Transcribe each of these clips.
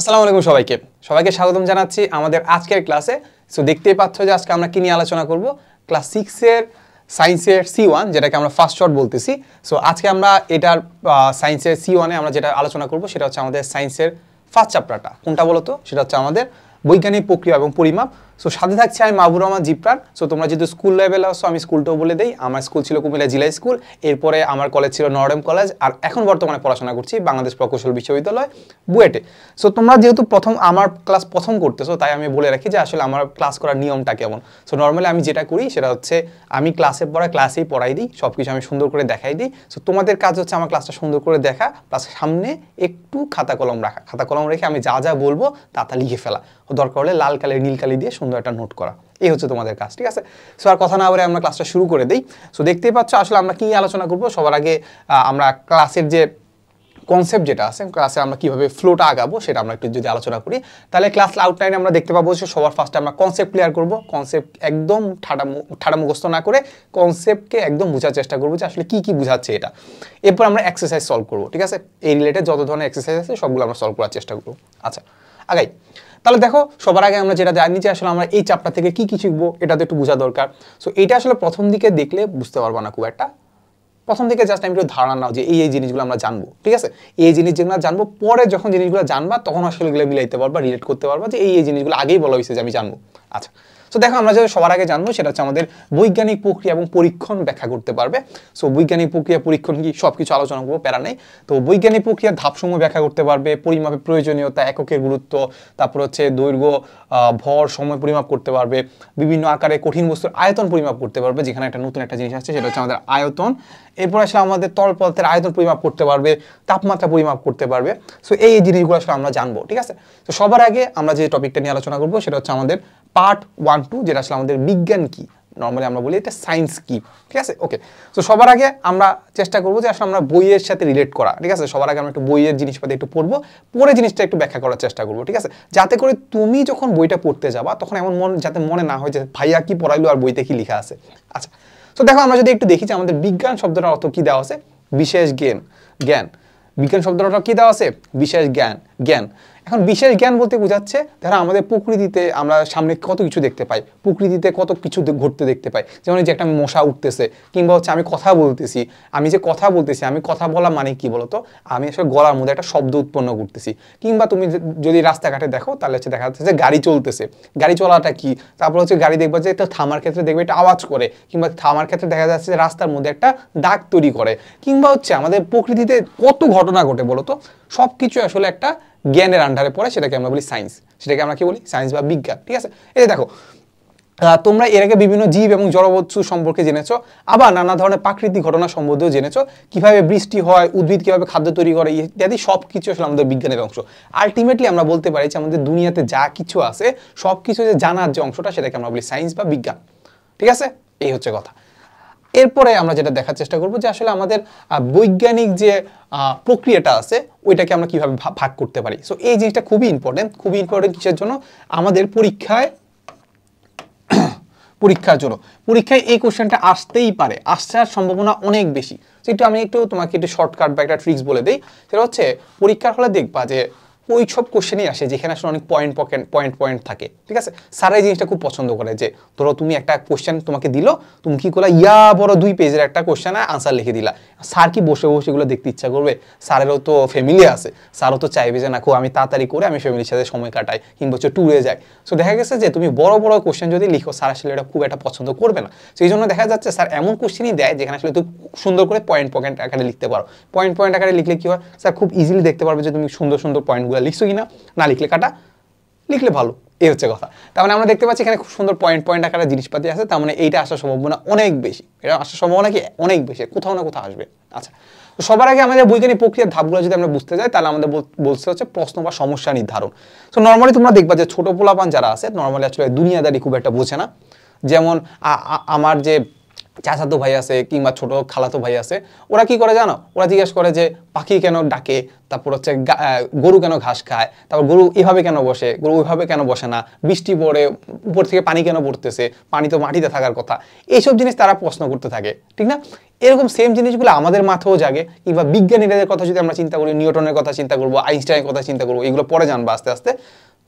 আসসালামু আলাইকুম সবাইকে সবাইকে স্বাগতম জানাচ্ছি আমাদের আজকের ক্লাসে। সো দেখতেই পাচ্ছ যে আজকে আমরা কি নিয়ে আলোচনা করব, ক্লাস 6 এর সায়েন্সের C1 যেটাকে আমরা ফার্স্ট শর্ট বলতেছি। সো আজকে আমরা এটার সায়েন্সের C1 এ আমরা যেটা আলোচনা করব সেটা হচ্ছে আমাদের সায়েন্সের ফার্স্ট চ্যাপ্টারটা। কোনটা বলো তো? সেটা হচ্ছে আমাদের বৈজ্ঞানিক প্রক্রিয়া এবং পরিমাপ। সো সাথে থাকছে আমি মাহবুবুর রহমান জিপ্রান। সো তোমরা যেহেতু স্কুল লেভেলে আসো আমি স্কুলটাও বলে দেই। আমার স্কুল ছিল কুমিল্লা জিলা স্কুল, এরপরে আমার কলেজ ছিল নরডেম কলেজ, আর এখন বর্তমানে পড়াশোনা করছি বাংলাদেশ প্রকৌশল বিশ্ববিদ্যালয় বুয়েটে। সো তোমরা যেহেতু আমার ক্লাস প্রথম করতেছো তাই আমি বলে রাখি যে আসলে আমার ক্লাস করার নিয়মটা কেমন। সো নর্মালি আমি যেটা করি সেটা হচ্ছে আমি ক্লাসের পরে ক্লাসেই পড়াই দিই, সব কিছু আমি সুন্দর করে দেখাই দিই। সো তোমাদের কাজ হচ্ছে আমার ক্লাসটা সুন্দর করে দেখা, প্লাস সামনে একটু খাতা কলম রাখা, খাতা কলম রেখে আমি যা যা বলবো তা লিখে ফেলা, দরকার হলে লাল কালি নীল কালি দিয়ে সুন্দর একটা নোট করা। এই হচ্ছে তোমাদের কাজ, ঠিক আছে? সো আর কথা না বলে আমরা ক্লাসটা শুরু করে দিই। সো দেখতেই পাচ্ছ আসলে আমরা কি আলোচনা করবো। সবার আগে আমরা ক্লাসের যে কনসেপ্ট যেটা আছে, ক্লাসে আমরা কীভাবে ফ্লোটা আগাবো সেটা আমরা একটু যদি আলোচনা করি, তাহলে ক্লাস আউটলাইনে আমরা দেখতে পাবো যে সবার ফার্স্টে আমরা কনসেপ্ট ক্লিয়ার করবো। কনসেপ্ট একদম ঠাড়া মুখস্থ না করে কনসেপ্টকে একদম বোঝার চেষ্টা করবো যে আসলে কী কী বোঝাচ্ছে এটা। এরপর আমরা এক্সারসাইজ সলভ করবো, ঠিক আছে? এই রিলেটেড যত ধরনের এক্সারসাইজ আছে সবগুলো আমরা সলভ করার চেষ্টা করবো। আচ্ছা আগাই। তাহলে দেখো সবার আগে আমরা যেটা জানি যে আসলে আমরা এই চ্যাপ্টার থেকে কী কী শিখবো এটা তো একটু বোঝা দরকার। সো এইটা আসলে প্রথম দিকে দেখলে বুঝতে পারবো না খুব একটা, প্রথম থেকে জাস্ট আমি একটু ধারণা নাও যে এই জিনিসগুলো আমরা জানবো, ঠিক আছে? এই জিনিস যেগুলো জানবো, পরে যখন জিনিসগুলো জানবা তখন আসলে এগুলো মিলাইতে পারবা, রিলেট করতে পারবা যে এই জিনিসগুলো আগেই বলা হয়েছে যে আমি জানবো। আচ্ছা, তো দেখো আমরা যেটা সবার আগে জানবো সেটা হচ্ছে আমাদের বৈজ্ঞানিক প্রক্রিয়া এবং পরীক্ষণ ব্যাখ্যা করতে পারবে। সো বৈজ্ঞানিক প্রক্রিয়া পরীক্ষণ কি সব কিছু আলোচনা করবো, প্যারা নেই। তো বৈজ্ঞানিক প্রক্রিয়ার ধাপসমূহ ব্যাখ্যা করতে পারবে, পরিমাপের প্রয়োজনীয়তা, এককের গুরুত্ব, তারপর হচ্ছে দৈর্ঘ্য, ভর, সময় পরিমাপ করতে পারবে, বিভিন্ন আকারে কঠিন বস্তুর আয়তন পরিমাপ করতে পারবে, যেখানে একটা নতুন একটা জিনিস আসছে সেটা হচ্ছে আমাদের আয়তন। এরপর আসলে আমাদের তরল পদার্থের আয়তন পরিমাপ করতে পারবে, তাপমাত্রা পরিমাপ করতে পারবে। সো এই জিনিসগুলো আসলে আমরা জানবো, ঠিক আছে? তো সবার আগে আমরা যে টপিকটা নিয়ে আলোচনা করবো সেটা হচ্ছে আমাদের পার্ট 1-2, যেটা আসলে আমাদের বিজ্ঞান কি, নর্মালি আমরা বলি এটা সায়েন্স কি, ঠিক আছে? ওকে, তো সবার আগে আমরা চেষ্টা করবো যে আসলে আমরা বইয়ের সাথে রিলেট করা, ঠিক আছে? সবার আগে আমরা একটু বইয়ের জিনিসপাতি একটু পড়বো, পরে জিনিসটা একটু ব্যাখ্যা করার চেষ্টা করবো, ঠিক আছে? যাতে করে তুমি যখন বইটা পড়তে যাবা তখন এমন যাতে মনে না হয় যে ভাইয়া কি পড়াইলো আর বইতে কি লেখা আছে। আচ্ছা, তো দেখো আমরা যদি একটু দেখি যে আমাদের বিজ্ঞান শব্দটার অর্থ কি দেওয়া আছে, বিশেষ জ্ঞান। বিজ্ঞান শব্দটা কি দেওয়া আছে? বিশেষ জ্ঞান। এখন বিশেষ জ্ঞান বলতে বোঝাচ্ছে ধরো আমাদের প্রকৃতিতে আমরা সামনে কত কিছু দেখতে পাই, প্রকৃতিতে কত কিছু ঘটতে দেখতে পাই, যেমন যে একটা মশা উঠতেছে, কিংবা হচ্ছে আমি কথা বলতেছি, আমি কথা বলা মানে কি বলতো, আমি আসলে গলার মধ্যে একটা শব্দ উৎপন্ন করতেছি। কিংবা তুমি যদি রাস্তাঘাটে দেখো তাহলে হচ্ছে দেখা যাচ্ছে যে গাড়ি চলতেছে, গাড়ি চলাটা কি, তারপর হচ্ছে গাড়ি দেখবা যে একটা থামার ক্ষেত্রে দেখবে একটা আওয়াজ করে, কিংবা থামার ক্ষেত্রে দেখা যাচ্ছে যে রাস্তার মধ্যে একটা দাগ তৈরি করে, কিংবা হচ্ছে আমাদের প্রকৃতিতে কত ঘটনা ঘটে বলতো, সব কিছু আসলে একটা জ্ঞানের আন্ডারে পড়ে, সেটাকে আমরা বলি সায়েন্স। সেটাকে আমরা কি বলি? সায়েন্স বা বিজ্ঞান, ঠিক আছে? এই যে দেখো তোমরা এর আগে বিভিন্ন জীব এবং জড়বস্তু সম্পর্কে জেনেছো, আবার নানা ধরনের প্রাকৃতিক ঘটনা সম্বন্ধেও জেনেছো, কিভাবে বৃষ্টি হয়, উদ্ভিদ কিভাবে খাদ্য তৈরি করে, ইত্যাদি সব কিছু আসলে আমাদের বিজ্ঞানের অংশ। আলটিমেটলি আমরা বলতে পারি যে আমাদের দুনিয়াতে যা কিছু আছে সব কিছু যে জানার যে অংশটা সেটাকে আমরা বলি সায়েন্স বা বিজ্ঞান, ঠিক আছে? এই হচ্ছে কথা। এরপরে আমরা যেটা দেখার চেষ্টা করবো যে আসলে আমাদের বৈজ্ঞানিক যে প্রক্রিয়াটা আছে ওইটাকে আমরা কিভাবে ভাগ করতে পারি। সো এই জিনিসটা খুবই ইম্পর্টেন্ট কিসের জন্য? আমাদের পরীক্ষার জন্য। পরীক্ষায় এই কোশ্চেনটা আসতেই পারে, আসার সম্ভাবনা অনেক বেশি। সেটা আমি তোমাকে একটু শর্টকাট বা একটা ট্রিক্স বলে দিই। সেটা হচ্ছে পরীক্ষার হলে দেখবা যে ওই সব কোশ্চেনই আসে যেখানে আসলে অনেক পয়েন্ট থাকে, ঠিক আছে? স্যার এই জিনিসটা খুব পছন্দ করে যে ধরো তুমি একটা কোশ্চেন তোমাকে দিল, তুমি কি করলা, বড় 2 পেজের একটা কোশ্চেন আনসার লিখে দিলা। স্যার কি বসে এগুলো দেখতে ইচ্ছা করবে? স্যারেরও তো ফ্যামিলি আছে, স্যারও তো চাইবে যে না খুব আমি তাড়াতাড়ি করে আমি ফ্যামিলির সাথে সময় কাটাই, কিংবা হচ্ছে ট্যুরে যাই। সো দেখা গেছে যে তুমি বড় কোশ্চেন যদি লিখো, স্যার আসলে এটা খুব একটা পছন্দ করবে না। সেই জন্য দেখা যাচ্ছে স্যার এমন কোশ্চেনই দেয় যেখানে আসলে তুমি সুন্দর করে পয়েন্ট আকারে লিখতে পারো। পয়েন্ট আকারে লিখলে কি হয়, স্যার খুব ইজিলি দেখতে পারবে যে তুমি সুন্দর পয়েন্টগুলো লিখছো কিনা, না লিখলে কাটা, লিখলে ভালো। এই হচ্ছে কথা। তার মানে আমরা দেখতে পাচ্ছি এখানে খুব সুন্দর পয়েন্ট আকারে জিনিসপাতি আছে, তার মানে এইটা আসার সম্ভাবনা অনেক বেশি, এটা আসার সম্ভাবনা কি অনেক বেশি, কোথাও না কোথাও আসবে। আচ্ছা, তো সবার আগে আমাদের বৈজ্ঞানিক প্রক্রিয়ার ধাপগুলো যদি আমরা বুঝতে যাই তাহলে আমাদের বলতে হচ্ছে প্রশ্ন বা সমস্যা নির্ধারণ। তো নর্মালি তোমরা দেখবা যে ছোট পোলাপান যারা আছে নর্মালি আসলে দুনিয়াদারি খুব একটা বোঝে না। যেমন আমার যে চাচাতো ভাই আছে কিংবা ছোট খালাতো ভাই আছে, ওরা কি করে জানো, ওরা জিজ্ঞেস করে যে পাখি কেন ডাকে, তারপর হচ্ছে গরু কেন ঘাস খায়, তারপর গরু এভাবে কেন বসে, গরু ওইভাবে কেন বসে না, বৃষ্টি পড়ে উপর থেকে পানি কেন পড়তেছে, পানি তো মাটিতে থাকার কথা। এইসব জিনিস তারা প্রশ্ন করতে থাকে, ঠিক না? এরকম সেম জিনিসগুলো আমাদের মাথাও জাগে। কিংবা বিজ্ঞানীদের কথা যদি আমরা চিন্তা করি, নিউটনের কথা চিন্তা করবো, আইনস্টাইনের কথা চিন্তা করবো, এগুলো পরে জানবো আস্তে আস্তে।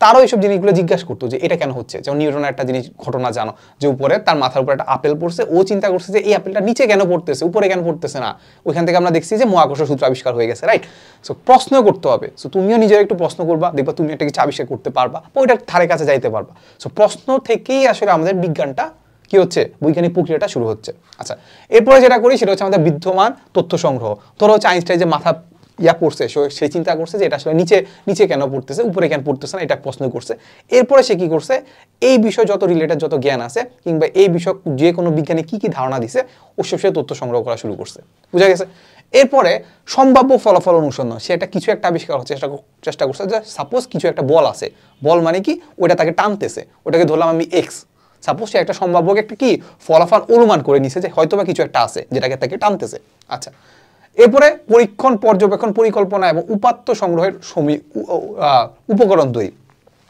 তারাও এইসব জিনিসগুলো জিজ্ঞাসা করতো যে এটা কেন হচ্ছে। যেমন নিউটনের একটা জিনিস ঘটনা জানো, যে উপরে তার মাথার উপরে একটা আপেল পড়ছে, ও চিন্তা করছে যে এই আপেলটা নিচে কেন পড়তেছে, উপরে কেন পড়তেছে না। ওইখান থেকে আমরা দেখছি যে মহাকর্ষ সূত্র আবিষ্কার হয়ে গেছে, রাইট? সো প্রশ্ন করতে হবে। সো তুমিও নিজের একটু প্রশ্ন করবা, দেখবা তুমি একটা কিছু আবিষ্কার করতে পারবা, ওইটার ধারে কাছে যাইতে পারবা। সো প্রশ্ন থেকেই আসলে আমাদের বিজ্ঞানটা কি হচ্ছে, বৈজ্ঞানিক প্রক্রিয়াটা শুরু হচ্ছে। আচ্ছা, এরপরে যেটা করি সেটা হচ্ছে আমাদের বিদ্যমান তথ্য সংগ্রহ। ধরো হচ্ছে আইনস্টাইন যে মাথা পড়ছে, সে চিন্তা করছে যে এটা আসলে নিচে নিচে কেন পড়তেছে, উপরে কেন পড়তেছে না, এটা প্রশ্ন করছে। এরপরে সে কি করছে, এই বিষয় যত রিলেটেড যত জ্ঞান আছে কিংবা এই বিষয় যে কোনো বিজ্ঞানী কি কি ধারণা দিছে, ওসব সে তথ্য সংগ্রহ করা শুরু করছে। বুঝা গেছে? এরপরে সম্ভাব্য ফলাফল অনুসন্ধান, সে একটা কিছু একটা আবিষ্কার হচ্ছে, চেষ্টা করছে যে সাপোজ কিছু একটা বল আছে, বল মানে কি, ওইটা তাকে টানতেছে, ওটাকে ধরলাম আমি এক্স। সাপোজ সে একটা সম্ভাব্য একটা কি ফলাফল অনুমান করে নিছে যে হয়তোবা কিছু একটা আছে যেটাকে তাকে টানতেছে। আচ্ছা, এরপরে পরীক্ষণ, পর্যবেক্ষণ, পরিকল্পনা এবং উপাত্ত সংগ্রহের উপকরণ তৈরি।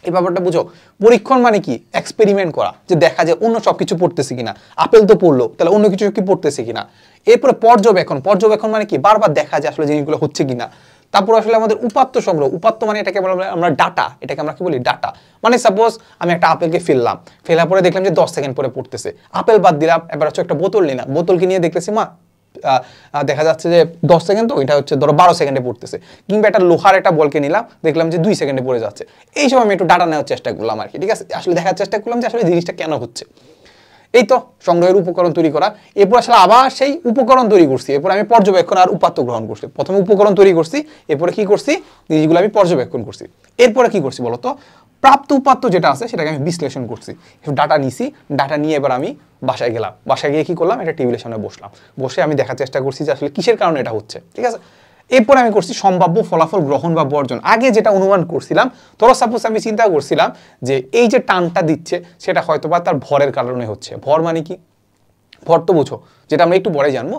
এই ব্যাপারটা বুঝো। পরীক্ষণ মানে কি, এক্সপেরিমেন্ট করা, যে দেখা যায় অন্য সবকিছু পড়তেছে কিনা, আপেল তো পড়লো, তাহলে অন্য কিছু কি পড়তেছে কিনা। এরপরে পর্যবেক্ষণ, পর্যবেক্ষণ মানে কি, বারবার দেখা যায় আসলে জিনিসগুলো হচ্ছে কিনা। তারপর আসলে আমাদের উপাত্ত সংগ্রহ, উপাত্ত মানে এটাকে আমরা ডাটা, এটাকে আমরা কি বলি, ডাটা। মানে সাপোজ আমি একটা আপেলকে ফেললাম, ফেলার পরে দেখলাম যে 10 সেকেন্ড পরে পড়তেছে, আপেল বাদ দিলাম, এবার হচ্ছে একটা বোতল নিলাম, বোতলকে নিয়ে দেখতেছি মা দেখা যাচ্ছে যে 10 সেকেন্ড, তো এটা হচ্ছে ধরো 12 সেকেন্ডে পড়তেছে। কিংবা একটা লোহার একটা বলকে নিলাম, দেখলাম যে 2 সেকেন্ডে পড়ে যাচ্ছে। এই সময় আমি একটু ডাটা নেওয়ার চেষ্টা করলাম আর কি, ঠিক আছে? আসলে দেখার চেষ্টা করলাম যে আসলে জিনিসটা কেন হচ্ছে। এই তো সংগ্রহের উপকরণ তৈরি করা। এরপর আসলে আবার সেই উপকরণ তৈরি করছি, এরপর আমি পর্যবেক্ষণ আর উপাত্ত গ্রহণ করছি। প্রথমে উপকরণ তৈরি করছি, এরপরে কি করছি, জিনিসগুলো আমি পর্যবেক্ষণ করছি। এরপরে কি করছি বলতো, প্রাপ্ত উপাত্ত যেটা আছে সেটাকে আমি বিশ্লেষণ করছি, ডাটা নিছি, ডাটা নিয়ে এবার আমি বাসায় গেলাম, বাসায় গিয়ে কি করলাম, একটা টেবিলের সামনে বসলাম, বসে আমি দেখার চেষ্টা করছি যে আসলে কিসের কারণে এটা হচ্ছে, ঠিক আছে? এরপরে আমি করছি সম্ভাব্য ফলাফল গ্রহণ বা বর্জন। আগে যেটা অনুমান করছিলাম, ধরো সাপোজ আমি চিন্তা করছিলাম যে এই যে টানটা দিচ্ছে সেটা হয়তোবা তার ভরের কারণে হচ্ছে। ভর মানে কি, ভর তো বুঝো, যেটা আমরা একটু পরে জানবো।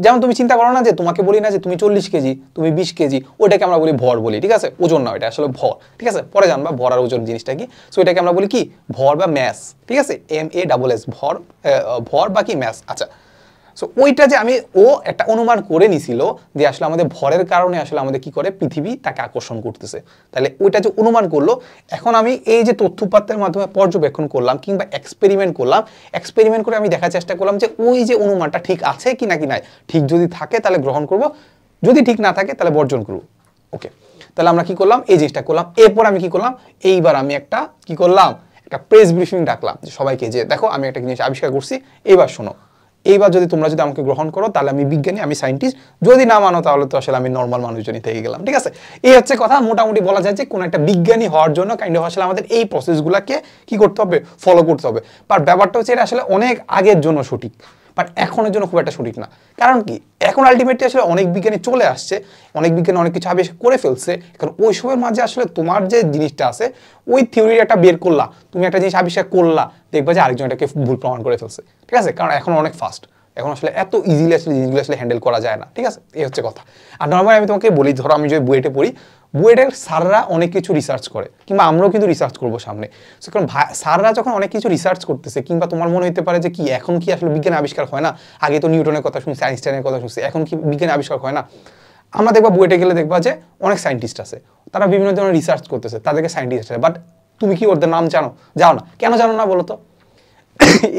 যেমন তুমি চিন্তা করো না যে তোমাকে বলি না যে তুমি 40 কেজি, তুমি 20 কেজি, ওইটাকে আমরা বলি ভর বলি, ঠিক আছে? ওজন না, এটা আসলে ভর, ঠিক আছে? পরে জানবা ভর আর ওজন জিনিসটা কি। সো এটাকে আমরা বলি কি, ভর বা ম্যাস, ঠিক আছে? MASS, ভর, ভর বা কি ম্যাস। আচ্ছা, সো ওইটা যে আমি ও একটা অনুমান করে নিছিল যে আসলে আমাদের ভরের কারণে আসলে আমাদের কি করে, পৃথিবী তাকে আকর্ষণ করতেছে। তাহলে ওইটা যে অনুমান করলো, এখন আমি এই যে তথ্য উপাত্তের মাধ্যমে পর্যবেক্ষণ করলাম কিংবা এক্সপেরিমেন্ট করলাম, এক্সপেরিমেন্ট করে আমি দেখার চেষ্টা করলাম যে ওই যে অনুমানটা ঠিক আছে কি নাকি নাই। ঠিক যদি থাকে তাহলে গ্রহণ করব, যদি ঠিক না থাকে তাহলে বর্জন করব। ওকে, তাহলে আমরা কি করলাম, এই জিনিসটা করলাম। এরপর আমি কি করলাম, এইবার আমি একটা কি করলাম, একটা প্রেস ব্রিফিং ডাকলাম সবাইকে, যে দেখো আমি একটা জিনিস আবিষ্কার করছি, এইবার শোনো। এইবার তোমরা যদি আমাকে গ্রহণ করো তাহলে আমি বিজ্ঞানী, আমি সায়েন্টিস্ট, যদি না মানো তাহলে তো আসলে আমি নর্মাল মানুষজনই থেকে গেলাম, ঠিক আছে? এই হচ্ছে কথা। মোটামুটি বলা যায় যে কোনো একটা বিজ্ঞানী হওয়ার জন্য কাইন্ড অফ আসলে আমাদের এই প্রসেসগুলোকে কি করতে হবে, ফলো করতে হবে। বাট ব্যাপারটা হচ্ছে এটা আসলে অনেক আগের জন্য সঠিক, বাট এখনের জন্য খুব একটা সঠিক না। কারণ কি, এখন আলটিমেটলি আসলে অনেক বিজ্ঞানী চলে আসছে, অনেক বিজ্ঞানী অনেক কিছু আবিষ্কার করে ফেলছে। কারণ ওই সময়ের মাঝে আসলে তোমার যে জিনিসটা আছে, ওই থিওরি একটা বের করলা, তুমি একটা জিনিস আবিষ্কার করলা, দেখবা যে আরেকজন এটাকে ভুল প্রমাণ করে ফেলছে, ঠিক আছে? কারণ এখন অনেক ফাস্ট, এখন আসলে এত ইজিলি আসলে জিনিসগুলো আসলে হ্যান্ডেল করা যায় না, ঠিক আছে? এই হচ্ছে কথা। আর নর্মালি আমি তোমাকে বলি, ধরো আমি যদি বুয়েটে পড়ি, বুয়েটের স্যাররা অনেক কিছু রিসার্চ করে, কিংবা আমরাও কিন্তু রিসার্চ করবো সামনে। কারণ স্যাররা যখন অনেক কিছু রিসার্চ করতেছে, কিংবা তোমার মনে হতে পারে যে কি এখন কি আসলে বিজ্ঞান আবিষ্কার হয় না, আগে তো নিউটনের কথা শুনছি, আইনস্টাইনের কথা শুনছি, এখন কি বিজ্ঞান আবিষ্কার হয় না? আমরা দেখবা বুয়েটে গেলে দেখবা যে অনেক সায়েন্টিস্ট আছে, তারা বিভিন্ন ধরনের রিসার্চ করতেছে, তাদেরকে সায়েন্টিস্ট আছে। বাট তুমি কি ওদের নাম জানো? জানো না। কেন জানো না বলো তো?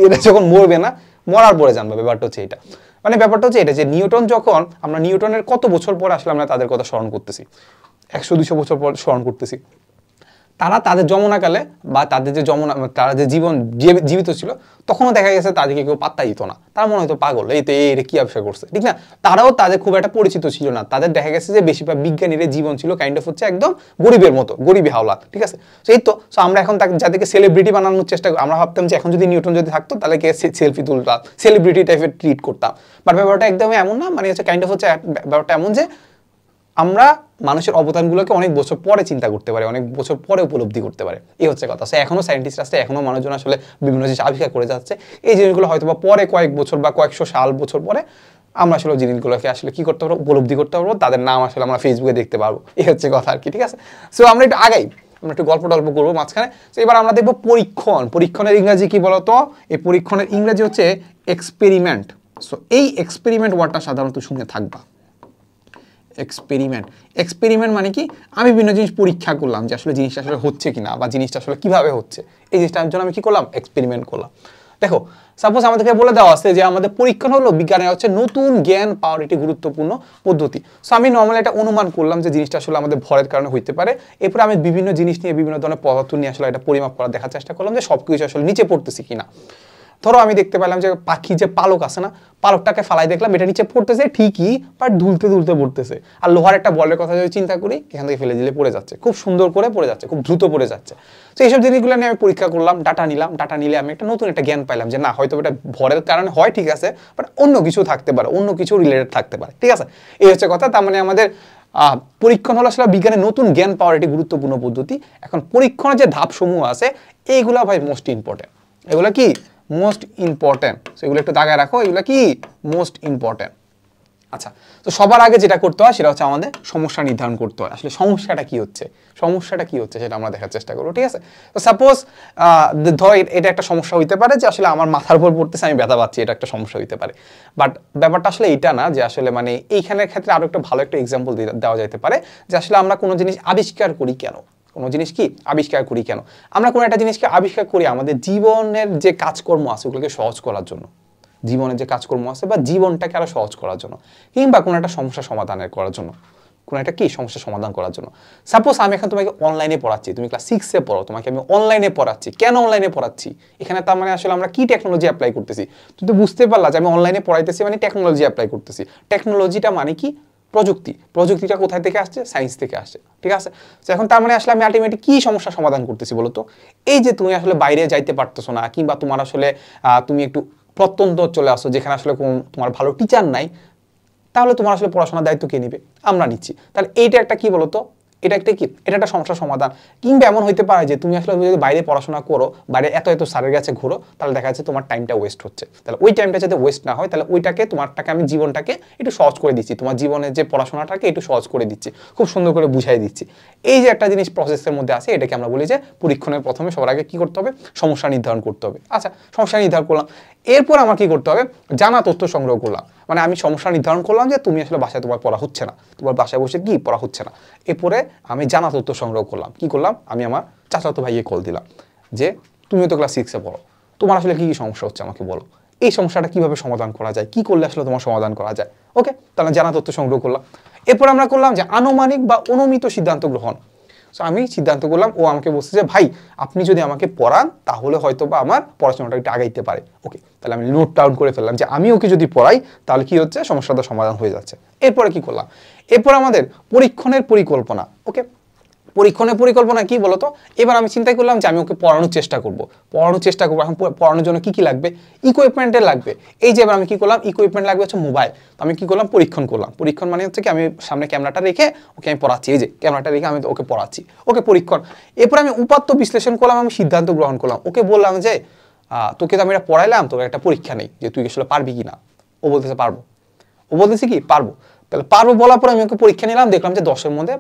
এরা যখন মরবে না, মরার পরে জানবে। ব্যাপারটা হচ্ছে এটা, মানে ব্যাপারটা হচ্ছে এটা যে নিউটন, যখন আমরা নিউটনের কত বছর পরে আসলে আমরা তাদের কথা স্মরণ করতেছি, 100-200 বছর পর স্মরণ করতেছি। তারা তাদের যমনাকালে বা তাদের যে তারা যে জীবিত ছিল, তখনও দেখা গেছে তাদেরকে কেউ পাত্তা দিত না। তারা মনে হতো পাগল, এই তো এটা কি আবিষ্কার করছে, ঠিক না? তারাও তাদের খুব একটা পরিচিত ছিল না। তাদের দেখা গেছে যে বেশিরভাগ বিজ্ঞানীর জীবন ছিল কাইন্ড অফ হচ্ছে একদম গরিবের মতো, গরিবী হাওলা, ঠিক আছে? এই তো আমরা এখন যাদেরকে সেলিব্রিটি বানানোর চেষ্টা করি, আমরা ভাবতাম যে এখন যদি নিউটন যদি থাকতো তাহলে সেলফি তুলতাম, সেলিব্রিটি টাইপের ট্রিট করতাম। বাট ব্যাপারটা একদমই এমন না। মানে হচ্ছে কাইন্ড অফ হচ্ছে ব্যাপারটা এমন যে আমরা মানুষের অবদানগুলোকে অনেক বছর পরে চিন্তা করতে পারি, অনেক বছর পরে উপলব্ধি করতে পারে, এই হচ্ছে কথা। সো এখনো সায়েন্টিস্ট আসছে, এখনো মানুষজন আসলে বিভিন্ন জিনিস আবিষ্কার করে যাচ্ছে। এই জিনিসগুলো হয়তো বা পরে কয়েক বছর বা কয়েকশো সাল বছর পরে আমরা আসলে জিনিসগুলোকে আসলে কি করতে পারবো, উপলব্ধি করতে পারবো, তাদের নাম আসলে আমরা ফেসবুকে দেখতে পারবো, এই হচ্ছে কথা আর কি, ঠিক আছে। সো আমরা একটু আগাই, আমরা একটু গল্প টল্প করবো মাঝখানে। তো এবার আমরা দেখবো পরীক্ষণ। পরীক্ষণের ইংরাজি কি বলতো? এই পরীক্ষণের ইংরাজি হচ্ছে এক্সপেরিমেন্ট। সো এই এক্সপেরিমেন্ট ওয়ার্ডটা সাধারণত শুনে থাকবা। এক্সপেরিমেন্ট, এক্সপেরিমেন্ট মানে কি? আমি বিভিন্ন জিনিস পরীক্ষা করলাম যে আসলে জিনিসটা আসলে হচ্ছে কিনা, বা জিনিসটা আসলে কিভাবে হচ্ছে, এই জিনিসটার জন্য আমি কি করলাম? এক্সপেরিমেন্ট করলাম। দেখো, সাপোজ আমাদেরকে বলে দেওয়া আছে যে আমাদের পরীক্ষণ হলো বিজ্ঞানের হচ্ছে নতুন জ্ঞান পাওয়ার একটি গুরুত্বপূর্ণ পদ্ধতি। সো আমি নর্মালি একটা অনুমান করলাম যে জিনিসটা আসলে আমাদের ভরের কারণে হইতে পারে। এরপরে আমি বিভিন্ন জিনিস নিয়ে, বিভিন্ন ধরনের পদার্থ নিয়ে আসলে এটা পরিমাপ করার দেখার চেষ্টা করলাম যে সব কিছু আসলে নিচে পড়তেছি কিনা। ধরো আমি দেখতে পেলাম যে পাখি যে পালক আছে না, পালকটাকে ফালাই দেখলাম এটা নিচে পড়তেছে ঠিকই, বাট দুলতে দুলতে পড়তেছে। আর লোহার একটা বলের কথা যদি চিন্তা করি, এখান থেকে ফেলে দিলে পড়ে যাচ্ছে, খুব সুন্দর করে পড়ে যাচ্ছে, খুব দ্রুত পড়ে যাচ্ছে। তো এইসব জিনিসগুলো নিয়ে আমি পরীক্ষা করলাম, ডাটা নিলাম, ডাটা নিলে আমি একটা নতুন একটা জ্ঞান পাইলাম যে না, হয়তো এটা ভরের কারণে হয়, ঠিক আছে, বাট অন্য কিছু থাকতে পারে, অন্য কিছু রিলেটেড থাকতে পারে, ঠিক আছে, এই হচ্ছে কথা। তার মানে আমাদের পরীক্ষণ হলো আসলে বিজ্ঞানের নতুন জ্ঞান পাওয়ার একটি গুরুত্বপূর্ণ পদ্ধতি। এখন পরীক্ষণের যে ধাপসমূহ আছে, এইগুলা ভাই মোস্ট ইম্পর্টেন্ট। এগুলা কি মোস্ট ইম্পর্টেন্ট? সেগুলো একটু দাগায় রাখো, এগুলো কি মোস্ট ইম্পর্টেন্ট। আচ্ছা, তো সবার আগে যেটা করতে হয় সেটা হচ্ছে আমাদের সমস্যা নির্ধারণ করতে হয়। আসলে সমস্যাটা কি হচ্ছে, সমস্যাটা কি হচ্ছে সেটা আমরা দেখার চেষ্টা করবো, ঠিক আছে। তো সাপোজ ধর এটা একটা সমস্যা হইতে পারে যে আসলে আমার মাথার উপর পড়তেছে, আমি ব্যথা পাচ্ছি, এটা একটা সমস্যা হইতে পারে। বাট ব্যাপারটা আসলে এইটা না যে আসলে মানে এইখানের ক্ষেত্রে আরো একটা ভালো একটা এক্সাম্পল দেওয়া যেতে পারে যে আসলে আমরা কোনো জিনিস আবিষ্কার করি কেন, কোনো জিনিস কি আবিষ্কার করি কেন? আমরা কোনো একটা জিনিসকে আবিষ্কার করি আমাদের জীবনের যে কাজকর্ম আছে ওগুলোকে সহজ করার জন্য, জীবনের যে কাজকর্ম আছে বা জীবনটাকে আরো সহজ করার জন্য, কিংবা কোনো একটা সমস্যা সমাধানের করার জন্য, কোনো একটা কি সমস্যা সমাধান করার জন্য। সাপোজ আমি এখন তোমাকে অনলাইনে পড়াচ্ছি, তুমি ক্লাস 6-এ পড়ো, তোমাকে আমি অনলাইনে পড়াচ্ছি। কেন অনলাইনে পড়াচ্ছি? এখানে তার মানে আসলে আমরা কি টেকনোলজি অ্যাপ্লাই করতেছি? তুমি তো বুঝতে পারলা যে আমি অনলাইনে পড়াইতেছি মানে টেকনোলজি অ্যাপ্লাই করতেছি। টেকনোলজিটা মানে কি? প্রযুক্তি। প্রযুক্তিটা কোথায় থেকে আসছে? সায়েন্স থেকে আসছে, ঠিক আছে। তো এখন তার মানে আসলে আমি আলটিমেটলি কি সমস্যা সমাধান করতেছি বলো তো? এই যে তুমি আসলে বাইরে যাইতে পারতেছো না, কিংবা তোমার আসলে তুমি একটু প্রত্যন্ত চলে আসো যেখানে আসলে তোমার ভালো টিচার নাই, তাহলে তোমার আসলে পড়াশোনার দায়িত্ব কে নিবে? আমরা নিচ্ছি। তাহলে এইটা একটা কি বলতো, এটা একটা কি, এটা একটা সমস্যার সমাধান। কিংবা এমন হইতে পারে যে তুমি আসলে যদি বাইরে পড়াশোনা করো, বাইরে এত এত স্যারের কাছে ঘুরো, তাহলে দেখা যাচ্ছে তোমার টাইমটা ওয়েস্ট হচ্ছে। তাহলে ওই টাইমটা যাতে ওয়েস্ট না হয়, তাহলে ওইটাকে তোমারটাকে আমি জীবনটাকে একটু সহজ করে দিচ্ছি, তোমার জীবনের যে পড়াশোনাটাকে একটু সহজ করে দিচ্ছি, খুব সুন্দর করে বুঝাই দিচ্ছি। এই যে একটা জিনিস প্রসেসের মধ্যে আছে, এটাকে আমরা বলি যে পরীক্ষণের প্রথমে সবার আগে কি করতে হবে? সমস্যা নির্ধারণ করতে হবে। আচ্ছা, সমস্যা নির্ধারণ করলাম, এরপর আমার কি করতে হবে? জানা তথ্য সংগ্রহ করলাম। মানে আমি সমস্যা নির্ধারণ করলাম যে তুমি আসলে বাসায় তোমার পড়া হচ্ছে না, তোমার বাসায় বসে কি পড়া হচ্ছে না। এরপরে আমি জানা তথ্য সংগ্রহ করলাম, কি করলাম? আমি আমার চাচাতো ভাইকে কল দিলাম যে তুমিও তো ক্লাস 6-এ পড়ো, তোমার আসলে কি কি সমস্যা হচ্ছে আমাকে বলো, এই সমস্যাটা কিভাবে সমাধান করা যায়, কি করলে আসলে তোমার সমাধান করা যায়। ওকে, তাহলে জানা তথ্য সংগ্রহ করলাম। এরপর আমরা করলাম যে আনুমানিক বা অনুমিত সিদ্ধান্ত গ্রহণ। সো আমি সিদ্ধান্ত করলাম, ও আমাকে বলছে যে ভাই আপনি যদি আমাকে পড়ান তাহলে হয়তো বা আমার পড়াশোনাটা একটু আগাইতে পারে। ওকে, তাহলে আমি নোট ডাউন করে ফেললাম যে আমি ওকে যদি পড়াই তাহলে কি হচ্ছে, সমস্যাটা সমাধান হয়ে যাচ্ছে। এরপরে কি করলাম? এরপর আমাদের পরীক্ষণের পরিকল্পনা। ওকে, পরীক্ষণের পরিকল্পনা কি বলতো? এবার আমি চিন্তা করলাম যে আমি ওকে পড়ানোর চেষ্টা করব। এখন পড়ানোর জন্য কি কি লাগবে? ইকুইপমেন্টের লাগবে। এই যে এবার আমি কি করলাম, ইকুইপমেন্ট লাগবে হচ্ছে মোবাইল। আমি কি করলাম? পরীক্ষণ করলাম। পরীক্ষণ মানে হচ্ছে কি, আমি সামনে ক্যামেরাটা রেখে ওকে আমি পড়াচ্ছি, এই যে ক্যামেরাটা রেখে আমি ওকে পড়াচ্ছি। ওকে, পরীক্ষণ। এরপর আমি উপাত্ত বিশ্লেষণ করলাম, আমি সিদ্ধান্ত গ্রহণ করলাম। ওকে বললাম যে তোকে তো আমি এটা পড়াইলাম, তোকে একটা পরীক্ষা নেই যে তুই আসলে পারবি কি না। ও বলতেছে পারবো। ও বলতেছে কি পারবো। তাহলে পারবো বলার পর আমি ওকে পরীক্ষা নিলাম, দেখলাম যে 10-এর মধ্যে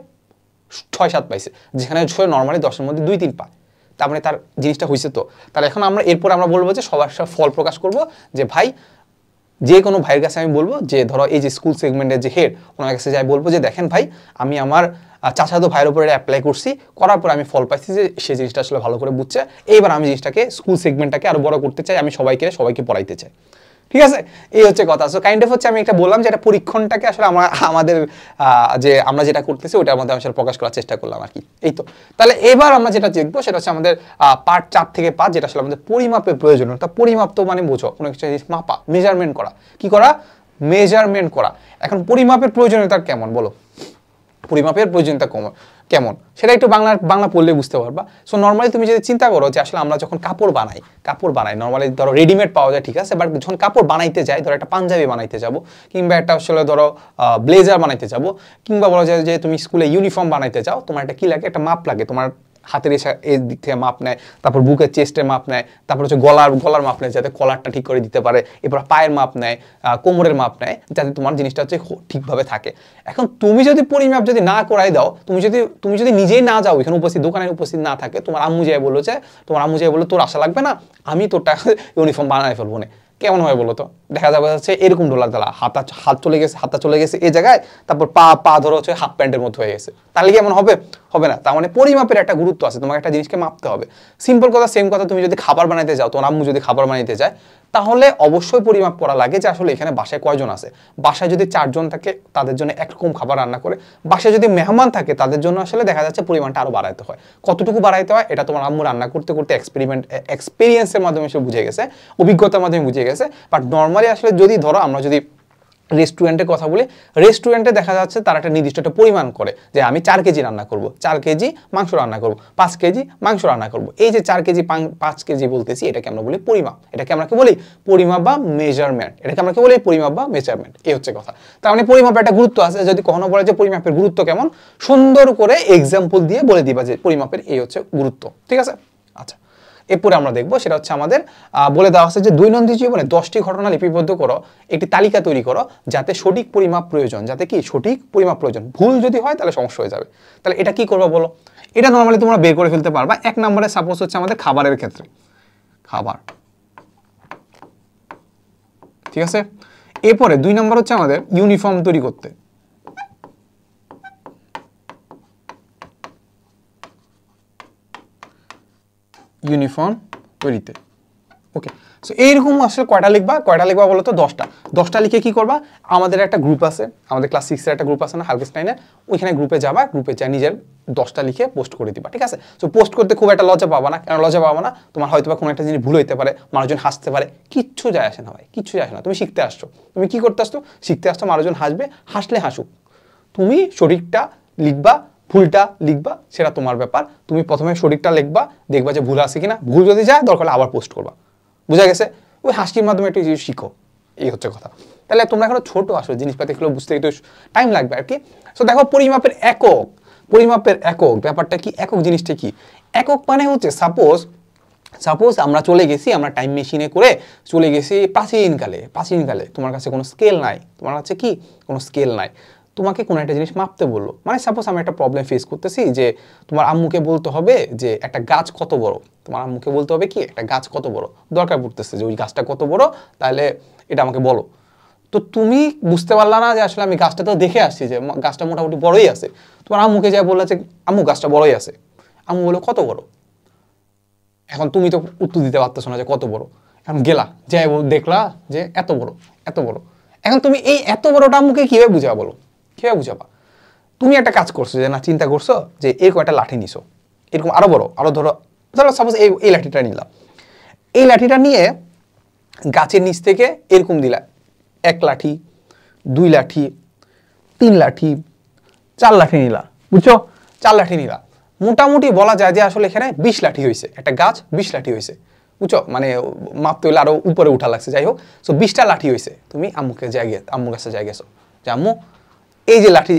6-7 পাইছে, যেখানে নর্মালি 10-এর মধ্যে 2-3 পায়। তার মানে তার জিনিসটা হয়েছে। তো তাহলে এখন এরপর আমরা বলবো যে সবার ফল প্রকাশ করব যে ভাই, যে কোনো ভাইয়ের কাছে আমি বলবো যে ধরো এই যে স্কুল সেগমেন্টের যে হেড, ওনার কাছে যাই বলবো যে দেখেন ভাই, আমি আমার চাচাতো ভাইয়ের উপরে অ্যাপ্লাই করছি, করার পর আমি ফল পাইছি যে সে জিনিসটা আসলে ভালো করে বুঝছে। এইবার আমি জিনিসটাকে স্কুল সেগমেন্টটাকে আরো বড় করতে চাই, আমি সবাইকে পড়াইতে চাই। ঠিক আছে, এই হচ্ছে কথা। সো কাইন্ড অফ হচ্ছে আমি একটা বললাম যে এটা পরীক্ষণটাকে আসলে আমাদের যে আমরা যেটা করতেছি ওটার মধ্যে আসলে প্রকাশ করার চেষ্টা করলাম আর কি। এই তো, তাহলে এবার আমরা যেটা দেখবো সেটা হচ্ছে আমাদের পার্ট 4 থেকে 5, যেটা আসলে আমাদের পরিমাপের প্রয়োজন। তা পরিমাপ তো মানে বোঝো কোনো কিছু জিনিস মাপা, মেজারমেন্ট করা। কি করা? মেজারমেন্ট করা। এখন পরিমাপের প্রয়োজনীয়তা কেমন বলো? পরিমাপের প্রয়োজনীয়তা কেমন সেটা একটু বাংলা পড়লে বুঝতে পারবা। সো নর্মালি তুমি যদি চিন্তা করো যে আসলে আমরা যখন কাপড় বানাই নর্মালি ধরো রেডিমেড পাওয়া যায়, ঠিক আছে, বাট যখন কাপড় বানাইতে যাই, ধরো একটা পাঞ্জাবি বানাইতে যাবো, কিংবা একটা আসলে ধরো ব্লেজার বানাইতে যাবো, কিংবা বলা যায় যে তুমি স্কুলে ইউনিফর্ম বানাইতে যাও, তোমার একটা কি লাগে, একটা মাপ লাগে। তোমার হাতের এই দিক থেকে মাপ নেয়, তারপর বুকের চেস্টের মাপ নেয়, তারপর হচ্ছে গলার মাপ নেয় যাতে কলারটা ঠিক করে দিতে পারে, এরপর পায়ের মাপ নেয়, কোমরের মাপ নেয় যাতে তোমার জিনিসটা হচ্ছে ঠিকভাবে থাকে। এখন তুমি যদি পরিমাপ যদি না করাই দাও, তুমি যদি নিজেই না যাও, এখানে দোকানের উপস্থিত না থাকে, তোমার আম্মু যাই বললো তোর আশা লাগবে না, আমি তোরটা ইউনিফর্ম বানাই ফেলবো না, কেমন হয় বলো তো? দেখা যাবে হচ্ছে এরকম ডলার দালা হাতটা চলে গেছে এই জায়গায়, তারপর পা ধরো হচ্ছে হাফ প্যান্টের মতো হয়ে গেছে, তাহলে কেমন হবে? হবে না। তার মানে পরিমাপের একটা গুরুত্ব আছে, তোমাকে একটা জিনিসকে মাপতে হবে। সিম্পল কথা, সেম কথা, তুমি যদি খাবার বানাইতে যাও, তোমার আম্মু যদি খাবার বানাইতে যায়, তাহলে অবশ্যই পরিমাপ করা লাগে যে আসলে এখানে বাসায় কয়জন আছে। বাসায় যদি 4 জন থাকে তাদের জন্য একরকম খাবার রান্না করে, বাসায় যদি মেহমান থাকে তাদের জন্য আসলে দেখা যাচ্ছে পরিমাণটা আরো বাড়াইতে হয়। কতটুকু বাড়াইতে হয় এটা তোমার আম্মু রান্না করতে করতে এক্সপিরিয়েন্সের মাধ্যমে সে বুঝে গেছে, অভিজ্ঞতার মাধ্যমে বুঝে গেছে। বাট নর্মালি আসলে যদি ধরো আমরা যদি রেস্টুরেন্টের কথা বলি, রেস্টুরেন্টে দেখা যাচ্ছে তারা একটা নির্দিষ্ট একটা পরিমাণ করে যে আমি 4 কেজি রান্না করব, 4 কেজি মাংস রান্না করব, 5 কেজি মাংস রান্না করব। এই যে 4 কেজি 5 কেজি বলতেছি, এটাকে আমরা বলি পরিমাপ। এটাকে আমরা কি বলি? পরিমাপ বা মেজারমেন্ট। এটাকে আমরা কি বলি? পরিমাপ বা মেজারমেন্ট। এই হচ্ছে কথা। তার মানে পরিমাপের একটা গুরুত্ব আছে। যদি কখনো বলে যে পরিমাপের গুরুত্ব কেমন, সুন্দর করে এক্সাম্পল দিয়ে বলে দিবা যে পরিমাপের এই হচ্ছে গুরুত্ব, ঠিক আছে? আচ্ছা, এরপরে আমরা দেখবো সেটা হচ্ছে আমাদের বলে দেওয়া আছে যে দৈনন্দিন জীবনে 10টি ঘটনা লিপিবদ্ধ করো, একটি তালিকা তৈরি করো যাতে সঠিক পরিমাপ প্রয়োজন, ভুল যদি হয় তাহলে সমস্যা হয়ে যাবে। তাহলে এটা কি করবো বলো? এটা নর্মালি তোমরা বের করে ফেলতে পারবা। 1 নম্বরে সাপোজ হচ্ছে আমাদের খাবারের ক্ষেত্রে, খাবার, ঠিক আছে। এরপরে 2 নম্বর হচ্ছে আমাদের ইউনিফর্ম তৈরি করতে, ইউনিফর্ম তৈরিতে, ওকে। সো এইরকম আসলে কয়টা লিখবা বলো তো? 10টা লিখে কি করবা? আমাদের একটা গ্রুপ আছে, আমাদের ক্লাস 6 এর একটা গ্রুপ আছে না, হালকেস্টাইনের, ওইখানে গ্রুপে যাবা, গ্রুপে যা নিজের 10টা লিখে পোস্ট করে দিবা, ঠিক আছে? সো পোস্ট করতে খুব একটা লজ্জা পাবা না। কেন লজ্জা পাবা না? তোমার হয়তো বা কোনো একটা জিনিস ভুল হইতে পারে, মানুষজন হাসতে পারে, কিচ্ছু যায় আসে না ভাই, কিচ্ছু যায় আসে না। তুমি শিখতে আসছো, তুমি কি করতে আসছো? শিখতে আসছো, মানুষজন হাসবে, হাসলে হাসুক, তুমি সঠিকটা লিখবা, ভুলটা লিখবা, সেটা তোমার ব্যাপার। তুমি প্রথমে সঠিকটা লিখবা, দেখবা যে ভুল আছে কিনা, ভুল যদি যায় দরকার আবার পোস্ট করবা, বুঝা গেছে? ওই হাসির মাধ্যমে একটু শিখো, এই হচ্ছে কথা। তাহলে তোমরা এখন ছোট আসলে জিনিসপাতিগুলো বুঝতে একটু টাইম লাগবে আর কি। সো দেখো পরিমাপের একক ব্যাপারটা কি? একক জিনিসটা কি? একক মানে হচ্ছে সাপোজ আমরা চলে গেছি, আমরা টাইম মেশিনে করে চলে গেছি প্রাচীনকালে, তোমার কাছে কোনো স্কেল নাই, তোমার কাছে কি কোনো স্কেল নাই, তোমাকে কোনো একটা জিনিস মাপতে বললো। মানে সাপোজ আমি একটা প্রবলেম ফেস করতেছি যে তোমার আম্মুকে বলতে হবে যে একটা গাছ কত বড়, তোমার আম্মুকে বলতে হবে কি একটা গাছ কত বড়, দরকার পড়তেছে যে ওই গাছটা কত বড়, তাহলে এটা আমাকে বলো। তো তুমি বুঝতে পারলা না যে আসলে আমি গাছটা তো দেখে আসছি যে গাছটা মোটামুটি বড়ই আছে। তোমার আম্মুকে যা বললা যে আম্মু গাছটা বড়ই আছে, আম্মু বলো কত বড়। এখন তুমি তো উত্তর দিতে পারতেছো না যে কত বড়, এখন গেলা যে দেখলা যে এত বড়। এখন তুমি এই এত বড়টা আম্মুকে কিভাবে বুঝাবা বলো? কিভাবে বুঝাবা? তুমি একটা কাজ করছো যে না, চিন্তা করছো যে এরকম একটা লাঠি নিছো, এরকম আরো বড়, আরো ধরো সাপোজ এই লাঠিটা নিলাম, এই লাঠিটা নিয়ে গাছের নিচ থেকে এরকম দিলা 1 লাঠি, 2 লাঠি, 3 লাঠি, 4 লাঠি নিলা, বুঝছো? 4 লাঠি নিলা, মোটামুটি বলা যায় যে আসলে এখানে 20 লাঠি হয়েছে, একটা গাছ 20 লাঠি হয়েছে, বুঝছো? মানে মাপতে হইলে আরো উপরে উঠা লাগছে, যাই হোক। সো 20টা লাঠি হয়েছে। তুমি আম্মুর কাছে যাই গেছো যে আম্মু এই যে লাঠি,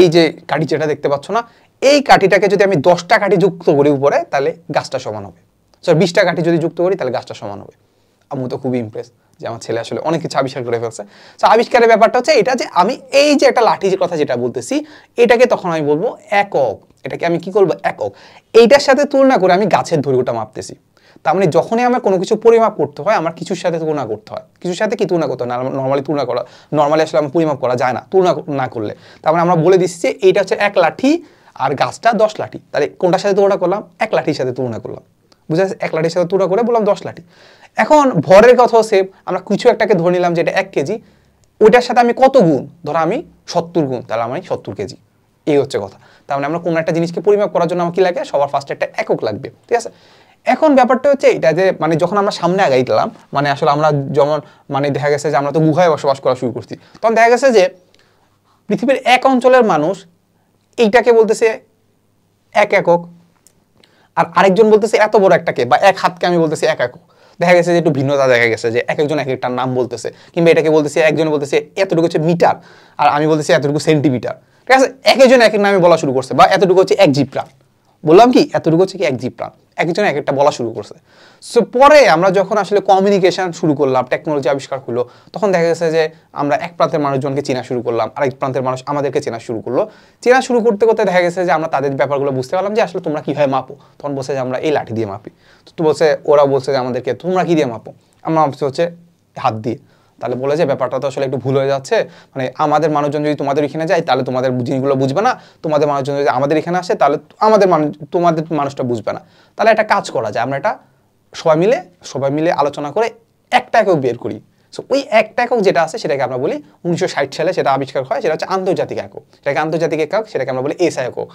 এই যে কাঠি যেটা দেখতে পাচ্ছ না, এই কাঠিটাকে যদি আমি 10টা কাঠি যুক্ত করি উপরে, তাহলে গাছটা সমান হবে। সরি 20টা কাঠি যদি যুক্ত করি তাহলে গাছটা সমান হবে। আম্মু তো খুবই ইমপ্রেস যে আমার ছেলে আসলে অনেক কিছু আবিষ্কার করে ফেলছে। তো আবিষ্কারের ব্যাপারটা হচ্ছে এটা যে আমি এই যে একটা লাঠির কথা যেটা বলতেছি, এটাকে তখন আমি বলবো একক। এটাকে আমি কি করবো? একক। এইটার সাথে তুলনা করে আমি গাছের দৈর্ঘ্যটা মাপতেছি। তার মানে যখনই আমার কোনো কিছু পরিমাপ করতে হয়, আমার কিছুর সাথে তুলনা করতে হয়। কিছুর সাথে কি তুলনা করতে হয়? নর্মালি আসলে আমার পরিমাপ করা যায় না তুলনা না করলে। তার মানে আমরা বলে দিচ্ছি যে এইটা হচ্ছে 1 লাঠি আর গাছটা 10 লাঠি। তাহলে কোনটার সাথে তুলনা করলাম? 1 লাঠির সাথে তুলনা করলাম, বুঝা যাচ্ছে? 1 লাঠির সাথে তুলনা করে বললাম 10 লাঠি। এখন ভরের কথাও সেম, আমরা কিছু একটাকে ধরে নিলাম যে এটা 1 কেজি, ওইটার সাথে আমি কত গুণ, ধরো আমি 70 গুণ, তাহলে আমি 70 কেজি। এই হচ্ছে কথা। তার মানে আমরা কোনো একটা জিনিসকে পরিমাপ করার জন্য আমার কি লাগে? সবার ফার্স্টে একটা একক লাগবে, ঠিক আছে? এখন ব্যাপারটা হচ্ছে এটা যে মানে যখন আমরা সামনে আগাইলাম, মানে আসলে আমরা যেমন মানে দেখা গেছে যে আমরা তো গুহায় বসবাস করা শুরু করছি, তখন দেখা গেছে যে পৃথিবীর এক অঞ্চলের মানুষ এইটাকে বলতেছে 1 একক, আর আরেকজন বলতেছে এত বড় একটাকে বা 1 হাতকে আমি বলতেছি 1 একক। দেখা গেছে যে একটু ভিন্নতা দেখা গেছে যে এক একজন এক একটা নাম বলতেছে, কিংবা এটাকে বলতেছে একজন বলতেছে এতটুকু হচ্ছে মিটার আর আমি বলতেছি এতটুকু সেন্টিমিটার। ঠিক আছে, এক একজন এক এক নামে বলা শুরু করছে, বা এতটুকু হচ্ছে 1 জীব প্রাণ, বললাম কি এতটুকু হচ্ছে কি 1 জীব প্রাণ, এক একজন এক একটা বলা শুরু করছে। সো পরে আমরা যখন আসলে কমিউনিকেশন শুরু করলাম, টেকনোলজি আবিষ্কার হলো, তখন দেখা গেছে যে আমরা এক প্রান্তের মানুষজনকে চেনা শুরু করলাম, আরেক প্রান্তের মানুষ আমাদেরকে চেনা শুরু করলো। চেনা শুরু করতে করতে দেখা গেছে যে আমরা তাদের ব্যাপারগুলো বুঝতে পারলাম যে আসলে তোমরা কিভাবে মাপো। তখন বলছে যে আমরা এই লাঠি দিয়ে মাপি, তো বলছে ওরা বলছে যে আমাদেরকে তোমরা কি দিয়ে মাপো, আমরা মাপছি হচ্ছে হাত দিয়ে। তাহলে বলে যে ব্যাপারটা তো আসলে একটু ভুল হয়ে যাচ্ছে, মানে আমাদের মানুষজন যদি তোমাদের এখানে যায় তাহলে তোমাদের জিনিসগুলো বুঝবে না, তোমাদের মানুষজন যদি আমাদের এখানে আসে তাহলে তোমাদের মানুষটা বুঝবে না। তাহলে একটা কাজ করা যায়, আমরা এটা সবাই মিলে আলোচনা করে একটা একক বের করি। সো ওই একটা একক যেটা আছে সেটাকে আমরা বলি 1960 সালে সেটা আবিষ্কার হয়, সেটা হচ্ছে আন্তর্জাতিক একক। সেটাকে আন্তর্জাতিক একক, সেটাকে আমরা বলি এসআই একক।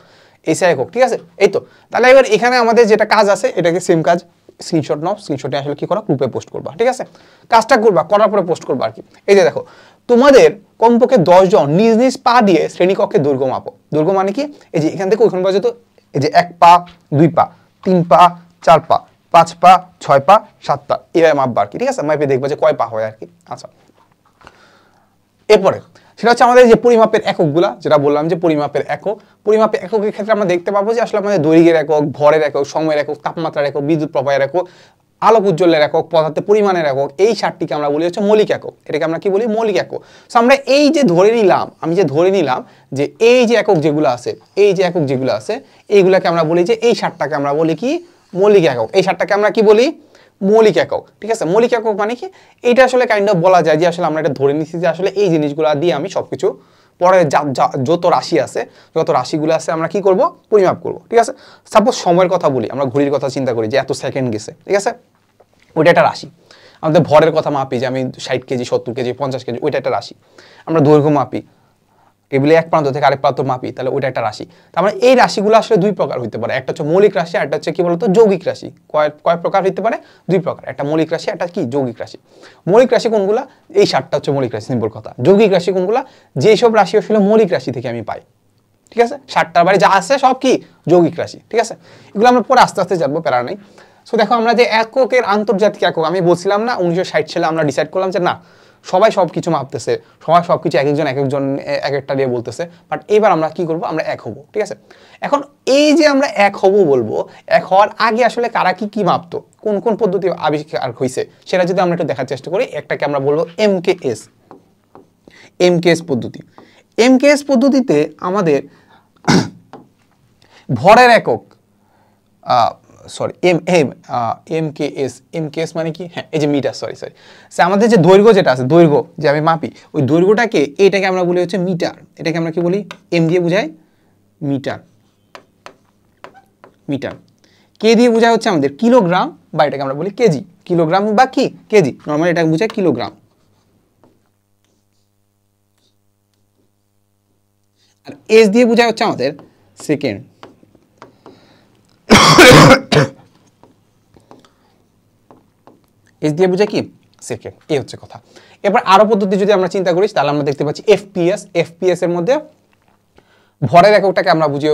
এসআই একক, ঠিক আছে? এই তো। তাহলে এবার এখানে আমাদের যেটা কাজ আছে এটাকে সেম কাজ, স্ক্রিনশট নাও, স্ক্রিনশটে আসলে কি করা, গ্রুপে পোস্ট করবা, ঠিক আছে? কাজটা করবা, করার পরে পোস্ট করবা আর কি। এই যে দেখো, তোমাদের কমপক্ষে 10 জন নিজ নিজ পা দিয়ে শ্রেণীকক্ষে দৈর্ঘ্য মাপো। দৈর্ঘ্য মানে কি, এই যে এখান থেকে ওইখান পর্যন্ত, এই যে 1 পা 2 পা 3 পা 4 পা 5 পা 6 পা 7 পা এভাবে মাপবা আর কি, ঠিক আছে? মাপে দেখবা যে কয় পা হয় আর কি। আচ্ছা, এরপরে সেটা হচ্ছে আমাদের যে পরিমাপের এককগুলা, যেটা বললাম যে পরিমাপের একক, পরিমাপের এককের ক্ষেত্রে আমরা দেখতে পাবো যে আসলে আমাদের দৈর্ঘ্যের একক, ভরের একক, সময়ের একক, তাপমাত্রার একক, বিদ্যুৎ প্রবাহের একক, আলোক উজ্জ্বলের একক, পদার্থের পরিমাণের একক, এই 7টিকে আমরা বলি হচ্ছে মৌলিক একক। এটাকে আমরা কি বলি, মৌলিক একক। সো আমরা এই যে ধরে নিলাম, আমি যে ধরে নিলাম যে এই যে একক যেগুলো আছে, এই যে একক যেগুলো আছে, এইগুলাকে আমরা বলি যে এই 7টাকে আমরা বলি কি, মৌলিক একক। এই 7টাকে আমরা কি বলি, মৌলিক একক, ঠিক আছে? মৌলিক একক মানে কি, এইটা আসলে কাইন্ড অফ বলা যায় যে আসলে আমরা এটা ধরে নিচ্ছি যে আসলে এই জিনিসগুলো দিয়ে আমি সবকিছু পরে যত রাশি আছে, যত রাশিগুলো আছে আমরা কি করব, পরিমাপ করব, ঠিক আছে? সাপোজ সময়ের কথা বলি, আমরা ঘড়ির কথা চিন্তা করি যে এত সেকেন্ড গেছে, ঠিক আছে? ওইটা একটা রাশি। আমাদের ভরের কথা মাপি যে আমি 60 কেজি 70 কেজি 50 কেজি, ওইটা একটা রাশি। আমরা দৈর্ঘ্য মাপি, টেবিলে এক প্রান্ত থেকে আরেক প্রান্ত মাপি, তাহলে ওইটা একটা রাশি। তার মানে এই রাশিগুলো আসলে 2 প্রকার হইতে পারে, একটা হচ্ছে মৌলিক রাশি, আর একটা হচ্ছে কি বলতো যৌগিক রাশি। কয় প্রকার হইতে পারে, 2 প্রকার, একটা মৌলিক রাশি, একটা কি যৌগিক রাশি। মৌলিক রাশি কোনগুলা, এই 7টা হচ্ছে মৌলিক রাশি, সিম্পল কথা। যৌগিক রাশি কোনগুলা, যেসব রাশি আসলে মৌলিক রাশি থেকে আমি পাই, ঠিক আছে? 7টার বাইরে যা আছে সব কি যৌগিক রাশি, ঠিক আছে? এগুলো আমরা পরে আস্তে আস্তে জানবো, প্যারা নাই। সো দেখো, আমরা যে এককের আন্তর্জাতিক একক আমি বলছিলাম না, 1960 সালে আমরা ডিসাইড করলাম যে না, সবাই সব কিছু মাপতেছে, সবাই সব কিছু এক একজন এক একটা দিয়ে বলতেছে, বাট এবার আমরা কি করব, আমরা এক হব, ঠিক আছে? এখন এই যে আমরা এক হব বলবো, এক হওয়ার আগে আসলে কারা কি কি মাপতো, কোন কোন পদ্ধতি আবিষ্কার হয়েছে, সেটা যদি আমরা একটু দেখার চেষ্টা করি। একটাকে আমরা বলবো এমকেএস, এমকেএস পদ্ধতি। এমকেএস পদ্ধতিতে আমাদের ভরের একক, সরি এমকেএস মানে কি, হ্যাঁ এই যে মিটার, সরি আমাদের যে দৈর্ঘ্য যেটা আছে, দৈর্ঘ্য যে আমি মাপি, ওই দৈর্ঘ্যটাকে, এইটাকে আমরা বলি হচ্ছে মিটার। এটাকে আমরা কি বলি, এম দিয়ে বোঝাই মিটার, মিটার। কে দিয়ে বোঝায় হচ্ছে আমাদের কিলোগ্রাম, বা এটাকে আমরা বলি কেজি, কিলোগ্রাম বা কি কেজি, নর্মালি এটাকে বোঝায় কিলোগ্রাম। আর এস দিয়ে বোঝায় হচ্ছে আমাদের সেকেন্ড। এস দিয়ে বোঝায় কি, সেকেন্ড। এই হচ্ছে কথা। এবার আরো পদ্ধতি যদি আমরা চিন্তা করি, তাহলে আমরা দেখতে পাচ্ছি এফপিএস। এফপিএস এর মধ্যে ভরের এককটাকে আমরা বুঝি,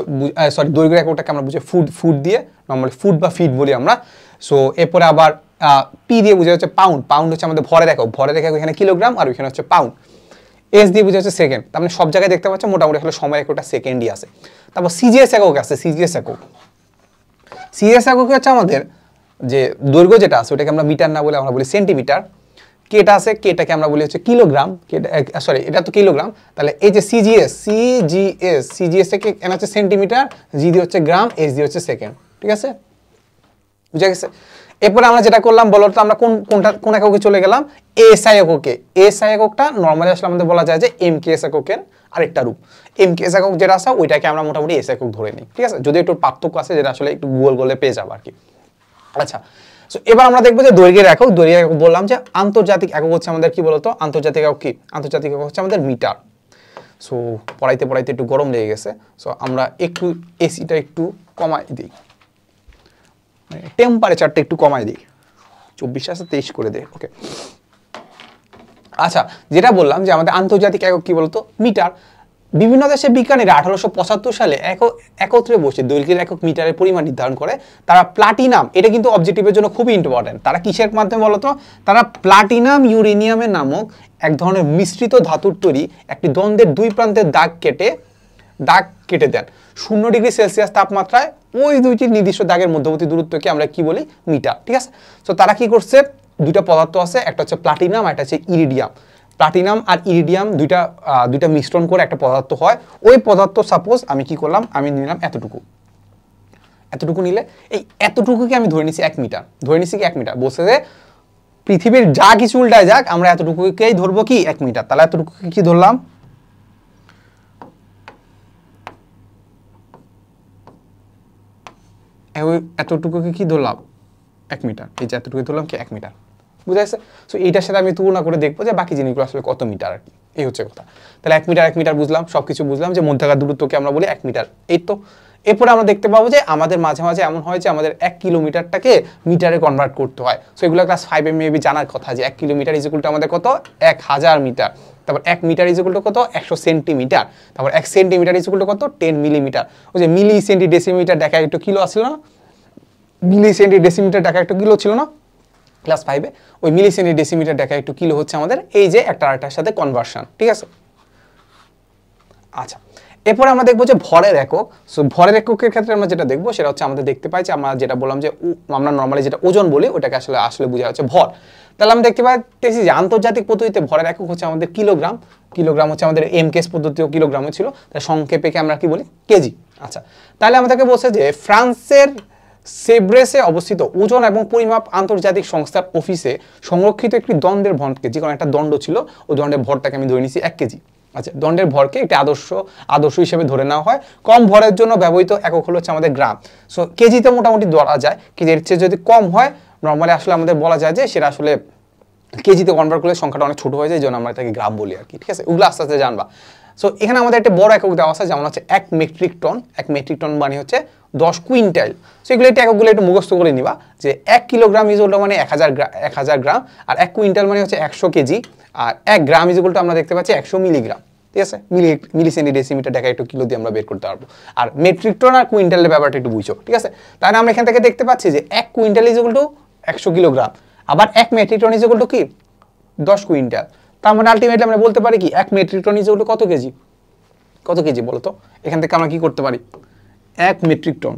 সরি দৈর্ঘ্যের এককটাকে আমরা বুঝি ফুট দিয়ে, নর্মালি ফুট বা ফিট বলি আমরা। সো এরপরে আবার পি দিয়ে বোঝা হচ্ছে পাউন্ড। পাউন্ড হচ্ছে আমাদের ভরের একক, ভরের একক এখানে কিলোগ্রাম, আর ওইখানে হচ্ছে পাউন্ড। এস দিয়ে বোঝা হচ্ছে সেকেন্ড। তার মানে সব জায়গায় দেখতে পাচ্ছ মোটামুটি আসলে সময় এককটা সেকেন্ডই আছে। তারপর সিজিএস একক আছে, সিজিএস একক। সিজিএস একক হচ্ছে আমাদের যে দৈর্ঘ্য যেটা আছে ওটাকে আমরা মিটার না বলে আমরা বলি সেন্টিমিটার। কেটা আছে, কেটাকে আমরা বলি হচ্ছে কিলোগ্রাম, সরি এটা তো কিলোগ্রাম। তাহলে এই যে সিজিএস থেকে এন হচ্ছে সেন্টিমিটার, জি দিয়ে হচ্ছে গ্রাম, এস দিয়ে হচ্ছে সেকেন্ড, ঠিক আছে? বুঝা গেছে? এরপরে আমরা যেটা করলাম বলো তো, আমরা কোন এককে চলে গেলাম, এসআই এককে। এসআই এককটা নর্মালি আসলে আমাদের বলা যায় যে এমকেএস এককের আরেকটা রূপ। এমকেএস একক যেটা আছে ওইটাকে আমরা মোটামুটি এস একক ধরে নিই, ঠিক আছে? যদি একটু পার্থক্য আছে যেটা আসলে একটু গুগল করলে পেয়ে যাবো আর কি। আচ্ছা, সো এবার আমরা দেখবো যে দৈর্ঘ্যের একক। দৈর্ঘ্যের একক বললাম যে আন্তর্জাতিক একক হচ্ছে আমাদের কি বলতো, আন্তর্জাতিক একক কি, আন্তর্জাতিক একক হচ্ছে আমাদের মিটার। সো পড়াইতে পড়াইতে একটু গরম লেগে গেছে, সো আমরা একটু এসিটা একটু কমাই দিই, টেম্পারেচারটা একটু কমাই দিই, 24 আছে 23 করে দেয়, ওকে। আচ্ছা, যেটা বললাম যে আমাদের আন্তর্জাতিক একক কি বলতো, মিটার। বিভিন্ন দেশের বিজ্ঞানীরা 1875 সালে একত্রে বসে দৈর্ঘ্যের একক মিটারের পরিমাণ নির্ধারণ করে তারা প্লাটিনাম, এটা কিন্তু অবজেক্টিভের জন্য খুবই ইম্পর্টেন্ট, তারা কিসের মাধ্যমে বলতো, তারা প্লাটিনাম ইউরেনিয়ামের নামক এক ধরনের মিশ্রিত ধাতুর তৈরি একটি দ্বন্দ্বের দুই প্রান্তের দাগ কেটে দেন 0°C তাপমাত্রায়। ওই দুইটি নির্দিষ্ট দাগের মধ্যবর্তী দূরত্বকে আমরা কি বলি, মিটার। ঠিক আছে, তো তারা কি করছে, দুইটা পদার্থ আছে, একটা হচ্ছে প্লাটিনাম, একটা হচ্ছে ইরিডিয়াম। প্লাটিনাম আর ইরিডিয়াম দুইটা মিশ্রণ করে একটা পদার্থ হয়। ওই পদার্থ সাপোজ আমি কি করলাম, আমি নিলাম এতটুকু নিলে এই এতটুকুকে আমি ধরে নিছি 1 মিটার, ধরে নিছি কি 1 মিটার, বলছে যে পৃথিবীর যা কিছু উল্টায় যাক আমরা এতটুকুকেই ধরবো কি 1 মিটার। তাহলে এতটুকুকে কি ধরলাম, এতটুকুকে কি ধরলাম 1 মিটার, এই যে এতটুকু ধরলাম কি 1 মিটার, বুঝা গেছে? সো এইটার সাথে আমি তুলনা করে দেখবো যে বাকি জিনিসগুলো আসলে কত মিটার আর কি, এই হচ্ছে কথা। তাহলে 1 মিটার বুঝলাম, সবকিছু বুঝলাম, যে মধ্যকার দূরত্বকে আমরা বলি 1 মিটার। এই তো এরপরে আমরা দেখতে পাবো যে আমাদের মাঝে মাঝে এমন হয় যে আমাদের 1 কিলোমিটারটাকে মিটারে কনভার্ট করতে হয়। সো এগুলো ক্লাস 5 এ মেবি জানার কথা, যে 1 কিলোমিটার ইজ ইকুয়াল টু আমাদের কত, 1000 মিটার। তারপর 1 মিটার ইজ ইকুয়াল টু কত, 100 সেন্টিমিটার। তারপর 1 সেন্টিমিটার ইজ ইকুয়াল টু কত, 10 মিলিমিটার। ওই যে মিলি সেন্টি ডেসিমিটার দেখা একটু কিলো আসছিল না, মিলি সেন্টি ডেসিমিটার দেখা একটু কিলো ছিল না ক্লাস 5 এ, ওই মিলি সেন্টি ডেসিমিটার দেখা একটু কিলো হচ্ছে আমাদের এই যে একটা আরেকটার সাথে কনভার্সন। ঠিক আছে, আচ্ছা এরপরে আমরা দেখবো যে ভরের একক। সো ভরের এককের ক্ষেত্রে আমরা যেটা দেখবো সেটা হচ্ছে আমাদের দেখতে পাই যে আমরা যেটা বললাম যে আমরা নর্মালি যেটা ওজন বলি ওটাকে আসলে বোঝা হচ্ছে ভর। তাহলে আমরা দেখতে পাচ্ছি যে আন্তর্জাতিক পদ্ধতিতে ভরের একক হচ্ছে আমাদের কিলোগ্রাম। কিলোগ্রাম হচ্ছে আমাদের এমকেএস পদ্ধতিও কিলোগ্রামে ছিল, তাই সংক্ষেপে আমরা কি বলি, কেজি। আচ্ছা তাহলে আমাদেরকে বলছে যে ফ্রান্সের সেব্রেসে অবস্থিত ওজন এবং পরিমাপ আন্তর্জাতিক সংস্থার অফিসে সংরক্ষিত একটি দণ্ডের ভরকে, যে কোনো একটা দণ্ড ছিল, ওই দণ্ডের ভরটাকে আমি ধরে নিয়েছি 1 কেজি। আচ্ছা দণ্ডের ভরকে একটি আদর্শ হিসেবে ধরে নেওয়া হয়। কম ভরের জন্য ব্যবহৃত একক হলো হচ্ছে আমাদের গ্রাম। সো কেজিতে মোটামুটি ধরা যায়, কিন্তু এর চেয়ে যদি কম হয় নর্মালি আসলে আমাদের বলা যায় যে সেটা আসলে কেজিতে কনভার্ট করলে সংখ্যাটা অনেক ছোট হয়ে যায়, এই জন্য আমরা এটাকে গ্রাম বলি আর কি। ঠিক আছে, ওগুলো আস্তে আস্তে জানবা। সো এখানে আমাদের একটা বড় একক দেওয়া আছে, যেমন হচ্ছে 1 মেট্রিক টন। 1 মেট্রিক টন মানে হচ্ছে 10 কুইন্টাল। সো এগুলো একটু এককগুলো একটু মুখস্থ করে নিবা, যে 1 কিলোগ্রাম ইজ ইকুয়াল টু মানে 1000 গ্রাম, আর 1 কুইন্টাল মানে হচ্ছে 100 কেজি, আর 1 গ্রাম ইজ ইকুয়াল টু আমরা দেখতে পাচ্ছি 100 মিলিগ্রাম। ঠিক আছে, মিলি সেন্টি ডেসিমিটার দেখা একটু কিলো দিয়ে আমরা বের করতে পারবো। আর মেট্রিক টন আর কুইন্টালের ব্যাপারটা একটু বুঝো। ঠিক আছে, তাহলে আমরা এখান থেকে দেখতে পাচ্ছি যে 1 quintal is equal to 100 kilogram, আবার 1 metric tonne is equal to কি 10 কুইন্টাল। তার মানে আলটিমেটলি আমরা বলতে পারি কি 1 metric tonne is equal to কত কেজি, কত কেজি বলো তো? এখান থেকে আমরা কি করতে পারি, 1 metric tonne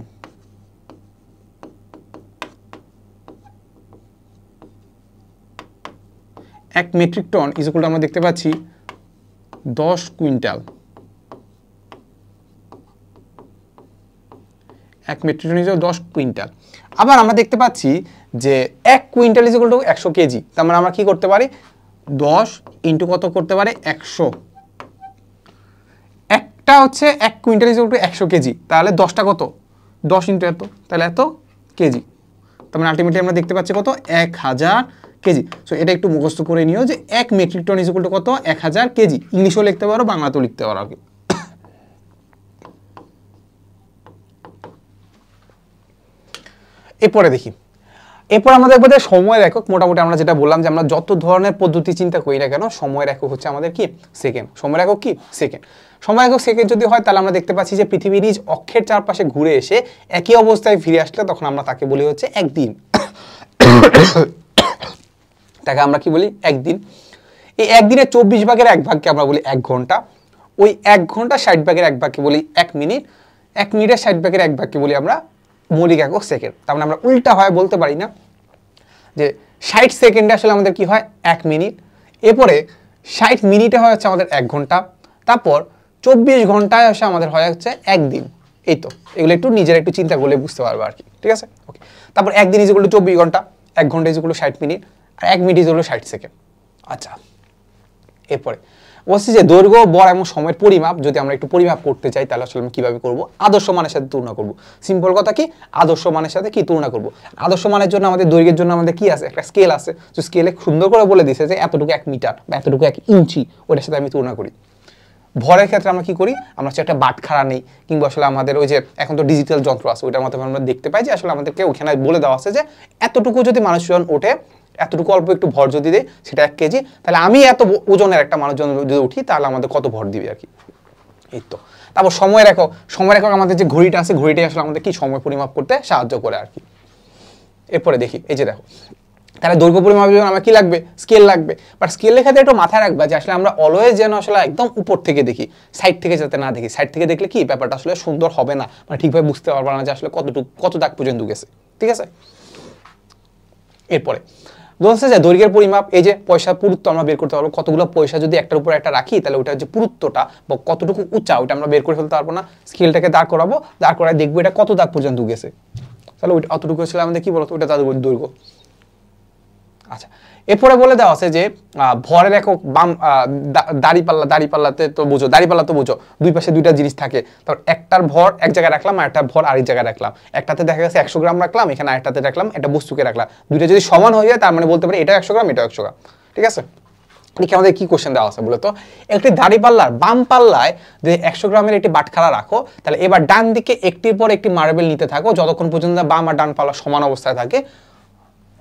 is equal to আমরা দেখতে পাচ্ছি 10 quintal. 1 metric tonne is 10 quintal. আবার আমরা দেখতে পাচ্ছি যে 1 quintal is equal to 100 kg. তার মানে আমরা কি করতে পারি, 10 ইন্টু কত করতে পারি, 100। একটা হচ্ছে 1 quintal is equal to 100 KG, তাহলে 10টা কত, 10 ইন্টু এত, তাহলে এত কেজি। তার মানে আলটিমেটলি আমরা দেখতে পাচ্ছি কত, 1000 কেজি। সো এটা একটু মুখস্থ করে নিও যে 1 metric tonne is equal to কত, 1000 কেজি। ইংলিশেও লিখতে পারো, বাংলাতেও লিখতে পারো আর কি। এরপরে দেখি, এরপর আমরা দেখবো যে সময়ের একক। মোটামুটি আমরা যেটা বললাম যে আমরা যত ধরনের পদ্ধতি চিন্তা করি না কেন, সময়ের একক হচ্ছে আমাদের কি, সেকেন্ড। সময়ের একক কি, সেকেন্ড। সময় একক সেকেন্ড যদি হয় তাহলে আমরা দেখতে পাচ্ছি যে পৃথিবী নিজ অক্ষের চারপাশে ঘুরে এসে একই অবস্থায় ফিরে আসলে তখন আমরা তাকে বলি হচ্ছে একদিন। তাকে আমরা কি বলি, একদিন। এই একদিনের 24 ভাগের 1 ভাগকে আমরা বলি 1 ঘন্টা। ওই 1 ঘন্টা 60 ভাগের 1 ভাগকে বলি 1 মিনিট। 1 মিনিটের 60 ভাগের 1 ভাগকে বলি আমরা মৌলিক একক সেকেন্ড। তার মানে আমরা উল্টা হয় বলতে পারি না, যে 60 সেকেন্ডে আসলে আমাদের কি হয়, 1 মিনিট। এরপরে 60 মিনিটে হয় হচ্ছে আমাদের 1 ঘন্টা। তারপর 24 ঘন্টায় আসে আমাদের হয় হচ্ছে একদিন। এই তো, এগুলো একটু নিজের একটু চিন্তা করলে বুঝতে পারবে আর কি। ঠিক আছে, ওকে। তারপর একদিন ইজ ইকুয়াল টু 24 ঘন্টা, 1 ঘন্টা ইজ ইকুয়াল টু 60 মিনিট, আর 1 minute is equal to 60 second. আচ্ছা, এরপরে বলছি যে দৈর্ঘ্য, বর এবং সময়ের পরিমাপ যদি আমরা একটু পরিমাপ করতে চাই তাহলে আসলে আমি কিভাবে করব, আদর্শ মানের সাথে তুলনা করব। সিম্পল কথা কি, আদর্শ মানের সাথে কি তুলনা করব। আদর্শ মানের জন্য আমাদের দৈর্ঘ্যের জন্য আমাদের কি আছে, একটা স্কেল আছে। তো স্কেলে সুন্দর করে বলে দিছে যে এতটুকু 1 মিটার বা এতটুকু 1 ইঞ্চি, ওটার সাথে আমি তুলনা করি। ভরের ক্ষেত্রে আমরা কি করি, আমরা হচ্ছে একটা বাটখারা নেই, কিংবা আসলে আমাদের ওই যে এখন তো ডিজিটাল যন্ত্র আছে, ওইটার মাধ্যমে আমরা দেখতে পাই যে আসলে আমাদেরকে ওখানে বলে দেওয়া আছে যে এতটুকু যদি মানুষজন ওঠে, এতটুকু অল্প একটু ভর যদি দেয় সেটা 1 কেজি, তাহলে আমি এত ওজনের একটা মানুষজন যদি উঠি তাহলে আমাদের কত ভর দিবে আর কি। এই তো। তারপর সময় রেখক, সময় রেখক আমাদের যে ঘড়িটা আছে, ঘড়িটাই আসলে আমাদের কি সময় পরিমাপ করতে সাহায্য করে আর কি। এরপরে দেখি, এই যে দেখো, তাহলে দৈর্ঘ্য পরিমাপের জন্য আমার কি লাগবে? স্কেল লাগবে। বাট স্কেল লেখাতে একটু মাথায় রাখবা যে আসলে আমরা অলওয়েজ যেন আসলে একদম উপর থেকে দেখি, সাইড থেকে যাতে না দেখি। সাইড থেকে দেখলে কি ব্যাপারটা আসলে সুন্দর হবে না, মানে ঠিকভাবে বুঝতে পারবা না যে আসলে কত দাগ পর্যন্ত গেছে, ঠিক আছে। এরপরে বলছে যে দৈর্ঘ্যের পরিমাপ, এই যে পয়সার পুরুত্ব আমরা বের করতে পারবো। কতগুলো পয়সা যদি একটার উপর একটা রাখি, তাহলে ওটার যে পুরুত্বটা বা কতটুকু উঁচা, ওটা আমরা বের করে ফেলতে পারবো না। স্কেলটাকে দাঁড় করাবো, দাঁড় করায় দেখবো এটা কত দাগ পর্যন্ত গেছে, তাহলে ওইটা অতটুকু ছিল আমাদের কি বলতো, ওটা তাদের দৈর্ঘ্য। আচ্ছা, এরপরে বলে দেওয়া আছে যে ভরের একক বাম, দাড়িপাল্লাতে তো বুঝো, দাড়িপাল্লা তো বুঝো, দুই পাশে দুইটা জিনিস থাকে। তারপর একটার ভর এক জায়গায় রাখলাম, আর একটার ভর আরেক জায়গায় রাখলাম। একটাতে দেখা গেছে 100 গ্রাম রাখলাম, এখানে আরেকটাতে রাখলাম, একটা বস্তুকে রাখলাম। দুইটা যদি সমান হয়ে যায়, তার মানে বলতে পারি এটা 100 গ্রাম, এটা 100 গ্রাম, ঠিক আছে। আমাদের কি কোশ্চেন দেওয়া আছে বলতো, একটি দাড়িপাল্লার বাম পাল্লায় যদি 100 গ্রামের একটি বাটখারা রাখো, তাহলে এবার ডান দিকে একটির পর একটি মার্বেল নিতে থাকো, যতক্ষণ পর্যন্ত বাম আর ডান পাল্লা সমান অবস্থায় থাকে।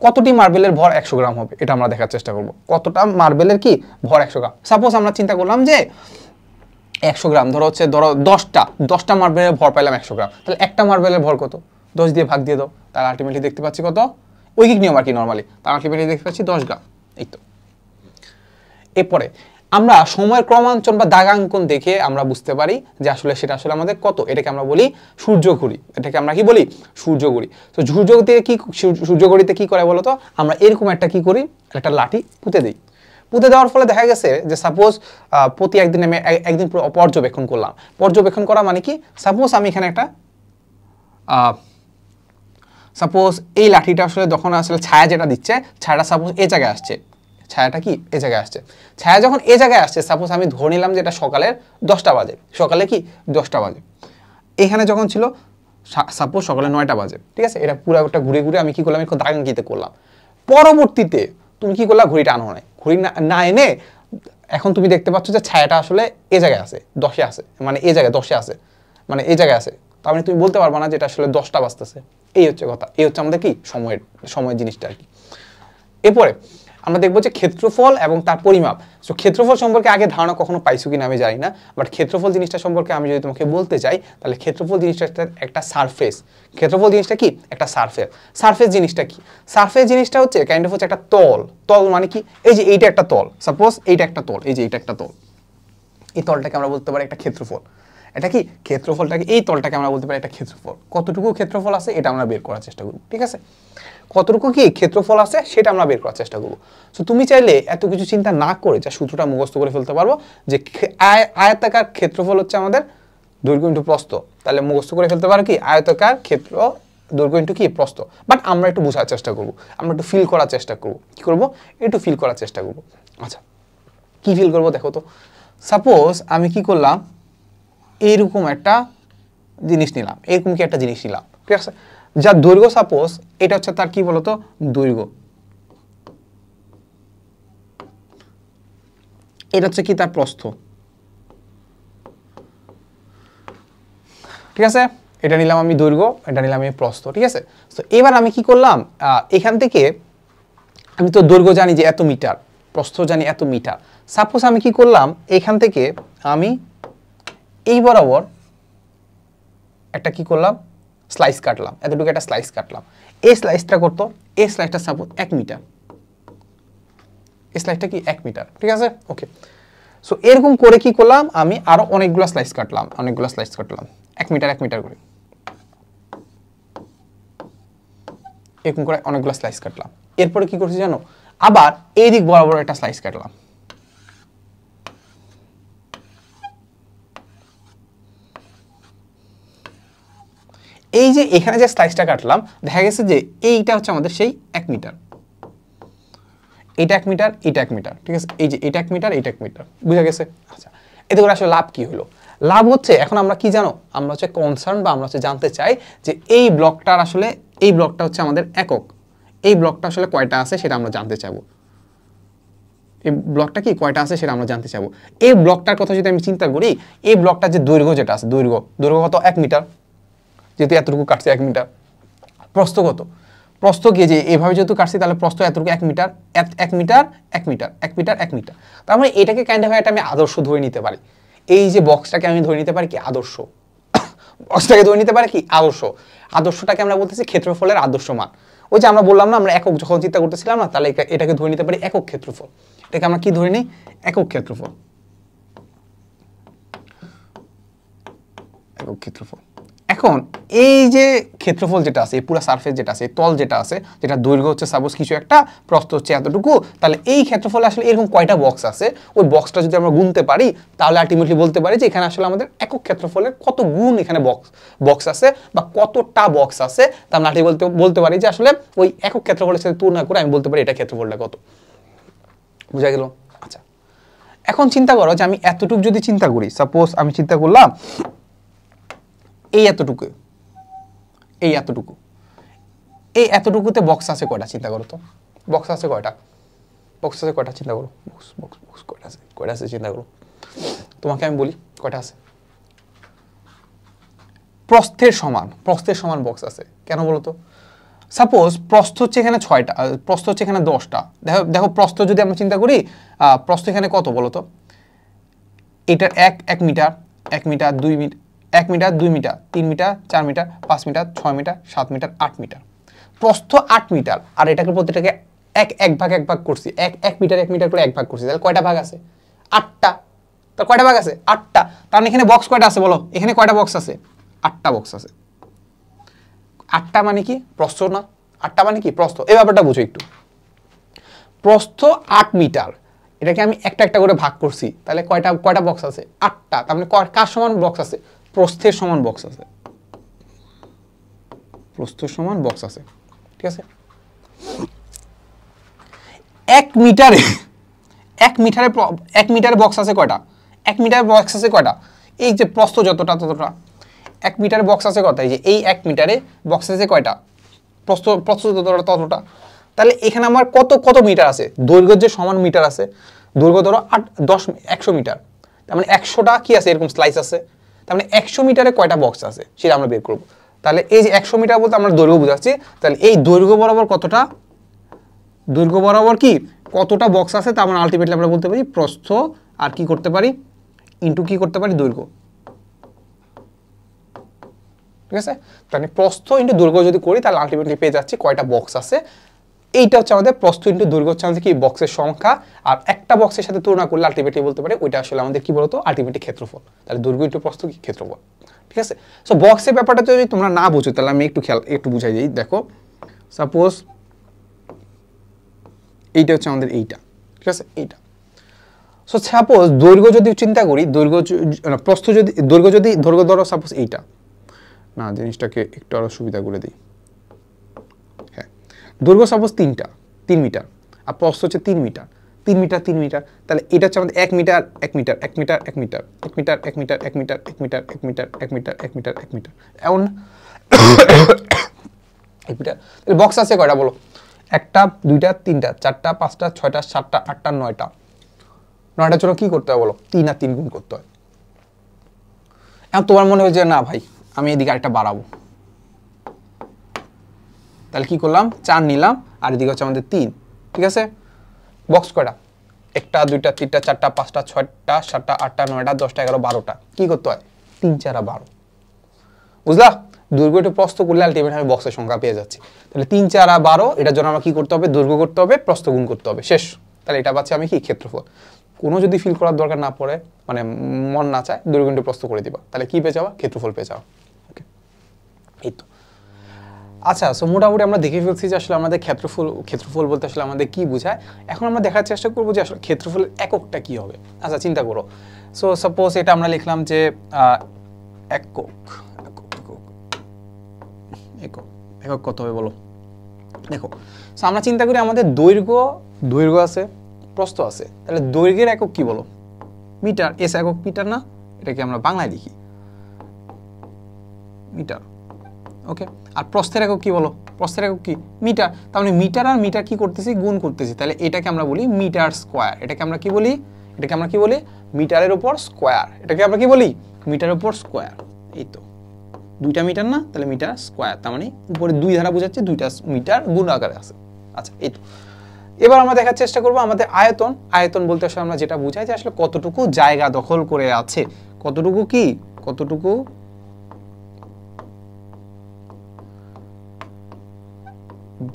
কতটি মার্বেলের ভর 100 গ্রাম হবে, এটা আমরা দেখার চেষ্টা করব। কতটা মার্বেলের কি ভর 100 গ্রাম। সাপোজ আমরা চিন্তা করলাম যে 100 গ্রাম, ধরো 10টা মার্বেলের ভর পাইলাম 100 গ্রাম, তাহলে একটা মার্বেলের ভর কত? 10 দিয়ে ভাগ দিয়ে দাও, তাহলে আলটিমেটলি দেখতে পাচ্ছি কত, ঐকিক নিয়ম আর কি নর্মালি, তার আলটিমেটলি দেখতে পাচ্ছি 10 গ্রাম। এই তো। এরপরে আমরা সময়ের ক্রমাঞ্চন বা দাগাঙ্কন দেখে আমরা বুঝতে পারি যে আসলে সেটা আসলে আমাদের কত। এটাকে আমরা বলি সূর্য ঘড়ি। এটাকে আমরা কি বলি? সূর্য ঘড়ি। তো সূর্য ঘড়িতে কি করে বলতো, আমরা এরকম একটা কি করি, একটা লাঠি পুঁতে দিই। পুঁতে দেওয়ার ফলে দেখা গেছে যে সাপোজ প্রতি একদিন আমি একদিন পর্যবেক্ষণ করলাম। পর্যবেক্ষণ করা মানে কি, সাপোজ আমি এখানে একটা সাপোজ এই লাঠিটা আসলে যখন আসলে ছায়া যেটা দিচ্ছে, ছায়াটা সাপোজ এই জায়গায় আসছে, ছায়াটা কি এই জায়গায় আসছে। ছায়া যখন এই জায়গায় আসছে, সাপোজ আমি ধরে নিলাম যে এটা সকালের 10টা বাজে, সকালে কি 10টা বাজে। এখানে যখন ছিল সাপোজ সকালে 9টা বাজে, ঠিক আছে। এটা পুরো একটা ঘুরে ঘুরে আমি কি করলাম, একটু দাগাঙ্কিতে করলাম। পরবর্তীতে তুমি কি করলা, ঘড়িটা আনো নাই, ঘড়ি না এনে এখন তুমি দেখতে পাচ্ছ যে ছায়াটা আসলে এই জায়গায় আছে, 10-এ আছে, মানে এই জায়গায় 10-এ আছে, মানে এই জায়গায় আছে। তার মানে তুমি বলতে পারবা না যে এটা আসলে 10টা বাজতেছে। এই হচ্ছে কথা, এই হচ্ছে আমাদের কি সময়ের জিনিসটা আর কি। এরপরে আমরা দেখবো যে ক্ষেত্রফল এবং তার পরিমাপ। সো ক্ষেত্রফল সম্পর্কে আগে ধারণা কখনো পাইছো কিনা আমি জানি না, বাট ক্ষেত্রফল জিনিসটা সম্পর্কে আমি যদি তোমাকে বলতে চাই, তাহলে ক্ষেত্রফল জিনিসটা একটা সারফেস। ক্ষেত্রফল জিনিসটা কি, একটা সারফেস। সারফেস জিনিসটা কি, সারফেস জিনিসটা হচ্ছে কাইন্ড অফ হচ্ছে একটা তল মানে কি, এই যে এইটা একটা তল, সাপোজ এইটা একটা তল, এই যে এইটা একটা তল, এই তলটাকে আমরা বলতে পারি একটা ক্ষেত্রফল। এটা কি ক্ষেত্রফলটাকে, এই তলটাকে আমরা বলতে পারি একটা ক্ষেত্রফল। কতটুকু ক্ষেত্রফল আছে এটা আমরা বের করার চেষ্টা করব, ঠিক আছে। কতটুকু কি ক্ষেত্রফল আছে সেটা আমরা বের করার চেষ্টা করব। সো তুমি চাইলে এত কিছু চিন্তা না করে যা সূত্রটা মুখস্থ করে ফেলতে পারবো যে আয়তাকার ক্ষেত্রফল হচ্ছে আমাদের দৈর্ঘ্য ইনটু প্রস্থ। তাহলে মুখস্থ করে ফেলতে পারো কি আয়তাকার ক্ষেত্র দৈর্ঘ্য ইনটু কি প্রস্থ। বাট আমরা একটু বোঝার চেষ্টা করব, আমরা একটু ফিল করার চেষ্টা করব। কি করব, একটু ফিল করার চেষ্টা করব। আচ্ছা, কি ফিল করব দেখো তো। সাপোজ আমি কি করলাম, এইরকম একটা জিনিস নিলাম, এরকম কি একটা জিনিস নিলাম, ঠিক আছে, যার দৈর্ঘ্য সাপোজ এটা হচ্ছে তার কি বলতো দৈর্ঘ্য, এটা হচ্ছে কি তার প্রস্থ, ঠিক আছে। এটা নিলাম আমি দৈর্ঘ্য, এটা নিলাম আমি প্রস্থ, ঠিক আছে। তো এবার আমি কি করলাম, এখান থেকে আমি তো দৈর্ঘ্য জানি যে এত মিটার, প্রস্থ জানি এত মিটার। সাপোজ আমি কি করলাম, এখান থেকে আমি এই বরাবর একটা কি করলাম, স্লাইস কাটলাম, এতটুকু একটা স্লাইস কাটলাম। এই স্লাইসটা করতো, এই স্লাইসটা সাপোজ 1 মিটার, এই স্লাইসটা কি 1 মিটার, ঠিক আছে, ওকে। সো এরকম করে কি করলাম, আমি আরো অনেকগুলো স্লাইস কাটলাম, 1 মিটার 1 মিটার করে, এরকম করে অনেকগুলো স্লাইস কাটলাম। এরপরে কি করছি জানো, আবার এই দিক বরাবর একটা স্লাইস কাটলাম। এই যে এখানে যে স্লাইসটা কাটলাম, দেখা গেছে যে এইটা হচ্ছে আমাদের সেই 1 মিটার, এটা 1 মিটার, এটা 1 মিটার, ঠিক আছে। এই যে এটা 1 মিটার, এটা 1 মিটার, বুঝা গেছে। আচ্ছা, এতে করে আসলে লাভ কি হলো, লাভ হচ্ছে এখন আমরা কি জানো, আমরা হচ্ছে কনসার্ন বা আমরা হচ্ছে জানতে চাই যে এই ব্লকটার আসলে, এই ব্লকটা হচ্ছে আমাদের একক, এই ব্লকটা আসলে কয়টা আছে সেটা আমরা জানতে চাইবো। এই ব্লকটা কি কয়টা আছে সেটা আমরা জানতে চাইবো। এই ব্লকটার কথা যদি আমি চিন্তা করি, এই ব্লকটার যে দৈর্ঘ্য যেটা আছে, দৈর্ঘ্য কত 1 মিটার, যেহেতু এতটুকু কাটছে 1 মিটার। প্রস্থ কত, প্রস্থ কি যে এইভাবে যেহেতু কাটছি, তাহলে প্রস্থ এতটুকু 1 metre, 1 metre 1 metre 1 metre 1 metre 1 metre. তার মানে এটাকে কাইন্ড অফ একটা আমি আদর্শ ধরে নিতে পারি। এই যে বক্সটাকে আমি ধরে নিতে পারি কি আদর্শ, বক্সটাকে ধরে নিতে পারি কি আদর্শ, আদর্শটাকে আমরা বলতেছি ক্ষেত্রফলের আদর্শ মান। ওই যে আমরা বললাম না আমরা একক যখন চিন্তা করতেছিলাম না, তাহলে এটাকে ধরে নিতে পারি একক ক্ষেত্রফল। এটাকে আমরা কি ধরে নিই? একক ক্ষেত্রফল, একক ক্ষেত্রফল। এখন এই যে ক্ষেত্রফল যেটা আছে, এই পুরো সারফেস যেটা আছে, তল যেটা আছে, যেটা দৈর্ঘ্য হচ্ছে সাপোজ কিছু একটা, প্রস্থ হচ্ছে এতটুকু, তাহলে এই ক্ষেত্রফলে আসলে এরকম কয়টা বক্স আছে, ওই বক্সটা যদি আমরা গুনতে পারি তাহলে আলটিমেটলি বলতে পারি যে এখানে আসলে আমাদের একক ক্ষেত্রফলের কত গুণ এখানে বক্স আছে বা কতটা বক্স আছে, তা আমরা আলটিমেটলি বলতে পারি যে আসলে ওই একক ক্ষেত্রফলের সাথে তুলনা করে আমি বলতে পারি এটা ক্ষেত্রফলটা কত। বুঝা গেল? আচ্ছা, এখন চিন্তা করো যে আমি এতটুকু যদি চিন্তা করি, সাপোজ আমি চিন্তা করলাম এই এতটুকু, এই এতটুকু, এই এতটুকুতে বক্স আছে কয়টা? চিন্তা করো তো, বক্স আছে কয়টা? বক্স আছে কয়টা? চিন্তা করো, বক্স বক্স বক্স কয়টা আছে? কয়টা আছে চিন্তা করো। তোমাকে আমি বলি কয়টা আছে। প্রস্থের সমান, প্রস্থের সমান বক্স আছে। কেন বলো তো? সাপোজ প্রস্থ হচ্ছে এখানে 6টা, প্রস্থ হচ্ছে এখানে 10টা। দেখো দেখো প্রস্থ যদি আমরা চিন্তা করি, প্রস্থ এখানে কত বলো তো? এটার 1 metre, 1 metre 2 metre, 1 metre 2 metre 3 metre 4 metre 5 metre 6 metre 7 metre 8 metre. প্রস্থ 8 মিটার, আর এটাকে প্রত্যেকটাকে এক ভাগ করছি, এক মিটার 1 মিটার করে এক ভাগ করছি, তাহলে কয়টা ভাগ আছে? 8টা। তাহলে কয়টা ভাগ আছে? 8টা। তার মানে এখানে বক্স কয়টা আছে বলো? এখানে কয়টা বক্স আছে? 8টা বক্স আছে। 8টা মানে কি? প্রস্থ না? 8টা মানে কি? প্রস্থ। এই ব্যাপারটা বুঝো একটু। প্রস্থ 8 মিটার, এটাকে আমি একটা একটা করে ভাগ করছি, তাহলে কয়টা কয়টা বক্স আছে? 8টা। তার মানে কার সমান বক্স আছে? প্রস্থের সমান বক্স আছে, প্রস্থের সমান বক্স আছে। ঠিক আছে? 1 মিটারে 1 মিটারে 1 মিটারে বক্স আছে কয়টা? 1 মিটারে বক্স আছে কয়টা? এই যে প্রস্থ যতটা ততটা। 1 মিটারে বক্স আছে কত? এই যে এই 1 মিটারে বক্স আছে কয়টা? প্রস্থ প্রস্থ যতটা ততটা। তাহলে এখানে আমার কত কত মিটার আছে? দৈর্ঘ্য যে সমান মিটার আছে, দৈর্ঘ্য ধরো 100 মিটার, তার মানে 100টা কি আছে? এরকম স্লাইস আছে। তার মানে 100 মিটারে কয়টা বক্স আছে সেটা আমরা বের করব। তাহলে এই যে 100 মিটার বলতে আমরা দৈর্ঘ্য বোঝাচ্ছি, তাহলে এই দৈর্ঘ্য বরাবর কতটা, দৈর্ঘ্য বরাবর কি কতটা বক্স আছে, তার মানে আলটিমেটলি আমরা বলতে পারি প্রস্থ আর কি করতে পারি ইনটু কি করতে পারি দৈর্ঘ্য। ঠিক আছে? তাহলে প্রস্থ ইনটু দৈর্ঘ্য যদি করি তাহলে আলটিমেটলি পেয়ে যাচ্ছি কয়টা বক্স আছে। এইটা হচ্ছে আমাদের প্রস্থ ইনটু দৈর্ঘ্য হচ্ছে আমাদের কি বক্সের সংখ্যা, আর একটা বক্সের সাথে তুলনা করলে আলটিমেটলি বলতে পারি ওইটা আসলে আমাদের কি বলতো আলটিমেটলি ক্ষেত্রফল। তাহলে দৈর্ঘ্য ইনটু প্রস্থ কি ক্ষেত্রফল। ঠিক আছে? সো বক্সের ব্যাপারটা যদি তোমরা না বুঝো তাহলে আমি একটু বুঝাই দিই। দেখো সাপোজ এইটা হচ্ছে আমাদের এইটা। ঠিক আছে? এইটা। সো সাপোজ দৈর্ঘ্য যদি চিন্তা করি, দৈর্ঘ্য প্রস্থ যদি দৈর্ঘ্য ধরো সাপোজ এইটা, না জিনিসটাকে একটু আরো সুবিধা করে দিই। হ্যাঁ, দৈর্ঘ্য সাপোজ 3 মিটার, আর প্রস্থ হচ্ছে 3 মিটার, 3 মিটার 3 মিটার, তাহলে এটা হচ্ছে আমাদের 1 metre 1 metre 1 metre 1 metre 1 metre 1 metre 1 metre 1 metre 1 metre 1 metre 1 metre 1 metre এমন 1 মিটার। তাহলে বক্স আছে কয়টা বলো? 1টা 2টা 3টা 4টা 5টা 6টা 7টা 8টা 9টা। 9টার জন্য কি করতে হয় বলো? 3 আর 3 গুণ করতে হয়। এখন তোমার মনে হয় যে না ভাই আমি এদিকে আরেকটা বাড়াবো, তাহলে কি করলাম? 4 নিলাম, আর এদিকে হচ্ছে আমাদের 3। ঠিক আছে? বক্স কয়টা? 1টা 2টা 3টা 4টা 5টা 6টা 7টা 8টা 9টা 10টা 11 12টা। কি করতে হয়? 3 4 12। বুঝলা? দৈর্ঘ্য একটু প্রস্থ করলে আলটিমেটলি আমি বক্সের সংখ্যা পেয়ে যাচ্ছি। তাহলে 3 4 12, এটার জন্য আমার কি করতে হবে? দৈর্ঘ্য করতে হবে, প্রস্থ গুণ করতে হবে, শেষ। তাহলে এটা পাচ্ছি আমি কি? ক্ষেত্রফল। কোনো যদি ফিল করার দরকার না পড়ে, মানে মন না চায়, দৈর্ঘ্য ইনটু প্রস্থ করে দিবা, তাহলে কি পেয়ে যাওয়া? ক্ষেত্রফল পেয়ে যাওয়া। ওকে, এই তো। আচ্ছা, সো মোটামুটি আমরা দেখে ফেলছি যে আসলে আমাদের ক্ষেত্রফল বলতে আসলে আমাদের কি বোঝায়। এখন আমরা দেখার চেষ্টা করবো যে আসলে ক্ষেত্রফলের এককটা কি হবে। আচ্ছা, চিন্তা করো। সো সাপোজ এটা আমরা লিখলাম যে একক একক কত হবে বলো? দেখো, সো আমরা চিন্তা করি আমাদের দৈর্ঘ্য আছে, প্রস্থ আছে, তাহলে দৈর্ঘ্যের একক কি বলো? মিটার। এস একক মিটার না? এটাকে আমরা বাংলায় লিখি মিটার। ওকে, আর প্রস্থের একক কি বলো? প্রস্থের একক কি? মিটার। তার মানে মিটার আর মিটার কি করতেছি? গুণ করতেছি। তাহলে এটাকে আমরা বলি মিটার স্কোয়ার। এটাকে আমরা কি বলি? মিটারের উপর স্কোয়ার। এটাকে আমরা কি বলি? মিটারের উপর স্কোয়ার। এই তো, 2টা মিটার না? তাহলে মিটার স্কোয়ার। তার মানে উপরে 2 দ্বারা বোঝাচ্ছে 2টা মিটার গুণ আকারে আছে। আচ্ছা, এই তো। এবার আমরা দেখার চেষ্টা করব আমাদের আয়তন। আয়তন বলতে আসলে আমরা যেটা বুঝাই যে আসলে কতটুকু জায়গা দখল করে আছে, কতটুকু কি, কতটুকু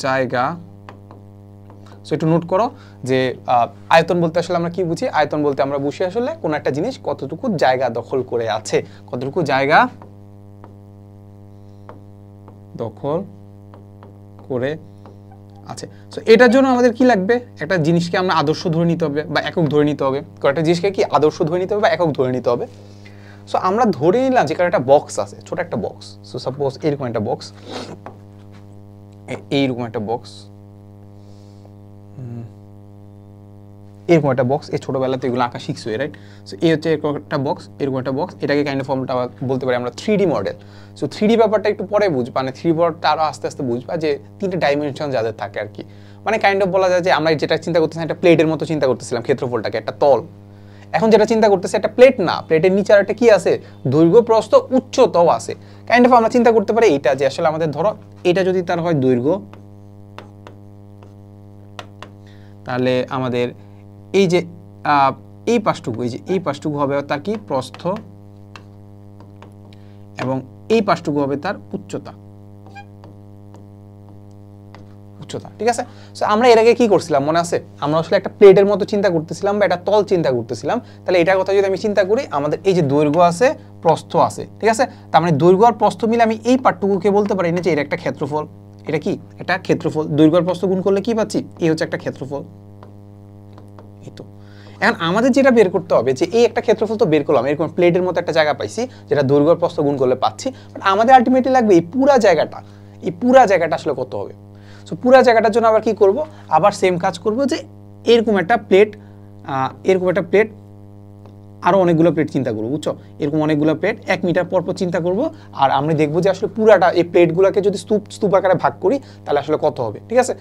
জায়গা। সো একটু নোট করো যে আয়তন বলতে আসলে আমরা কি বুঝি। আয়তন বলতে আমরা বুঝি আসলে কোন একটা জিনিস কতটুকু জায়গা দখল করে আছে, কতটুকু জায়গা দখল করে আছে। সো এটার জন্য আমাদের কি লাগবে, একটা জিনিসকে আমরা আদর্শ ধরে নিতে হবে বা একক ধরে নিতে হবে। একটা জিনিসকে কি আদর্শ ধরে নিতে হবে বা একক ধরে নিতে হবে। সো আমরা ধরে নিলাম যে একটা বক্স আছে, ছোট একটা বক্স। সো সাপোজ এরকম একটা বক্স, এইরকম একটা বক্স, এরকম একটা বক্স। এই ছোটবেলাতে এগুলো আঁকা শিখছো, রাইট? সো এই হচ্ছে এরকম একটা বক্স, এরকম একটা বক্স। এটাকে কাইন্ড অফ ফর্মটা বলতে পারি আমরা 3D মডেল। সো 3D ব্যাপারটা একটু পরে বুঝবা, মানে 3D ব্যাপারটা আরো আস্তে আস্তে বুঝবা যে 3টে ডাইমেনশন যাদের থাকে আর কি। মানে কাইন্ড অফ বলা যায় যে আমরা যেটা চিন্তা করতেছিলাম একটা প্লেটের মতো চিন্তা করতেছিলাম, ক্ষেত্রফলটাকে একটা তল। এখন যেটা চিন্তা করতেছি একটা প্লেট না, প্লেটের নিচে আর একটা কি আছে, দৈর্ঘ্য প্রস্থ উচ্চতাও আছে। কাইন্ড অফ আমরা চিন্তা করতে পারি এইটা যে আসলে আমাদের ধরো এটা যদি তার হয় দৈর্ঘ্য, তাহলে আমাদের এই যে এই পাশটুকু, এই যে এই পাশটুকু হবে তার কি প্রস্থ, এবং এই পাশটুকু হবে তার উচ্চতা। ঠিক আছে? সো আমরা এর আগে কি করছিলাম মনে আছে? আমরা আসলে একটা প্লেটের মতো চিন্তা করতেছিলাম বা একটা তল চিন্তা করতেছিলাম। তাহলে এটার কথা যদি আমি চিন্তা করি, আমাদের এই যে দৈর্ঘ্য আছে, প্রস্থ আছে, ঠিক আছে? তার মানে দৈর্ঘ্য আর প্রস্থ মিলে আমি এই পার্টটুকুকে বলতে পারি না যে এটা একটা ক্ষেত্রফল। এটা কি? এটা ক্ষেত্রফল। দৈর্ঘ্য আর প্রস্থ গুণ করলে কি পাচ্ছি? এই হচ্ছে একটা ক্ষেত্রফল। এই তো। এখন আমাদের যেটা বের করতে হবে যে এই একটা ক্ষেত্রফল তো বের করলাম, এরকম প্লেটের মতো একটা জায়গা পাইছি যেটা দৈর্ঘ্য আর প্রস্থ গুণ করলে পাচ্ছি। বাট আমাদের আলটিমেটলি লাগবে এই পুরা জায়গাটা। এই পুরা জায়গাটা আসলে কত হবে? সো পুরা জায়গাটার জন্য আবার কি করব? আবার সেম কাজ করব যে এরকম একটা প্লেট, আরো অনেকগুলো প্লেট চিন্তা করবো, বুঝছো? এরকম অনেকগুলো প্লেট 1 মিটার পর পর চিন্তা করব। আর আমরা দেখবো যে আসলে পুরাটা এই প্লেটগুলোকে যদি স্তূপ আকারে ভাগ করি তাহলে আসলে কত হবে, ঠিক আছে?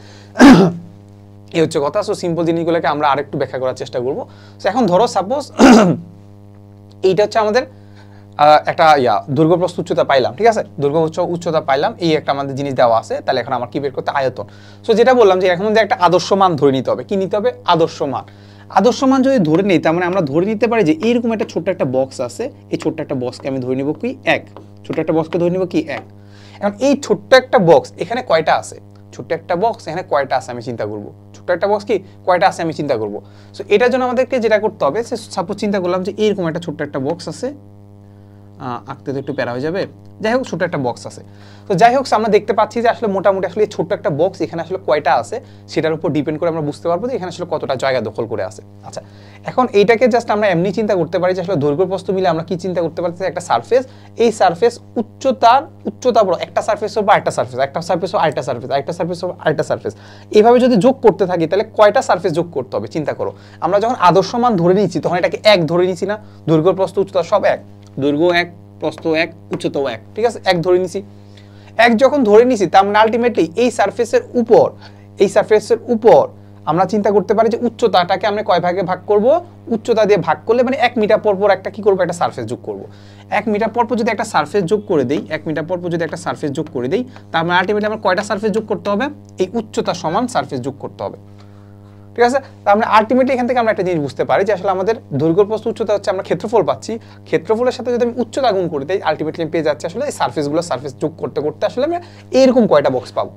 এই হচ্ছে কথা। সো সিম্পল জিনিসগুলোকে আমরা আরেকটু ব্যাখ্যা করার চেষ্টা করব। সো এখন ধরো সাপোজ এইটা হচ্ছে আমাদের একটা দৈর্ঘ্য প্রস্থ উচ্চতা পাইলাম, ঠিক আছে? দৈর্ঘ্য উচ্চতা পাইলাম, এই একটা আমাদের জিনিস দেওয়া আছে। তাহলে এখন আমার কি বের করতে? আয়তন। সো যেটা বললাম যে এখন আমাদের একটা আদর্শ মান ধরে নিতে হবে। কি নিতে হবে? আদর্শ মান। আদর্শ মান যদি ধরে নিই, তার মানে আমরা ধরে নিতে পারি যে এইরকম একটা ছোট্ট একটা বক্স আছে। এই ছোট্ট একটা বক্সকে আমি ধরে নিব কি 1। ছোট্ট একটা বক্সকে ধরে নিব কি 1। এখন এই ছোট্ট একটা বক্স এখানে কয়টা আছে? ছোট্ট একটা বক্স এখানে কয়টা আছে আমি চিন্তা করব। ছোট্ট একটা বক্স কি কয়টা আছে আমি চিন্তা করব। সো এটার জন্য আমাদেরকে যেটা করতে হবে, সাপোজ চিন্তা করলাম যে এইরকম একটা ছোট্ট একটা বক্স আছে। আঁকতে তো একটু প্যারা হয়ে যাবে। যাই হোক, ছোট একটা বক্স আছে। তো যাই হোক, আমরা দেখতে পাচ্ছি যে আসলে মোটামুটি আসলে এই ছোট্ট একটা বক্স এখানে আসলে কয়টা আছে সেটার উপর ডিপেন্ড করে আমরা বুঝতে পারবো যে এখানে আসলে কতটা জায়গা দখল করে আছে। আচ্ছা, এখন এইটাকে জাস্ট আমরা এমনি চিন্তা করতে পারি যে আসলে দৈর্ঘ্য প্রস্থ মিলে আমরা কি চিন্তা করতে পারছি? একটা সারফেস। এই সারফেস উচ্চতা বড় একটা সারফেস বা একটা সারফেস, একটা সারফেস ও আরেকটা সারফেস, একটা সারফেস ও আরেকটা সারফেস, এইভাবে যদি যোগ করতে থাকি তাহলে কয়টা সারফেস যোগ করতে হবে চিন্তা করো। আমরা যখন আদর্শ মান ধরে নিচ্ছি তখন এটাকে 1 ধরে নিচ্ছি না? দৈর্ঘ্য প্রস্থ উচ্চতা সব 1, দৈর্ঘ্য 1, প্রস্থ 1, উচ্চতাও 1, ঠিক আছে? 1 ধরে নিছি। 1 যখন ধরে নিছি তার মানে আলটিমেটলি এই সারফেসের উপর আমরা চিন্তা করতে পারি যে উচ্চতাটাকে আমরা কয় ভাগে ভাগ করব? উচ্চতা দিয়ে ভাগ করলে মানে 1 মিটার পর পর একটা কি করব? একটা সারফেস যোগ করব। 1 মিটার পর পর যদি একটা সারফেস যোগ করে দেই, 1 মিটার পর পর যদি একটা সারফেস যোগ করে দেই, তার মানে আলটিমেটলি আমরা কয়টা সারফেস যোগ করতে হবে? এই উচ্চতা সমান সারফেস যোগ করতে হবে, ঠিক আছে? তার মানে আলটিমেটলি এখান থেকে আমরা একটা জিনিস বুঝতে পারি যে আসলে আমাদের দৈর্ঘ্য প্রস্থ উচ্চতা হচ্ছে আমরা ক্ষেত্রফল পাচ্ছি। ক্ষেত্রফলের সাথে যদি আমি উচ্চতা গুণ করে দেই, আলটিমেটলি পেয়ে যাচ্ছে আসলে এই সারফেস যোগ করতে করতে আসলে আমি এরকম কয়টা বক্স পাবো,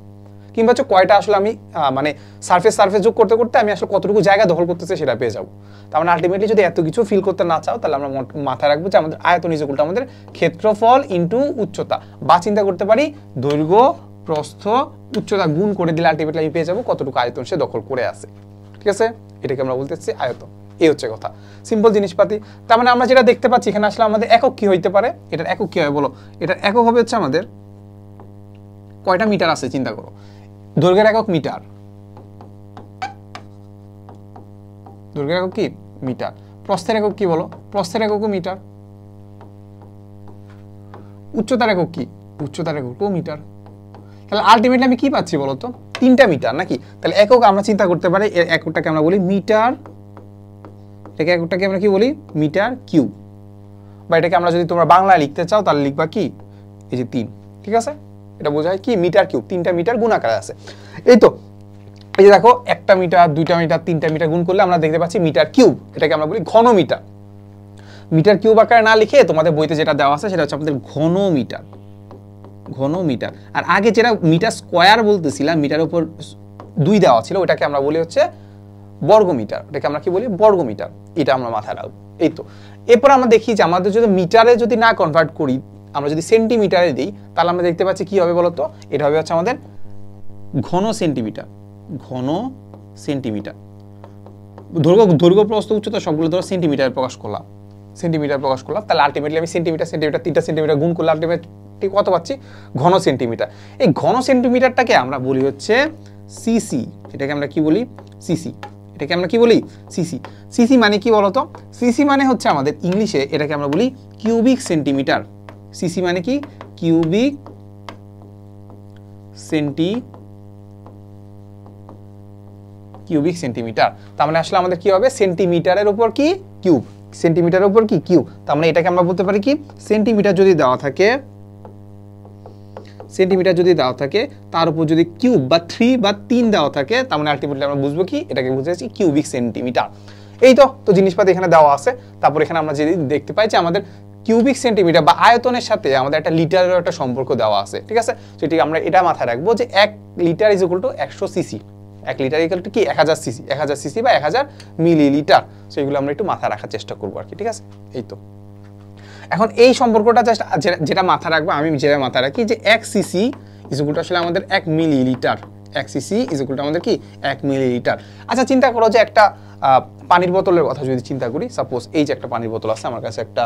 কিংবা হচ্ছে কয়টা আসলে আমি মানে সারফেস যোগ করতে করতে আমি আসলে কতটুকু জায়গা দখল করতেছে সেটা পেয়ে যাবো। তার মানে আলটিমেটলি যদি এত কিছু ফিল করতে না চাও তাহলে আমরা মাথায় রাখবো যে আমাদের আয়তন ইজ ইকুয়াল টু আমাদের ক্ষেত্রফল ইনটু উচ্চতা, বা চিন্তা করতে পারি দৈর্ঘ্য প্রস্থ উচ্চতা গুণ করে দিলে আলটিমেটলি আমি পেয়ে যাবো কতটুকু আয়তন সে দখল করে আছে, ঠিক আছে? এটাকে আমরা বলতেছি আয়তন। এই হচ্ছে কথা, সিম্পল জিনিসপাতি। তার মানে আমরা যেটা দেখতে পাচ্ছি এখানে আসলে আমাদের একক কি হইতে পারে? এটার একক কি হয় বলো? এটার একক হবে হচ্ছে আমাদের কয়টা মিটার আছে চিন্তা করো। দৈর্ঘ্যের একক মিটার, দৈর্ঘ্যের একক কি? মিটার। প্রস্থের একক কি বলো? প্রস্থের একক মিটার। উচ্চতার একক কি? উচ্চতার একক 2 মিটার। তাহলে আলটিমেটলি আমি কি পাচ্ছি বলো তো? 3টা মিটার নাকি? তাহলে একক আমরা চিন্তা করতে পারি, এর এককটাকে আমরা বলি মিটার। এটাকে এককটাকে আমরা কি বলি? Metre cube. বা এটাকে আমরা যদি তোমরা বাংলায় লিখতে চাও তাহলে লিখবা কি? এই যে 3, ঠিক আছে? এটা বোঝায় কি? Metre cube. 3টা মিটার গুণ আকারে আছে। এই তো এই যে দেখো 1টা মিটার 2টা মিটার 3টা মিটার গুণ করলে আমরা দেখতে পাচ্ছি মিটার কিউব, এটাকে আমরা বলি ঘনমিটার। মিটার কিউব আকারে না লিখে তোমাদের বইতে যেটা দেওয়া আছে সেটা হচ্ছে আমাদের ঘনমিটার, ঘনমিটার। আর আগে যেটা মিটার স্কয়ার বলতেছিলাম, মিটারের উপর 2 দেওয়া ছিল, ওটাকে আমরা বলি হচ্ছে বর্গমিটার, এটাকে আমরা কি বলি বর্গমিটার। এটা আমরা মাথায় রাখবো। এই তো এরপর আমরা দেখি যে আমাদের যদি মিটারে যদি না কনভার্ট করি, আমরা যদি সেন্টিমিটারে দিই, তাহলে আমরা দেখতে পাচ্ছি কি হবে বলতো, এটা হবে হচ্ছে আমাদের ঘন সেন্টিমিটার, ঘন সেন্টিমিটার। দৈর্ঘ্য প্রস্থ উচ্চতা সবগুলো ধরো সেন্টিমিটারে প্রকাশ করলাম, সেন্টিমিটার প্রকাশ করলাম, তাহলে আলটিমেটলি আমি সেন্টিমিটার 3টা সেন্টিমিটার গুণ করলে আলটিমেটলি কত পাচ্ছি, ঘন সেন্টিমিটার। এই ঘন সেন্টিমিটারটাকে আমরা বলি হচ্ছে সিসি, এটাকে আমরা কি বলি সিসি, এটাকে আমরা কি বলি সিসি। সিসি মানে কি বলতো, সিসি মানে হচ্ছে আমাদের ইংলিশে এটাকে আমরা বলি কিউবিক সেন্টিমিটার। সিসি মানে কি কিউবিক সেন্টিমিটার। তার মানে আসলে আমাদের কি হবে, সেন্টিমিটারের উপর কি কিউব, সেন্টিমিটারের উপর কি কিউব। তার মানে এটাকে আমরা বলতে পারি কি সেন্টিমিটার যদি দেওয়া থাকে, সেন্টিমিটার যদি দেওয়া থাকে তার উপর যদি কিউব বা 3 বা 3 দেওয়া থাকে, তার মানে আলটিমেটলি আমরা বুঝবো কি এটাকে বুঝেছি কিউবিক সেন্টিমিটার। এই তো জিনিসপাতি এখানে দেওয়া আছে। তারপর এখানে আমরা যদি দেখতে পাই যে আমাদের কিউবিক সেন্টিমিটার বা আয়তনের সাথে আমাদের একটা লিটারের একটা সম্পর্ক দেওয়া আছে, ঠিক আছে। সেটি আমরা এটা মাথায় রাখবো যে 1 litre is equal to 100 CC, 1 litre equal to কি 1000 সিসি, 1000 সিসি বা 1000 মিলিলিটার। সেগুলো আমরা একটু মাথায় রাখার চেষ্টা করবো আর কি, ঠিক আছে। এই তো এখন এই সম্পর্কটা জাস্ট যেটা মাথায় রাখবো, আমি যেটা মাথায় রাখি যে 1 সিসি ইজ ইকুয়াল টু আসলে আমাদের 1 millilitre, 1 CC is equal to আমাদের কি 1 মিলিলিটার। আচ্ছা চিন্তা করো যে একটা পানির বোতলের কথা যদি চিন্তা করি, সাপোজ এই যে একটা পানির বোতল আছে আমার কাছে, একটা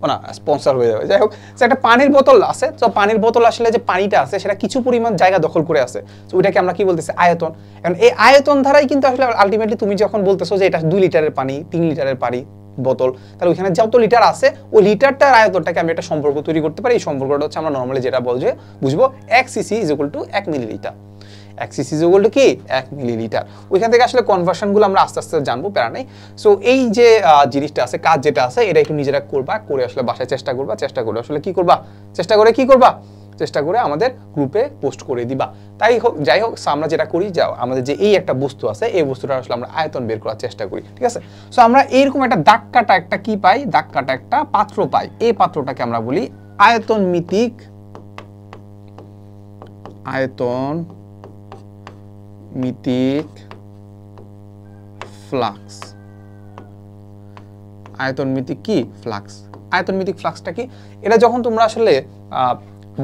না স্পন্সর হয়ে যাবে, যাই হোক একটা পানির বোতল আছে। তো পানির বোতল আসলে যে পানিটা আছে সেটা কিছু পরিমাণ জায়গা দখল করে আছে, তো ওইটাকে আমরা কি বলতেছি আয়তন। এখন এই আয়তন ধারাই কিন্তু আসলে আলটিমেটলি তুমি যখন বলতেছো যে এটা 2 লিটারের পানি 3 লিটারের পানি বোতল, তাহলে ওইখানে যত লিটার আছে ওই লিটারটার আয়তনটাকে আমি একটা সম্পর্ক তৈরি করতে পারি। এই সম্পর্কটা হচ্ছে আমরা নর্মালি যেটা বলছে বুঝবো 1 CC is equal two 1 millilitre, 1 CC is equal to কি 1 মিলিলিটার। ওইখান থেকে আসলে কনভার্সনগুলো আমরা আস্তে আস্তে জানবো, প্যারা নেই। সো এই যে জিনিসটা আছে, কাজ যেটা আছে, এটা একটু নিজেরা করবা, করে আসলে বাসায় চেষ্টা করবা, চেষ্টা করে আসলে কি করবা, চেষ্টা করে আমাদের গ্রুপে পোস্ট করে দিবা। তাই হোক যাই হোক, আমরা যেটা করি যাও আমাদের যে এই একটা বস্তু আছে, এই বস্তুটা আসলে আমরা আয়তন বের করার চেষ্টা করি, ঠিক আছে। সো আমরা এইরকম একটা দাগ কাটা একটা কি পাই, দাগ কাটা একটা পাত্র পাই। এই পাত্রটাকে আমরা বলি আয়তন মিতিক ফ্লাক্স। আয়তন মিতিক কি ফ্লাক্স। আয়তন মিতিক ফ্লাক্সটা কি, এটা যখন তোমরা আসলে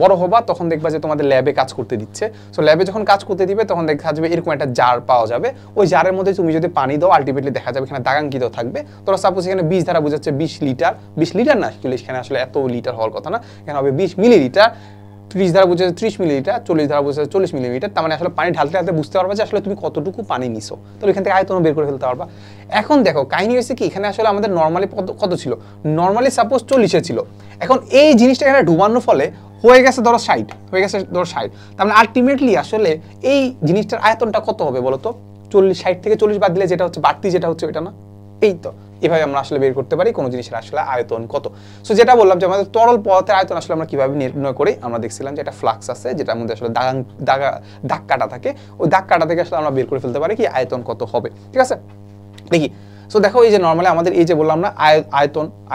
বড় হবা তখন দেখবা যে তোমাদের ল্যাবে কাজ করতে দিচ্ছে। সো ল্যাবে যখন কাজ করতে দিবে তখন দেখা যাবে এরকম একটা জার পাওয়া যাবে, ওই জারের মধ্যে তুমি যদি পানি দাও আলটিমেটলি দেখা যাবে এখানে দাগাঙ্কিত থাকবে। তোরা সাপোজ এখানে 20 দ্বারা বোঝাচ্ছে 20 লিটার, 20 লিটার না, এখানে আসলে এত লিটার হওয়ার কথা না, এখানে হবে 20 মিলিলিটার। 30 দ্বারা বোঝাচ্ছে 30 মিলিলিটার, 40 দ্বারা বোঝাচ্ছে 40 মিলিলিটার। তার মানে আসলে পানি ঢালতে ঢালতে বুঝতে পারবা যে আসলে তুমি কতটুকু পানি নিছো, তাহলে এখান থেকে আয়তন বের করে ফেলতে পারবা। এখন দেখো কাহিনী হয়েছে কি, এখানে আসলে আমাদের নর্মালি কত ছিল, নর্মালি সাপোজ 40 ছিল। এখন এই জিনিসটা এখানে ডুবানোর ফলে হয়ে গেছে ধরো 60, হয়ে গেছে ধরো 60। তার মানে আলটিমেটলি আসলে এই জিনিসটার আয়তনটা কত হবে বলতো, 60 থেকে 40 বাদ দিলে যেটা হচ্ছে বাড়তি যেটা হচ্ছে ওইটা না। এই তো এভাবে আমরা আসলে বের করতে পারি কোনো জিনিসের আসলে আয়তন কত। সো যেটা বললাম যে আমাদের তরল পদার্থের আয়তন আসলে আমরা কিভাবে নির্ণয় করি, আমরা দেখছিলাম যে একটা ফ্লাক্স আছে যেটার মধ্যে আসলে দাগ কাটা থাকে, ওই দাগ কাটা থেকে আসলে আমরা বের করে ফেলতে পারি কি আয়তন কত হবে, ঠিক আছে। দেখি সো দেখো এই যে নর্মালি আমাদের এই যে বললাম না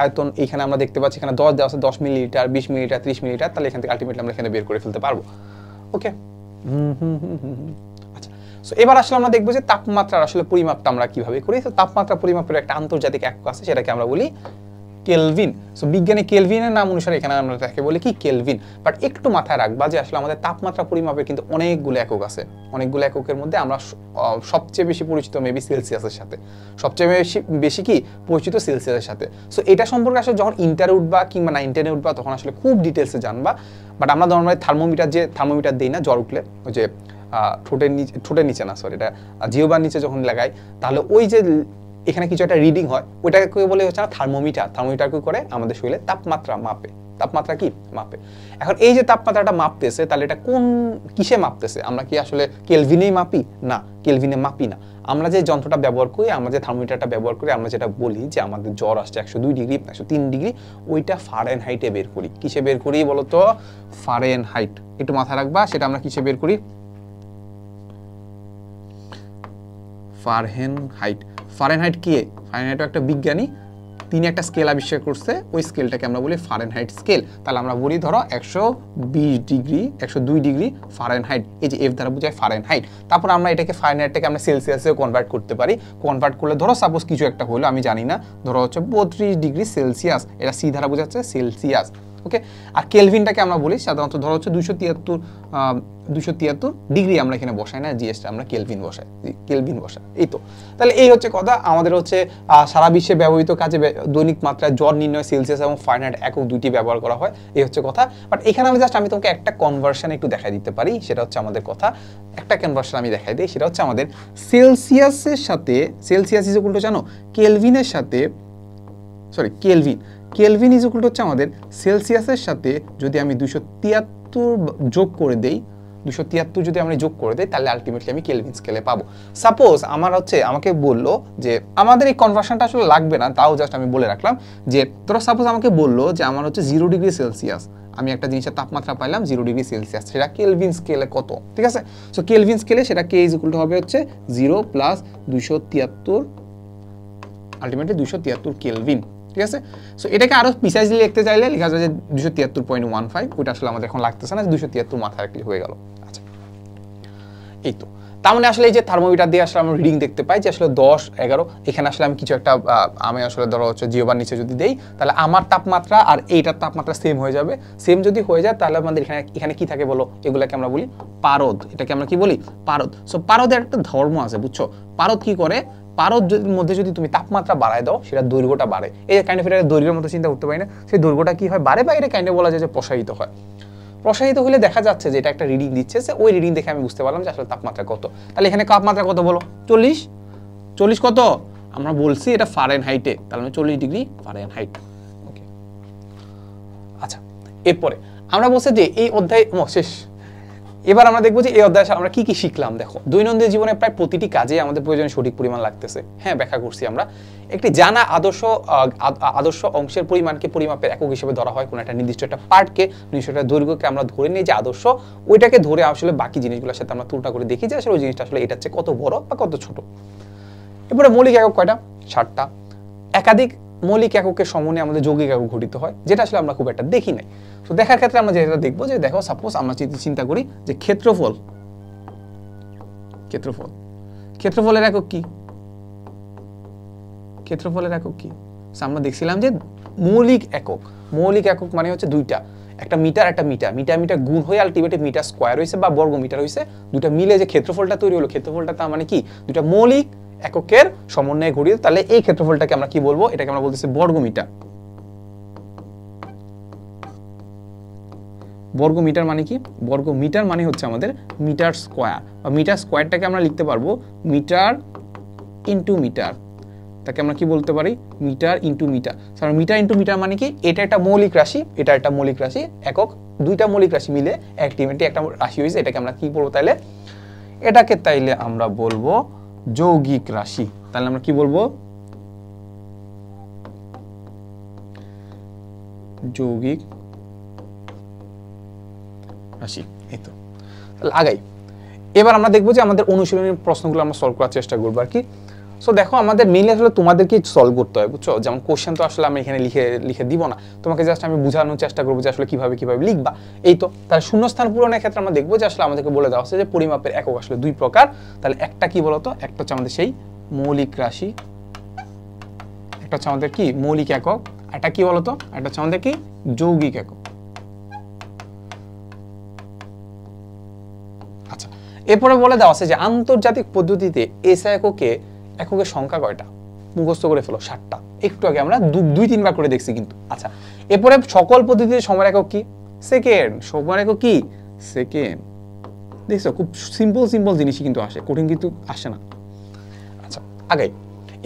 আয়তন এইখানে আমরা দেখতে পাচ্ছি এখানে 10 দেওয়া আছে, 10 মিলিলিটার 20 মিলিলিটার 30 মিলিলিটার, তাহলে এখান থেকে আলটিমেটলি আমরা এখানে বের করে ফেলতে পারবো। ওকে আচ্ছা, সো এবার আসলে আমরা দেখবো যে তাপমাত্রার আসলে পরিমাপটা আমরা কিভাবে করি। তো তাপমাত্রা পরিমাপের একটা আন্তর্জাতিক একক আছে, সেটাকে আমরা বলি কেলভিন। সো বিজ্ঞানী কেলভিনের নাম অনুসারে এখানে আমরা তাকে বলি কি কেলভিন। বাট একটু মাথায় রাখবা যে আসলে আমাদের তাপমাত্রা পরিমাপের কিন্তু অনেকগুলো একক আছে, অনেকগুলো এককের মধ্যে আমরা সবচেয়ে বেশি পরিচিত মেবি সেলসিয়াসের সাথে, সবচেয়ে বেশি কি পরিচিত সেলসিয়াসের সাথে। সো এটা সম্পর্কে আসলে যখন ইন্টারে উঠবা কিংবা 9-10-এ উঠবা তখন আসলে খুব ডিটেলসে জানবা। বাট আমরা নর্মালি থার্মোমিটার দিই না জ্বর উঠলে, ওই যে ঠোঁটের নিচে না, সরি এটা জিহ্বার নিচে যখন লাগাই, তাহলে ওই যে এখানে কিছু একটা রিডিং হয়, ওইটাকে বলে হচ্ছে না থার্মোমিটার। থার্মোমিটার কি করে আমাদের শরীরে তাপমাত্রা মাপে, তাপমাত্রা কি মাপে। এখন এই যে তাপমাত্রাটা মাপতেছে, তাহলে এটা কোন কিসে মাপতেছে, আমরা কি আসলে কেলভিনেই মাপি না, কেলভিনে মাপি না। আমরা যে যন্ত্রটা ব্যবহার করি, আমরা যে থার্মোমিটারটা ব্যবহার করি, আমরা যেটা বলি যে আমাদের জ্বর আসছে 102 ডিগ্রি 103 ডিগ্রি, ওইটা ফারেনহাইটে বের করি। কিসে বের করি বলতো, ফারেনহাইট। একটু মাথায় রাখবা সেটা আমরা কিসে বের করি, ফারেনহাইট। ফারেনহাইট কি? ফারেনহাইট একটা বিজ্ঞানী, তিনি একটা স্কেল আবিষ্কার করছে, ওই স্কেলটাকে আমরা বলি ফারেনহাইট স্কেল। তাহলে আমরা বলি ধরো 120 ডিগ্রি 102 ডিগ্রি ফারেনহাইট, এই যে এফ দ্বারা বোঝায় ফারেনহাইট। তারপর আমরা এটাকে ফারেনহাইটটাকে আমরা সেলসিয়াসেও কনভার্ট করতে পারি। কনভার্ট করলে ধরো সাপোজ কিছু একটা হলো, আমি জানি না, ধরো হচ্ছে 32 ডিগ্রি সেলসিয়াস, এটা সি দ্বারা বোঝাচ্ছে সেলসিয়াস। ওকে, আর কেলভিনটাকে আমরা বলি সাধারণত ধরো হচ্ছে 273 ডিগ্রি, আমরা এখানে বসাই না, জিএসটা আমরা কেলভিন বসাই, কেলভিন বসাই। এই তো, তাহলে এই হচ্ছে কথা। আমাদের হচ্ছে সারা বিশ্বে ব্যবহৃত কাজে দৈনিক মাত্রায় জ্বর নির্ণয় সেলসিয়াস এবং ফারেনহাইট একক দুইটি ব্যবহার করা হয়, এই হচ্ছে কথা। বাট এখানে আমি তোমাকে একটা কনভার্সন একটু দেখাই দিতে পারি, সেটা হচ্ছে আমাদের কথা, একটা কনভার্সন আমি দেখাই দিই, সেটা হচ্ছে আমাদের সেলসিয়াসের সাথে, সেলসিয়াস ইজ ইকুয়াল টু জানো কেলভিনের সাথে, sorry kelvin is equal to হচ্ছে আমাদের সেলসিয়াসের সাথে যদি আমি 273 যোগ করে দেই, 273 যদি আমরা যোগ করে দেই, তাহলে আলটিমেটলি আমি কেলভিন স্কেলে পাবো। সাপোজ আমাকে বললো যে আমাদের এই কনভার্সনটা আসলে লাগবে না, তাও জাস্ট আমি বলে রাখলাম যে ধরো সাপোজ আমাকে বললো যে আমার হচ্ছে 0 ডিগ্রি সেলসিয়াস, আমি একটা জিনিসের তাপমাত্রা পাইলাম 0 ডিগ্রি সেলসিয়াস, সেটা কেলভিন স্কেলে কত, ঠিক আছে? সো কেলভিন স্কেলে সেটা কে ইজ ইকুয়াল টু হবে হচ্ছে 0 প্লাস 273, আলটিমেটলি 273 কেলভিন, ঠিক আছে? সো এটাকে আরো প্রিসাইজলি লিখতে চাইলে লেখা যায় যে 273.15, ওইটা আসলে আমাদের এখন লাগতেছে না, 273 মাথায় রাখলে হয়ে গেল। আচ্ছা, এই তো, তার মানে আসলে এই যে থার্মোমিটার দিয়ে আসলে আমরা রিডিং দেখতে পাই যে আসলে 10, 11, এখানে আসলে আমি কিছু একটা আমি আসলে ধরো হচ্ছে জিওবার নিচে যদি দেই, তাহলে আমার তাপমাত্রা আর এইটার তাপমাত্রা সেম হয়ে যাবে। সেম যদি হয়ে যায় তাহলে আমাদের এখানে কি থাকে বলো, এগুলাকে আমরা বলি পারদ। এটাকে আমরা কি বলি? পারদ। সো পারদের একটা ধর্ম আছে, বুঝছো? পারদ কি করে? পারদ মধ্যে যদি তুমি তাপমাত্রা বাড়ায় দাও, সেটা দৈর্ঘ্যটা বাড়ে। এই যে কাইন্ড অফ এটা দৈর্ঘ্যের মতো চিন্তা করতে পারি না, সেই দৈর্ঘ্যটা কি হয়? বাড়ে, বা এটা কাইন্ড অফ বলা যায় যে প্রসারিত হয়। প্রসারিত হলে দেখা যাচ্ছে যে এটা একটা রিডিং দিচ্ছে, ওই রিডিং দেখে আমি বুঝতে পারলাম যে আসলে তাপমাত্রা কত। তাহলে এখানে তাপমাত্রা কত বলো? 40 কত? আমরা বলছি এটা ফারেনহাইটে, তাহলে 40 ডিগ্রি ফারেনহাইট। ওকে, আচ্ছা, এরপরে আমরা বলছি যে এই অধ্যায় শেষ। এবার আমরা দেখবো যে এই অধ্যায়ে আমরা কি কি শিখলাম। দেখো, দৈনন্দিন জীবনে প্রায় প্রতিটি কাজে আমাদের প্রয়োজনে সঠিক পরিমাণ লাগতেছে। হ্যাঁ, ব্যাখ্যা করছি আমরা। একটি জানা আদর্শ অংশের পরিমাণকে পরিমাপের একক হিসেবে ধরা হয়। কোনো একটা নির্দিষ্ট একটা পার্টকে, নির্দিষ্ট একটা দৈর্ঘ্যকে আমরা ধরে নিই যে আদর্শ, ওইটাকে ধরে আসলে বাকি জিনিসগুলোর সাথে আমরা তুলনা করে দেখি যে আসলে ওই জিনিসটা আসলে এটার চেয়ে কত বড় বা কত ছোট। এরপরে মৌলিক একক কয়টা? 7টা। একাধিক মৌলিক এককের সমন্বয়ে আমাদের যৌগিক একক গঠিত হয়, যেটা আসলে আমরা খুব একটা দেখি নাই। তো দেখার ক্ষেত্রে আমরা যেটা দেখবো যে দেখো, সাপোজ আমরা চিন্তা করি যে ক্ষেত্রফলের একক কি? ক্ষেত্রফলের একক কি? আমরা দেখছিলাম যে মৌলিক একক মানে হচ্ছে দুইটা, একটা মিটার, একটা মিটার গুণ হয়ে আলটিমেটলি মিটার স্কয়ার হয়েছে বা বর্গ মিটার হয়েছে, দুটা মিলে যে ক্ষেত্রফলটা তৈরি হলো, ক্ষেত্রফলটা তার মানে কি? দুটা মৌলিক এককের সমন্বয়ে গঠিত। তাহলে এই ক্ষেত্রফলটাকে আমরা কি বলবো? এটাকে আমরা বলতেছি বর্গমিটার। বর্গমিটার মানে কি? বর্গমিটার মানে হচ্ছে আমাদের মিটার স্কয়ার, বা মিটার স্কয়ারটাকে আমরা লিখতে পারবো মিটার ইন্টু মিটার। তাকে আমরা কি বলতে পারি? Metre into metre. Metre into metre মানে কি? এটা একটা মৌলিক রাশি, এটা একটা মৌলিক রাশি, একক, দুইটা মৌলিক রাশি মিলে আলটিমেটলি একটা রাশি হয়েছে। এটাকে আমরা কি বলবো তাইলে? এটাকে তাইলে আমরা বলবো যৌগিক রাশি। তাহলে আমরা কি বলবো? যৌগিক রাশি। এই তো, তাহলে আগাই। এবার আমরা দেখবো যে আমাদের অনুশীলনের প্রশ্নগুলো আমরা সলভ করার চেষ্টা করবো আর কি। সো দেখো, আমাদের মেইনলি আসলে তোমাদেরকে সলভ করতে হয়, বুঝছো? যেমন কোশ্চেন তো আসলে আমি এখানে লিখে দিব না, তোমাকে জাস্ট আমি বোঝানোর চেষ্টা করবো যে আসলে কিভাবে লিখবা। এই তো, তাহলে শূন্যস্থান পূরণের ক্ষেত্রে আমরা দেখবো যে আসলে আমাদেরকে বলে দেওয়া হচ্ছে যে পরিমাপের একক আসলে দুই প্রকার। তাহলে একটা কি বলতো? একটা হচ্ছে আমাদের সেই মৌলিক রাশি, একটা হচ্ছে আমাদের কি মৌলিক একক, এটা কি বলতো? এটা হচ্ছে আমাদের কি যৌগিক একক। আচ্ছা, এরপরে বলে দেওয়া আছে যে আন্তর্জাতিক পদ্ধতিতে এসআই এককের সংখ্যা কয়টা? মুখস্থ করে ফেলো, 7টা। একটু আগে আমরা 2-3 বার করে দেখছি কিন্তু। আচ্ছা, এরপরে সকল পদ্ধতিতে সময়ের একক কি? সেকেন্ড। সময়ের একক কি? সেকেন্ড। দেখছো, খুব সিম্পল জিনিসই কিন্তু আসে, কঠিন কিন্তু আসে না। আচ্ছা, আগাই।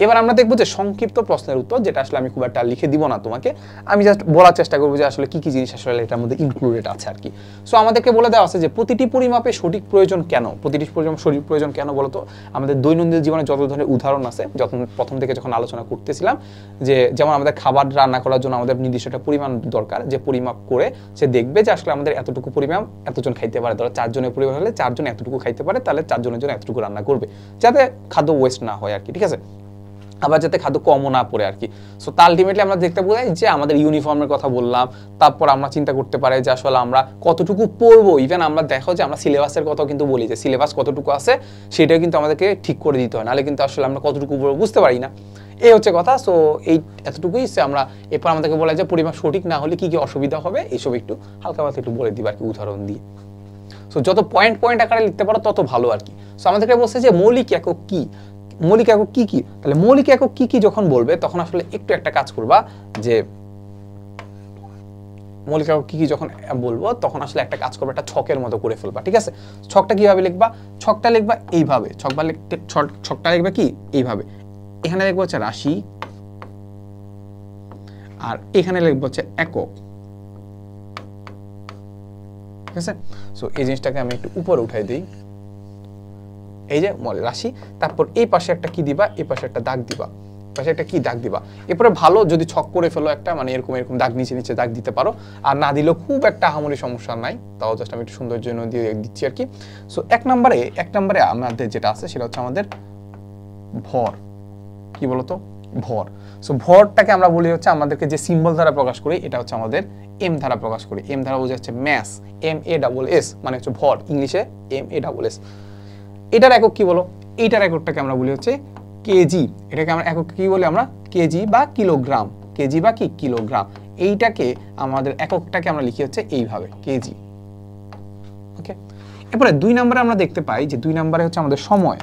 এবার আমরা দেখবো যে সংক্ষিপ্ত প্রশ্নের উত্তর, যেটা আসলে আমি খুব একটা লিখে দিব না তোমাকে, আমি জাস্ট বলার চেষ্টা করবো যে আসলে কি কি জিনিস আসলে এটার মধ্যে ইনক্লুডেড আছে আর কি। সো আমাদেরকে বলে দেওয়া আছে যে প্রতিটি পরিমাপে সঠিক প্রয়োজন কেন, প্রতিটি পরিমাপ সঠিক প্রয়োজন কেন বলতো, আমাদের দৈনন্দিন জীবনে যত ধরনের উদাহরণ আছে, যখন প্রথম থেকে যখন আলোচনা করতেছিলাম, যে যেমন আমাদের খাবার রান্না করার জন্য আমাদের নির্দিষ্ট একটা পরিমাণ দরকার, যে পরিমাপ করে সে দেখবে যে আসলে আমাদের এতটুকু পরিমাণ এতজন খাইতে পারে, ধরো 4 জনের পরিবার হলে 4 জন এতটুকু খাইতে পারে, তাহলে 4 জনের জন্য এতটুকু রান্না করবে, যাতে খাদ্য ওয়েস্ট না হয় আর কি, ঠিক আছে, আবার যাতে খাদ্য কমও না পড়ে আর কি। সো তা আলটিমেটলি আমরা দেখতে পাই যে আমাদের ইউনিফর্মের কথা বললাম, তারপর আমরা চিন্তা করতে পারি যে আসলে আমরা কতটুকু পড়বো, ইভেন আমরা দেখো যে আমরা সিলেবাসের কথাও কিন্তু বলি যে সিলেবাস কতটুকু আছে সেটাও কিন্তু আমাদেরকে ঠিক করে দিতে হয়, নাহলে কিন্তু আসলে আমরা কতটুকু পড়বো বুঝতে পারি না, এই হচ্ছে কথা। সো এই এতটুকুই আমরা, এরপর আমাদেরকে বলা যায় পরিমাপ সঠিক না হলে কি কি অসুবিধা হবে, এইসব একটু হালকা পাতলা একটু বলে দিবা আর কি উদাহরণ দিয়ে। সো যত পয়েন্ট পয়েন্ট আকারে লিখতে পারো তত ভালো আর কি। সো আমাদেরকে বলছে যে মৌলিক একক কি, মৌলিক একক কি কি, তাহলে মৌলিক একক কি কি যখন বলবে তখন আসলে একটু একটা কাজ করবা, যে মৌলিক একক কি কি যখন বলবো তখন আসলে একটা কাজ করবে, একটা ছকের মতো করে ফেলবা, ঠিক আছে। ছকটা কিভাবে লিখবা, ছকটা লিখবা এইভাবে, ছকটা লিখবা কি এইভাবে, এখানে লিখবো হচ্ছে রাশি, আর এখানে লিখবো হচ্ছে একক, ঠিক আছে। সো এই জিনিসটাকে আমি একটু উপরে উঠাই দিই, এই যে রাশি, তারপর এই পাশে একটা কি দিবা, এই পাশে একটা দাগ দিবা, পাশে একটা কি দাগ দিবা, এরপরে ভালো যদি ছক করে ফেলো একটা, মানে এরকম এরকম দাগ নিচে নিচে দাগ দিতে পারো, আর না দিলেও খুব একটা আহামরি সমস্যা নাই, তাও জাস্ট আমি একটু সৌন্দর্যের জন্য দিয়ে দিচ্ছি আর কি। সো এক নম্বরে আমাদের যেটা আছে সেটা হচ্ছে আমাদের ভর, কি বলতো ভর। সো ভরটাকে আমরা বলি হচ্ছে আমাদেরকে যে সিম্বল দ্বারা প্রকাশ করি, এটা হচ্ছে আমাদের এম দ্বারা প্রকাশ করি, এম দ্বারা বোঝা যাচ্ছে ম্যাস, MASS মানে হচ্ছে ভর, ইংলিশে MASS। এটার একক কি বলো, এইটার এককটাকে আমরা বলি হচ্ছে কেজি, এটাকে আমরা একক কি বলি, আমরা কেজি বা কিলোগ্রাম, কেজি বা কি কিলোগ্রাম, এইটাকে আমাদের এককটাকে আমরা লিখি হচ্ছে এইভাবে কেজি, ওকে। এরপরে 2 নম্বরে আমরা দেখতে পাই যে 2 নম্বরে হচ্ছে আমাদের সময়।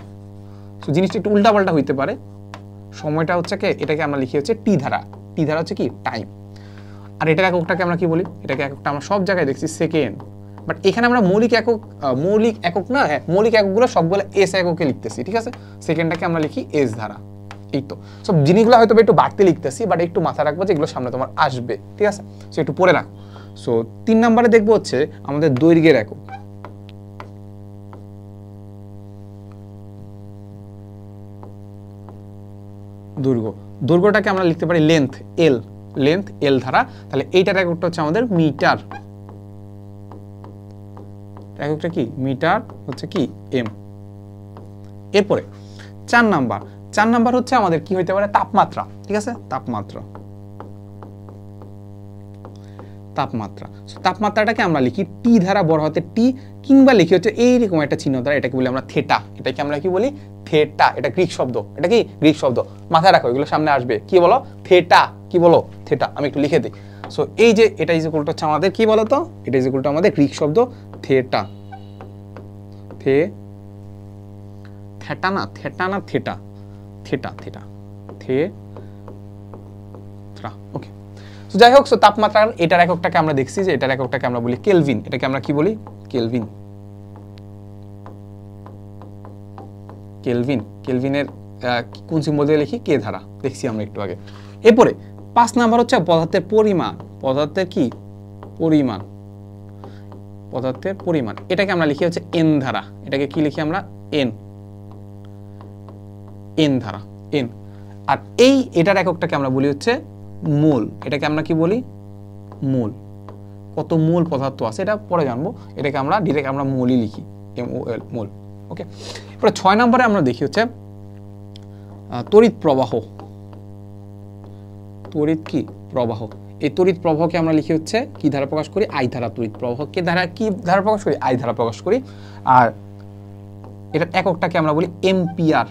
তো জিনিসটা একটু উল্টাপাল্টা হইতে পারে, সময়টা হচ্ছে কি, এটাকে আমরা লিখি হচ্ছে টি ধারা, টি ধারা হচ্ছে কি টাইম, আর এটার এককটাকে আমরা কি বলি, এটাকে এককটা আমরা সব জায়গায় দেখছি সেকেন্ড, বাট এখানে আমরা মৌলিক একক না, হ্যাঁ মৌলিক এককগুলো সবগুলো এস এককে লিখতেছি, ঠিক আছে, সেকেন্ডটাকে আমরা লিখি এস ধারা, এই তো। সব জিনিসগুলো হয়তো একটু বাড়তে লিখতেছি, বাট একটু মাথায় রাখবো যে এগুলো সামনে তোমার আসবে, ঠিক আছে, সো একটু পড়ে রাখো। সো 3 নম্বরে দেখবো হচ্ছে আমাদের দৈর্ঘ্যের একক, দৈর্ঘ্যটাকে আমরা লিখতে পারি লেন্থ এল ধারা, তাহলে এইটার এককটা হচ্ছে আমাদের মিটার, এককটা কি মিটার হচ্ছে কি এম। এরপরে 4 নাম্বার হচ্ছে আমাদের কি হইতে পারে তাপমাত্রা, ঠিক আছে, তাপমাত্রাটাকে আমরা লিখি টি ধারা, বড় হাতে টি, কিংবা লিখি হচ্ছে এইরকম একটা চিহ্ন দ্বারা, এটাকে বলি আমরা থেটা, এটাকে আমরা কি বলি থেটা, এটা গ্রিক শব্দ, এটা কি গ্রিক শব্দ, মাথায় রাখো এগুলো সামনে আসবে, কি বলো থেটা, কি বলো থেটা, আমি একটু লিখে দিই। সো এই যে এটা ইজ ইকুয়াল টু হচ্ছে আমাদের কি বলতো, এটা ইজ ইকুয়াল টু আমাদের গ্রিক শব্দ থেটা, ওকে। সো যাই হোক, সো তাপমাত্রার এটার এককটাকে আমরা দেখছি যে এটার এককটাকে আমরা বলি কেলভিন, এটাকে আমরা কি বলি কেলভিনের কোন সিম্বল দিয়ে লিখি, কে ধারা, দেখছি আমরা একটু আগে। এরপরে 5 নাম্বার হচ্ছে পদার্থের পরিমাণ, পদার্থের পরিমাণ, এটাকে আমরা লিখি হচ্ছে এন ধারা, এটাকে কি লিখি আমরা এন ধারা, এন। আর এটার এককটাকে আমরা বলি হচ্ছে মোল, এটাকে আমরা কি বলি মোল, কত মোল পদার্থ আছে এটা পরে জানবো, এটাকে আমরা ডিরেক্ট আমরা মোলই লিখি, MOL মোল, ওকে। এরপরে 6 নম্বরে আমরা দেখি হচ্ছে তড়িৎ প্রবাহ, এই তড়িৎ প্রবাহকে আমরা লিখি হচ্ছে কি ধারা প্রকাশ করি, আই ধারা, তড়িৎ প্রবাহকে কি ধারা প্রকাশ করি, আই ধারা প্রকাশ করি। আর এটার এককটাকে আমরা বলি এম্পিয়ার,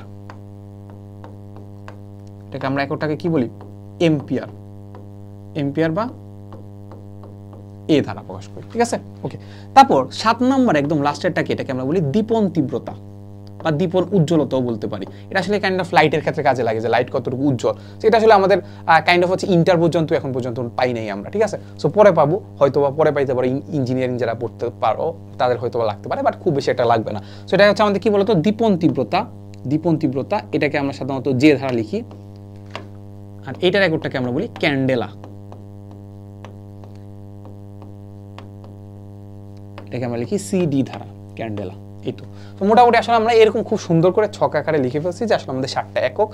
এটাকে আমরা এককটাকে কি বলি এম্পিয়ার বা এ ধারা প্রকাশ করি, ঠিক আছে, ওকে। তারপর 7 নম্বর একদম লাস্টেরটাকে, এটাকে আমরা বলি দীপন তীব্রতা বা দীপন উজ্জ্বলতাও বলতে পারি, এটা আসলে কাইন্ড অফ লাইটের ক্ষেত্রে কাজে লাগে, যে লাইট কতটুকু উজ্জ্বল, সেটা আসলে আমাদের কাইন্ড অফ হচ্ছে ইন্টার পর্যন্ত এখন পর্যন্ত পাই নাই আমরা, ঠিক আছে। সো পরে পাবো, হয়তোবা পরে পাইতে পারো, ইঞ্জিনিয়ারিং যারা পড়তে পারো তাদের হয়তোবা লাগতে পারে, বাট খুব বেশি একটা লাগবে না। সো এটা হচ্ছে আমাদের কি বলতো দীপন তীব্রতা, দীপন তীব্রতা, এটাকে আমরা সাধারণত জে ধারা লিখি, আর এটার এককটাকে আমরা বলি ক্যান্ডেলা, এটাকে আমরা লিখি সিডি ধারা, ক্যান্ডেলা। এই তো মোটামুটি আসলে আমরা এরকম খুব সুন্দর করে ছক আকারে লিখে ফেলছি যে আসলে আমাদের 7টা একক,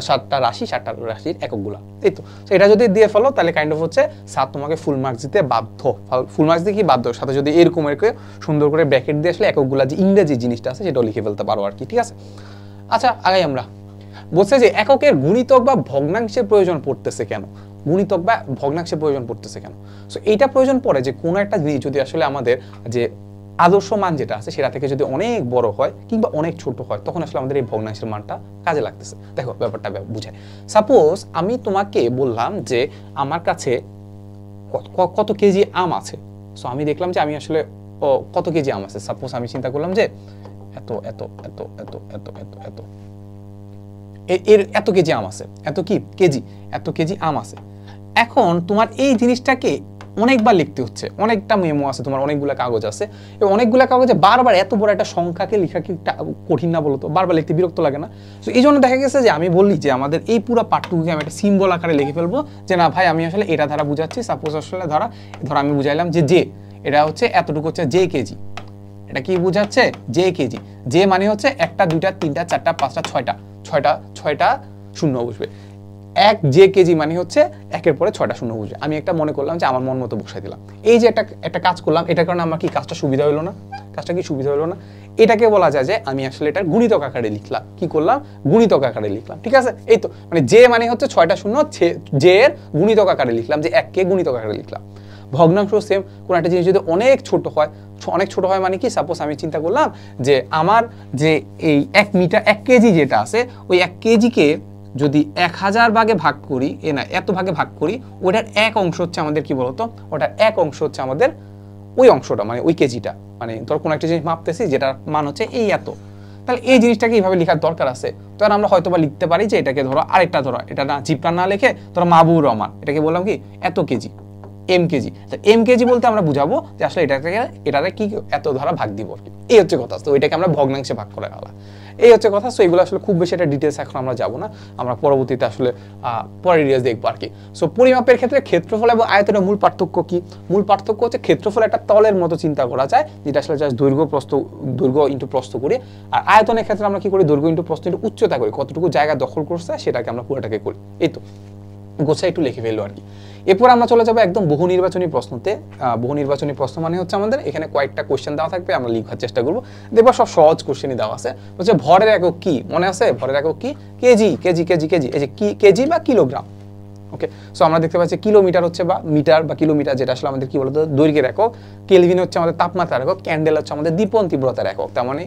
7টা রাশি, 7টা রাশির এককগুলা। এই তো এটা যদি দিয়ে ফেলো তাহলে কাইন্ড অফ হচ্ছে স্যার তোমাকে ফুল মার্কস দিতে বাধ্য, ফুল মার্কস দিয়ে কি বাধ্য, সাথে যদি এরকম সুন্দর করে ব্র্যাকেট দিয়ে আসলে এককগুলা যে ইংরেজি জিনিসটা আছে সেটাও লিখে ফেলতে পারো আর কি, ঠিক আছে। আচ্ছা আগাই আমরা, বলছে যে এককের গুণিতক বা ভগ্নাংশের প্রয়োজন পড়তেছে কেন, গুণিতক বা ভগ্নাংশের প্রয়োজন পড়তেছে কেন। সো এইটা প্রয়োজন পড়ে যে কোনো একটা জিনিস যদি আসলে আমাদের যে আদর্শ মান যেটা আছে সেটা থেকে যদি অনেক বড় হয় কিংবা অনেক ছোট হয়, তখন আসলে আমাদের এই ভগ্নাংশের মানটা কাজে লাগতেছে। দেখো ব্যাপারটা বুঝায়, সাপোজ আমি তোমাকে বললাম যে আমার কাছে কত কেজি আম আছে, সো আমি দেখলাম যে আমি আসলে কত কেজি আম আছে, সাপোজ আমি চিন্তা করলাম যে এত এত এত এত এত এত এত এর এত কেজি আম আছে, এত কি কেজি, এত কেজি আম আছে। এখন তোমার এই জিনিসটাকে অনেকবার লিখতে হচ্ছে, অনেকটা মেমো আছে, তোমার অনেকগুলো কাগজ আছে, এবং অনেকগুলো কাগজে বারবার এত বড় একটা সংখ্যাকে লেখা কি কঠিন না বলতো, বারবার লিখতে বিরক্ত লাগে না। তো এই জন্য দেখা গেছে যে আমি বললি যে আমাদের এই পুরো পাঠটুকুকে আমি একটা সিম্বল আকারে লিখে ফেলবো, যে না ভাই আমি আসলে এটা ধারা বুঝাচ্ছি, সাপোজ আসলে ধরো আমি বুঝাইলাম যে এটা হচ্ছে এতটুকু হচ্ছে জে কেজি, এটা কি বুঝাচ্ছে জে কেজি, জে মানে হচ্ছে 1টা 2টা 3টা 4টা 5টা 6টা শূন্য বসবে, এক যে কেজি মানে হচ্ছে একের পরে 6টা শূন্য বুঝবে। আমি একটা মনে করলাম যে আমার মন মতো বসাই দিলাম, এই যে একটা কাজ করলাম, এটার কারণে আমার কি কাজটা সুবিধা হলো না, কাজটা কি সুবিধা হলো না, এটাকে বলা যায় যে আমি আসলে এটা গুণিতক আকারে লিখলাম, কি করলাম গুণিতক আকারে লিখলাম, ঠিক আছে। এই তো মানে যে মানে হচ্ছে 6টা শূন্য, যে এর গুণিতক আকারে লিখলাম, যে এককে গুণিতক আকারে লিখলাম। ভগ্নাংশ সেম, কোন একটা জিনিস যদি অনেক ছোট হয়, অনেক ছোট হয় মানে কি, সাপোজ আমি চিন্তা করলাম যে আমার যে এই 1 মিটার 1 কেজি যেটা আছে, ওই 1 কেজিকে যদি 1000 ভাগে ভাগ করি, এত ভাগে ভাগ করি, ওটার এক অংশ হচ্ছে আমাদের কি বলতো, ওটার এক অংশ হচ্ছে আমাদের ওই অংশটা, মানে ওই কেজিটা, মানে ধর কোনো একটা জিনিস মাপতেছি যেটার মান হচ্ছে এই এত, তাহলে এই জিনিসটাকে এইভাবে লেখার দরকার আছে। তখন আমরা হয়তো বা লিখতে পারি যে এটাকে ধরো আরেকটা, ধরো এটা না জিপটা না লিখে ধরো মাহবুবুর রহমান, এটাকে বললাম কি এত kg, m kg. M kg বলতে আমরা বুঝাবো যে আসলে এটাকে কি এত ধারা ভাগ দিব আর কি, এই হচ্ছে কথা। তো এটাকে আমরা ভগ্নাংশে ভাগ করে গেলাম, এই হচ্ছে কথা। সো এগুলো আসলে খুব বেশি একটা ডিটেলস এখন আমরা যাবো না, আমরা পরবর্তীতে আসলে পরের রিয়াজ দেখবো আর কি। সো পরিমাপের ক্ষেত্রে ক্ষেত্রফল এবং আয়তনের মূল পার্থক্য কি, মূল পার্থক্য হচ্ছে ক্ষেত্রফল একটা তলের মতো চিন্তা করা যায়, যেটা আসলে জাস্ট দৈর্ঘ্য ইন্টু প্রস্থ করি, আর আয়তনের ক্ষেত্রে আমরা কি করি, দৈর্ঘ্য ইন্টু প্রস্থ ইন্টু উচ্চতা করি, কতটুকু জায়গা দখল করছে সেটাকে আমরা পুরোটাকে করি। এই তো গোছা একটু লিখে ফেললো আর কি। এরপর আমরা চলে যাবো একদম বহু নির্বাচনী প্রশ্নতে। বহু নির্বাচনী প্রশ্ন মানে হচ্ছে আমাদের এখানে কয়েকটা কোশ্চেন দেওয়া থাকবে, আমরা লিখার চেষ্টা করবো, দেখবো সব সহজ কোশ্চেনই দেওয়া আছে। হচ্ছে ভরের একক কি, মনে আছে ভরের একক কি, কেজি কেজি কেজি কেজি, এই যে কেজি বা কিলোগ্রাম। ওকে, সো আমরা দেখতে পাচ্ছি কিলোমিটার হচ্ছে বা মিটার বা কিলোমিটার, যেটা আসলে আমাদের কি বলতো দৈর্ঘ্যের একক, কেলভিন হচ্ছে আমাদের তাপমাত্রার একক, ক্যান্ডেল হচ্ছে আমাদের দীপন তীব্রতার একক, তার মানে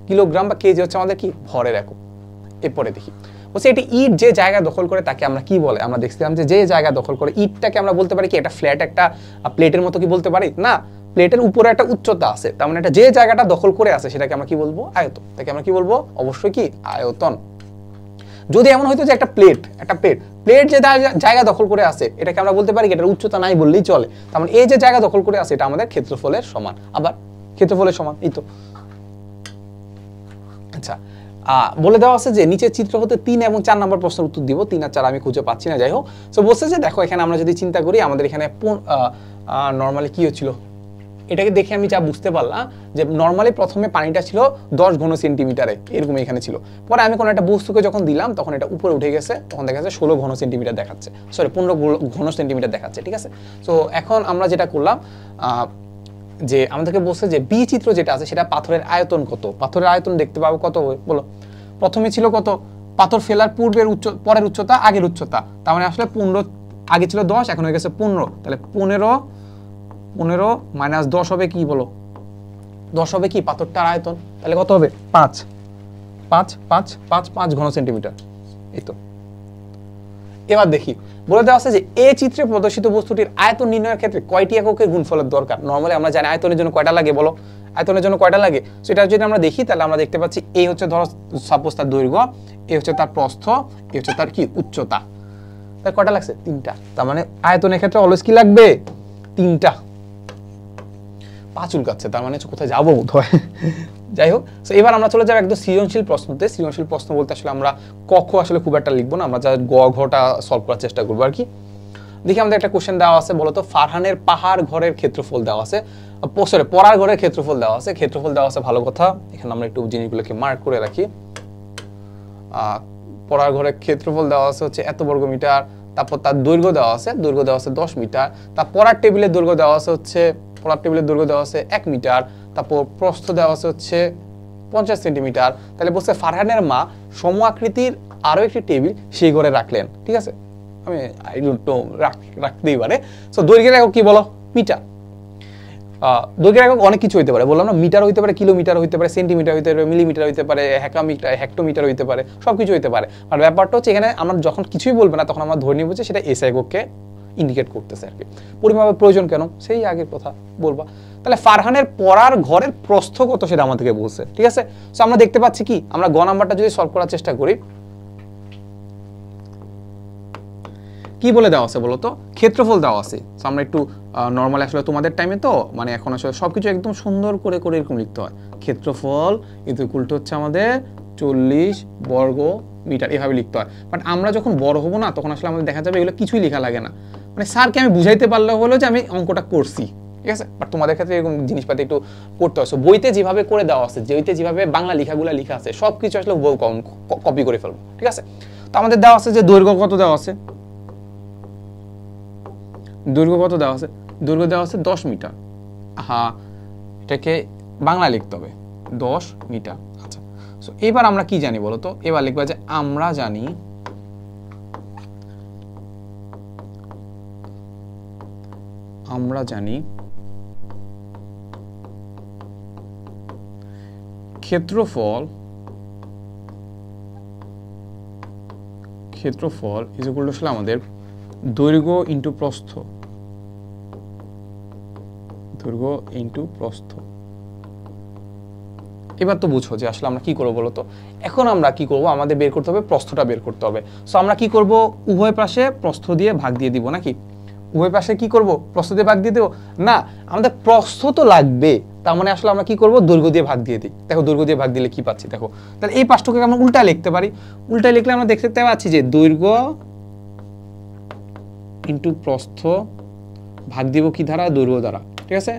কিলোগ্রাম বা কেজি হচ্ছে আমাদের কি ভরের একক। এরপরে দেখি বলছে এটি ইট যে জায়গা দখল করে তাকে আমরা কি বলে, আমরা দেখছিলাম যে জায়গা দখল করে ইটটাকে আমরা বলতে পারি কি এটা ফ্ল্যাট একটা প্লেটের মতো কি বলতে পারি না, প্লেটের উপরে একটা উচ্চতা আছে, তার মানে এটা যে জায়গাটা দখল করে আছে সেটাকে আমরা কি বলবো আয়তন, তাকে আমরা কি বলবো অবশ্যই কি আয়তন। যদি এমন হইতো যে একটা প্লেট যে জায়গা দখল করে আছে এটাকে আমরা বলতে পারি এটার উচ্চতা নাই বললেই চলে, তার মানে এই যে জায়গা দখল করে আছে এটা আমাদের ক্ষেত্রফলের সমান, আবার ক্ষেত্রফলের সমান। এই তো আচ্ছা, বলে দেওয়া আছে যে নিচের চিত্র হতে 3 এবং 4 নম্বর প্রশ্নের উত্তর দিব, 3 আর 4 আমি খুঁজে পাচ্ছি না, যাই হোক। সো বলছে যে দেখো এখানে আমরা যদি চিন্তা করি আমাদের এখানে নর্মালি কি হচ্ছিল, এটাকে দেখে আমি যা বুঝতে পারলাম যে নর্মালি প্রথমে পানিটা ছিল 10 ঘন সেন্টিমিটারে, এরকম এখানে ছিল, পরে আমি কোনো একটা বস্তুকে যখন দিলাম তখন এটা উপরে উঠে গেছে, তখন দেখা যাচ্ছে 16 ঘন সেন্টিমিটার দেখাচ্ছে, সরি 15 ঘন সেন্টিমিটার দেখাচ্ছে, ঠিক আছে। সো এখন আমরা যেটা করলাম যে আমাদেরকে বলছে যে বি চিত্র যেটা আছে সেটা পাথরের আয়তন কত, পাথরের আয়তন দেখতে পাবো কত বলো, প্রথমে ছিল কত, পাথর ফেলার পরের উচ্চতা আগের উচ্চতা, তার মানে আসলে 15, আগে ছিল 10 এখন হয়ে গেছে 15, তাহলে 15 মাইনাস 10 হবে কি বলো, 10 হবে কি পাথরটার আয়তন, তাহলে কত হবে 5 ঘন সেন্টিমিটার। এই তো এবার দেখি বলে দেওয়া আছে যে এই চিত্রে প্রদর্শিত বস্তুটির আয়তন নির্ণয়ের ক্ষেত্রে কয়টি এককের গুণফলের দরকার। নরমালি আমরা জানি আয়তনের জন্য কয়টা লাগে বলো, আয়তনের জন্য কয়টা লাগে, সেটা যদি আমরা দেখি তাহলে আমরা দেখতে পাচ্ছি এই হচ্ছে ধরো সাপোজ তার দৈর্ঘ্য, এই হচ্ছে তার প্রস্থ, এই হচ্ছে তার কি উচ্চতা, তাই কয়টা লাগছে 3টা, তার মানে আয়তনের ক্ষেত্রে অলওয়েজ কি লাগবে 3টা। 5 উল্কাচ্ছে, তার মানে কোথায় যাবো বোধহয় যাই হোক, সো এবার আমরা চলে যাবো একদম সৃজনশীল প্রশ্নতে। সৃজনশীল প্রশ্ন বলতে আসলে আমরা ক খ আসলে খুব একটা লিখবো না, আমরা যা গ ঘটা সলভ করার চেষ্টা করবো আর কি। দেখি আমাদের একটা কোশ্চেন দেওয়া আছে, বলতো ফারহানের পাহাড় ঘরের ক্ষেত্রফল দেওয়া আছে, সরি পড়ার ঘরের ক্ষেত্রফল দেওয়া আছে। ক্ষেত্রফল দেওয়া আছে, ভালো কথা, এখানে আমরা একটু জিনিসগুলোকে মার্ক করে রাখি। পড়ার ঘরের ক্ষেত্রফল দেওয়া আছে হচ্ছে এত বর্গ মিটার, তারপর তার দৈর্ঘ্য দেওয়া আছে, দৈর্ঘ্য দেওয়া আছে 10 মিটার, তার পড়ার টেবিলের দৈর্ঘ্য দেওয়া আছে হচ্ছে, পড়ার টেবিলের দৈর্ঘ্য দেওয়া আছে 1 মিটার, তারপর প্রস্থ দেওয়া আছে হচ্ছে 50 সেন্টিমিটার। তাহলে বলছে ফারহানের মা সম আকৃতির আরো একটি টেবিল সেই ঘরে রাখলেন। ঠিক আছে, আমি রাখতেই পারে। সো দৈর্ঘ্যের একক কি বলো? মিটার। দৈর্ঘ্যের একক অনেক কিছু হইতে পারে, বললাম না, মিটার হইতে পারে, কিলোমিটার হইতে পারে, সেন্টিমিটার হইতে পারে, মিলিমিটার হইতে পারে, হেক্টোমিটার হইতে পারে, সবকিছু হইতে পারে। আর ব্যাপারটা হচ্ছে এখানে আমরা যখন কিছুই বলবে না তখন আমরা ধরে নিব যে সেটা এসআই এককে ইন্ডিকেট করতেছে আর কি। পরিমাপের প্রয়োজন কেন? সেই আগের কথা বলবা। তাহলে ফারহানের পড়ার ঘরের প্রস্থ কত সেটা আমাদেরকে বলছে। ঠিক আছে, সো আমরা দেখতে পাচ্ছি কি, আমরা গ নাম্বারটা যদি সলভ করার চেষ্টা করি, কি বলে দেওয়া আছে বলো তো? ক্ষেত্রফল দেওয়া আছে। সো আমরা একটু নর্মালি আসলে তোমাদের টাইমে তো মানে এখন আসলে সবকিছু একদম সুন্দর করে করে এরকম লিখতে হয়। ক্ষেত্রফল ইকুয়াল টু হচ্ছে আমাদের 40 বর্গ মিটার, এভাবে লিখতে হয়। বাট আমরা যখন বড় হবো না তখন আসলে আমাদের দেখা যাবে এগুলো কিছুই লেখা লাগে না, মানে স্যারকে আমি বুঝাইতে পারলে হলো যে আমি অঙ্কটা করছি। ঠিক আছে, বাট তোমাদের ক্ষেত্রে এরকম জিনিসপাতি একটু করতে হয়। সো বইতে যেভাবে করে দেওয়া আছে, বইতে যেভাবে বাংলা লেখাগুলো লেখা আছে সব কিছু আসলে কপি করে ফেলবো। ঠিক আছে, তো আমাদের দেওয়া আছে যে দৈর্ঘ্য কত দেওয়া আছে, দৈর্ঘ্য কত দেওয়া আছে? দৈর্ঘ্য দেওয়া আছে 10 মিটার। হ্যাঁ, এটাকে বাংলা লিখতে হবে 10 মিটার। আচ্ছা, সো এবার আমরা কি জানি বলো তো? এবার লিখবা যে আমরা জানি ক্ষেত্রফল ইজ ইকুয়াল টু আসলে আমাদের দৈর্ঘ্য ইনটু প্রস্থ, দৈর্ঘ্য ইনটু প্রস্থ। এবার তো বুঝো যে আসলে আমরা কি করবো বলো তো? এখন আমরা কি করব, আমাদের বের করতে হবে প্রস্থটা বের করতে হবে। সো আমরা কি করব, উভয় পাশে প্রস্থ দিয়ে ভাগ দিয়ে দিব নাকি? উভয় পাশে কি করব, প্রস্থ দিয়ে ভাগ দিয়ে দেবো না, আমাদের প্রস্থ তো লাগবে, তার মানে আসলে আমরা কি করব, দৈর্ঘ্য দিয়ে ভাগ দিয়ে দিই। দেখো দৈর্ঘ্য দিয়ে ভাগ দিলে কি পাচ্ছি দেখো, তাহলে এই পাশটাকে আমরা উল্টায় লিখতে পারি। উল্টায় লিখলে আমরা দেখতে পাচ্ছি যে দৈর্ঘ্য ইনটু প্রস্থ ভাগ দিব কি দ্বারা, দৈর্ঘ্য দ্বারা। ঠিক আছে,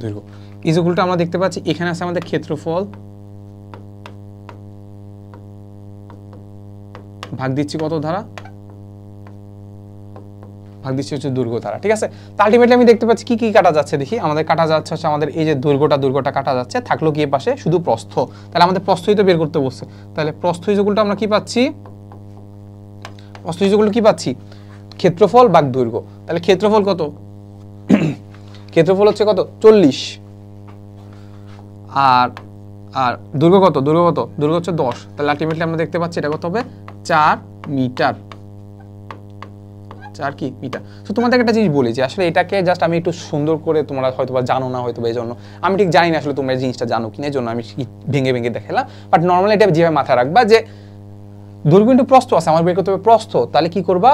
দৈর্ঘ্য ইজ ইকুয়াল টু আমরা দেখতে পাচ্ছি এখানে আছে আমাদের ক্ষেত্রফল, ভাগ দিচ্ছি কত দ্বারা, ভাগ দিচ্ছি হচ্ছে দৈর্ঘ্য দ্বারা। ঠিক আছে, তো আলটিমেটলি আমি দেখতে পাচ্ছি কি কি কাটা যাচ্ছে, দেখি আমাদের কাটা যাচ্ছে হচ্ছে আমাদের এই যে দৈর্ঘ্যটা কাটা যাচ্ছে, থাকলো কি এর পাশে শুধু প্রস্থ। তাহলে আমাদের প্রস্থই তো বের করতে বলছে, তাহলে প্রস্থ ইজ ইকুয়াল টু আমরা কি পাচ্ছি, প্রস্থ ইজ ইকুয়াল টু কি পাচ্ছি, ক্ষেত্রফল ভাগ দৈর্ঘ্য। তাহলে ক্ষেত্রফল কত, ক্ষেত্রফল হচ্ছে কত 40, আর আর দৈর্ঘ্য কত, দৈর্ঘ্য হচ্ছে 10। তাহলে আলটিমেটলি আমরা দেখতে পাচ্ছি এটা কত হবে, 4 মিটার। 4 কি মিটার। তো তোমাদের একটা জিনিস বলি যে আসলে এটাকে জাস্ট আমি একটু সুন্দর করে, তোমরা হয়তো বা জানো না, হয়তো বা এই জন্য আমি ঠিক জানি না আসলে তোমরা এই জিনিসটা জানো কিনা, এই জন্য আমি ভেঙে ভেঙে দেখালাম। বাট নর্মালি এটা যেভাবে মাথায় রাখবা যে দৈর্ঘ্য ইনটু প্রস্থ আছে, আমার বের করতে হবে প্রস্থ, তাহলে কি করবা,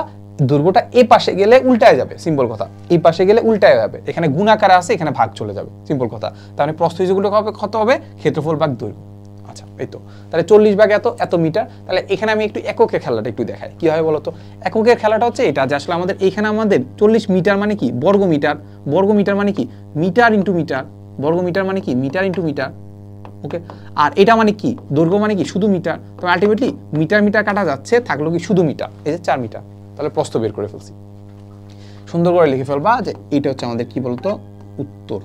দৈর্ঘ্যটা এই পাশে গেলে উল্টায় যাবে, সিম্পল কথা, এই পাশে গেলে উল্টায় যাবে, এখানে গুণাকারে আছে, এখানে ভাগ চলে যাবে, সিম্পল কথা। তাহলে প্রস্থ ইজ ইকুয়াল টু কত হবে, ক্ষেত্রফল ভাগ দৈর্ঘ্য। আচ্ছা, এই তো, তাহলে 40 ভাগ এত মিটার। তাহলে এখানে আমি একটু এককের খেলাটা একটু দেখাই, কি হয় বলতো? এককের খেলাটা হচ্ছে এটা যে আসলে আমাদের এখানে আমাদের 40 মিটার মানে কি, বর্গ মিটার মানে কি, মিটার ইন্টু মিটার, বর্গ মিটার মানে কি, মিটার ইন্টু মিটার। ওকে, আর এটা মানে কি, দৈর্ঘ্য মানে কি শুধু মিটার। তো আলটিমেটলি মিটার কাটা যাচ্ছে, থাকলো কি শুধু মিটার, এই যে 4 মিটার। তাহলে প্রস্থ বের করে ফেলছি, সুন্দর করে লিখে ফেলবা যে এটা হচ্ছে আমাদের কি বলতো উত্তর।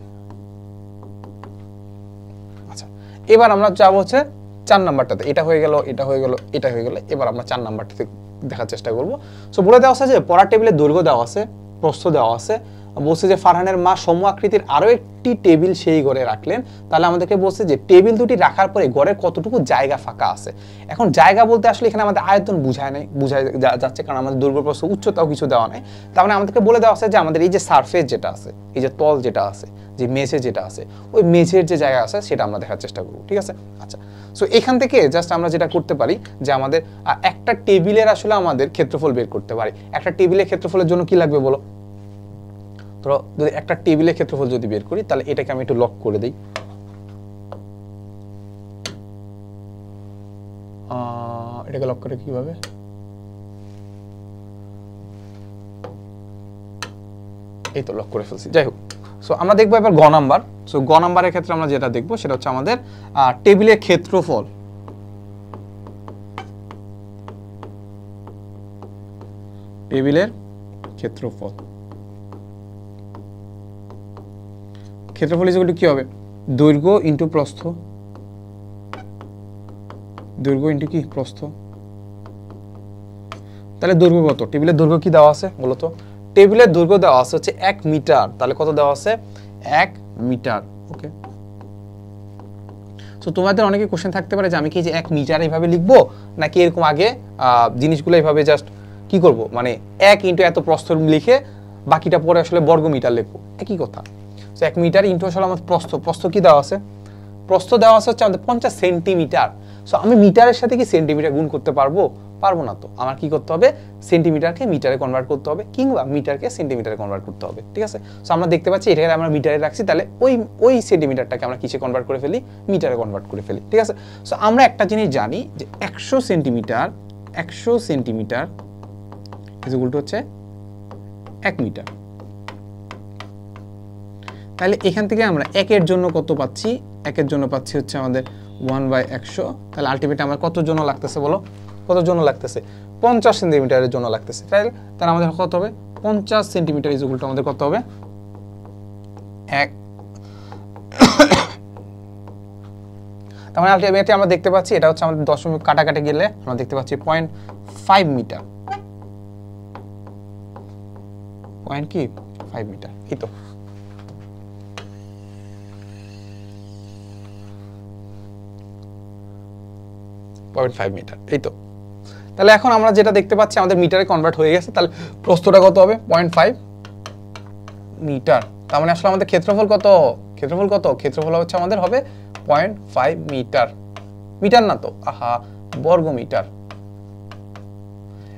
আচ্ছা, এবার আমরা যাবো হচ্ছে 4 নাম্বারটাতে। এটা হয়ে গেল, এটা হয়ে গেল, এটা হয়ে গেল। এবার আমরা 4 নাম্বারটাতে দেখার চেষ্টা করব। সো বলে দেওয়া আছে যে পড়ার টেবিলে দৈর্ঘ্য দেওয়া আছে, প্রস্থ দেওয়া আছে, বলছে যে ফারহানের মা সম আকৃতির আরো একটি টেবিল সেই ঘরে রাখলেন। তাহলে আমাদেরকে বলছে যে টেবিল দুটি রাখার পরে ঘরের কতটুকু জায়গা ফাঁকা আছে। এখন জায়গা বলতে আসলে এখানে আমাদের আয়তন বোঝায় যাচ্ছে, কারণ আমাদের দৈর্ঘ্য প্রস্থ উচ্চতাও কিছু দেওয়া নাই। তার মানে আমাদেরকে বলে দেওয়া আছে যে আমাদের এই যে সারফেস যেটা আছে, এই যে তল যেটা আছে, যে মেঝে যেটা আছে, ওই মেঝের যে জায়গা আছে সেটা আমরা দেখার চেষ্টা করব। ঠিক আছে, আচ্ছা, সো এখান থেকে জাস্ট আমরা যেটা করতে পারি যে আমাদের একটা টেবিলের আসলে আমাদের ক্ষেত্রফল বের করতে পারি। একটা টেবিলের ক্ষেত্রফলের জন্য কি লাগবে বলো? ধরো যদি একটা টেবিলের ক্ষেত্রফল যদি বের করি তাহলে এটাকে আমি একটু লক করে দিই। এটাকে লক করে কিভাবে, এই তো লক করে ফেলছি। যাই হোক, সো আমরা দেখবো এবার গ নাম্বার। সো গ নাম্বারের ক্ষেত্রে আমরা যেটা দেখবো সেটা হচ্ছে আমাদের টেবিলের ক্ষেত্রফল। টেবিলের ক্ষেত্রফল ক্ষেত্রফল ইজ ইকুয়াল টু কি হবে, দৈর্ঘ্য ইনটু প্রস্থ, দৈর্ঘ্য ইনটু কি প্রস্থ। তাহলে দৈর্ঘ্য কত, টেবিলের দৈর্ঘ্য কি দেওয়া আছে বলো তো? টেবিলের দৈর্ঘ্য দেওয়া আছে হচ্ছে 1 মিটার। তাহলে কত দেওয়া আছে, 1 মিটার। ওকে, সো তোমাদের অনেকে কোশ্চেন থাকতে পারে যে আমি কি যে 1 মিটার এইভাবে লিখবো নাকি এরকম আগে জিনিসগুলো এইভাবে জাস্ট কি করব, মানে 1 ইনটু এত প্রস্থ লিখে বাকিটা পরে আসলে বর্গ মিটার লিখবো, একই কথা। সো 1 মিটার ইনটু আসলে আমাদের প্রস্থ, প্রস্থ কি দেওয়া আছে, প্রস্থ দেওয়া আছে হচ্ছে আমাদের 50 সেন্টিমিটার। সো আমি মিটারের সাথে কি সেন্টিমিটার গুণ করতে পারবো? পারবো না। তো আমার কি করতে হবে, সেন্টিমিটারকে মিটারে কনভার্ট করতে হবে কিংবা মিটারকে সেন্টিমিটারে কনভার্ট করতে হবে। ঠিক আছে, সো আমরা দেখতে পাচ্ছি এটাকে আমরা মিটারে রাখছি, তাহলে ওই সেন্টিমিটারটাকে আমরা কিসে কনভার্ট করে ফেলি, মিটারে কনভার্ট করে ফেলি। ঠিক আছে, সো আমরা একটা জিনিস জানি যে 100 সেন্টিমিটার ইজ ইকুয়াল টু হচ্ছে 1 মিটার। তাহলে এখান থেকে আমরা 1 এর জন্য কত পাচ্ছি, 1 এর জন্য পাচ্ছি হচ্ছে আমাদের 1/100। তাহলে আলটিমেটলি আমার কত জন্য লাগতেছে বলো, কত জন্য লাগতেছে, 50 সেন্টিমিটারের জন্য লাগতেছে। তাহলে আমাদের কত হবে, 50 সেন্টিমিটার ইজ ইকুয়াল টু আমাদের কত হবে, 1। তার মানে আলটিমেটলি আমরা দেখতে পাচ্ছি এটা হচ্ছে আমাদের দশমিক কাটাকাটি গেলে আমরা দেখতে পাচ্ছি 0.5 মিটার, পয়েন্ট কি 5 মিটার। এই তো মিটার, এই তো। তাহলে এখন আমরা যেটা দেখতে পাচ্ছি আমাদের মিটারে কনভার্ট হয়ে গেছে। তাহলে প্রস্থটা কত হবে, 0.5 মিটার। তার মানে আসলে আমাদের ক্ষেত্রফল কত, ক্ষেত্রফল হচ্ছে আমাদের হবে 0.5 মিটার। মিটার না তো, আহা, বর্গ মিটার।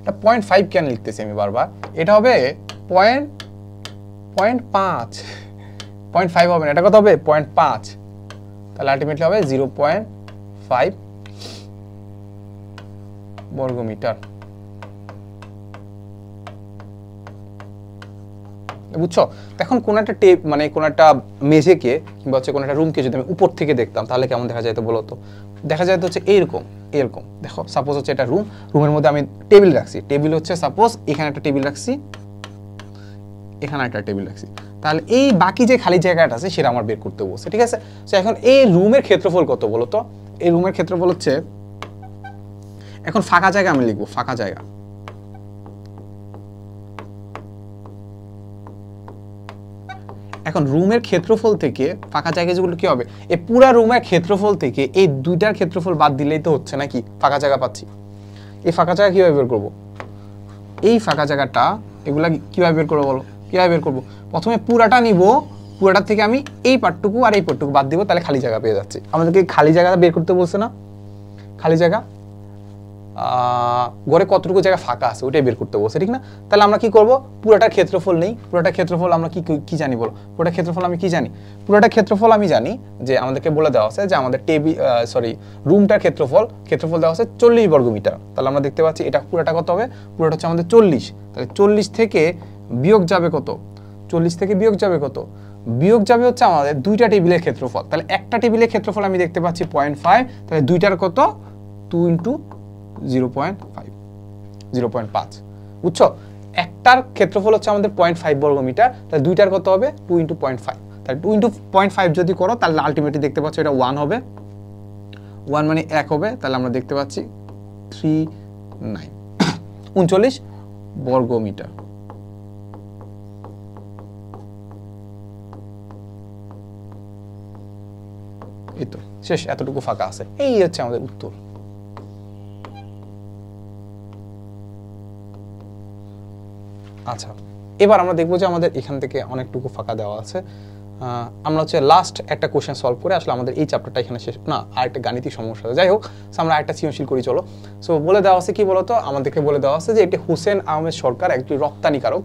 এটা 0.5 কেন লিখতেছি আমি বারবার, এটা হবে 0.5 হবে না, এটা কত হবে 0.5। তাহলে আলটিমেটলি হবে 0.5 বর্গ মিটার। বুঝছো? এখন কোন একটা মানে কোন একটা মেঝেকে কিংবা হচ্ছে কোন একটা রুমকে যদি আমি উপর থেকে দেখতাম তাহলে কেমন দেখা যায় তো বলো তো? দেখা যায় তো হচ্ছে এরকম দেখো, সাপোজ হচ্ছে এটা রুমের মধ্যে আমি টেবিল রাখছি, টেবিল হচ্ছে সাপোজ এখানে একটা টেবিল রাখছি, এখানে একটা টেবিল রাখছি। তাহলে এই বাকি যে খালি জায়গাটা আছে সেটা আমার বের করতে বলছে। ঠিক আছে, তো এখন এই রুমের ক্ষেত্রফল কত বলো তো? এই রুমের ক্ষেত্রফল হচ্ছে, এখন ফাঁকা জায়গা আমি লিখবো, ফাঁকা জায়গা। এখন রুমের ক্ষেত্রফল থেকে ফাঁকা জায়গা যেগুলো কি হবে, এই পুরা রুমের ক্ষেত্রফল থেকে এই দুইটার ক্ষেত্রফল বাদ দিলেই তো হচ্ছে নাকি, ফাঁকা জায়গা পাচ্ছি। এই ফাঁকা জায়গা কিভাবে বের করবো, এই ফাঁকা জায়গাটা এগুলা কিভাবে বের করবো বলো, কিভাবে বের করবো? প্রথমে পুরাটা নিব, পুরাটার থেকে আমি এই পার্টটুকু আর এই পার্টটুকু বাদ দিব, তাহলে খালি জায়গা পেয়ে যাচ্ছি। আমাদেরকে খালি জায়গা বের করতে বলছে না, খালি জায়গা ঘরে কতটুকু জায়গা ফাঁকা আছে ওটাই বের করতে বলছে, ঠিক না? তাহলে আমরা কি করব, পুরোটা ক্ষেত্রফল নেই। পুরোটা ক্ষেত্রফল আমরা কি জানি বলো, পুরোটা ক্ষেত্রফল আমি কি জানি? পুরোটা ক্ষেত্রফল আমি জানি যে আমাদেরকে বলে দেওয়া আছে যে আমাদের রুমটার ক্ষেত্রফল দেওয়া আছে 40 বর্গ মিটার। তাহলে আমরা দেখতে পাচ্ছি এটা পুরোটা কত হবে, পুরোটা হচ্ছে আমাদের 40। তাহলে 40 থেকে বিয়োগ যাবে কত, 40 থেকে বিয়োগ যাবে কত, বিয়োগ যাবে হচ্ছে আমাদের দুইটা টেবিলের ক্ষেত্রফল। তাহলে একটা টেবিলের ক্ষেত্রফল আমি দেখতে পাচ্ছি 0.5, তাহলে দুইটার কত 2 × 0.5, বুঝছো? একটার ক্ষেত্রফল হচ্ছে আমাদের 0.5 বর্গ মিটার, তাহলে দুইটার কত হবে 2 × 0.5। তাহলে 2 × 0.5 যদি করো তাহলে আলটিমেটলি দেখতে পাচ্ছ এটা 1 হবে, 1 মানে 1 হবে। তাহলে আমরা দেখতে পাচ্ছি 39 বর্গ মিটার। এই তো শেষ, এতটুকু ফাঁকা আছে, এই হচ্ছে আমাদের উত্তর। আচ্ছা, এবার আমরা দেখবো যে আমাদের এখান থেকে অনেকটুকু ফাঁকা দেওয়া আছে। আমরা হচ্ছে লাস্ট একটা কোশ্চেন সলভ করে আসলে আমাদের এই চ্যাপ্টারটা এখানে শেষ না, আর একটা গাণিতিক সমস্যা আছে। যাই হোক, আমরা আরেকটা সৃজনশীল করি চলো। সো বলে দেওয়া আছে কি বলতো, আমাদেরকে বলে দেওয়া আছে যে এটি হুসেন আহমেদ সরকার একটি রপ্তানিকারক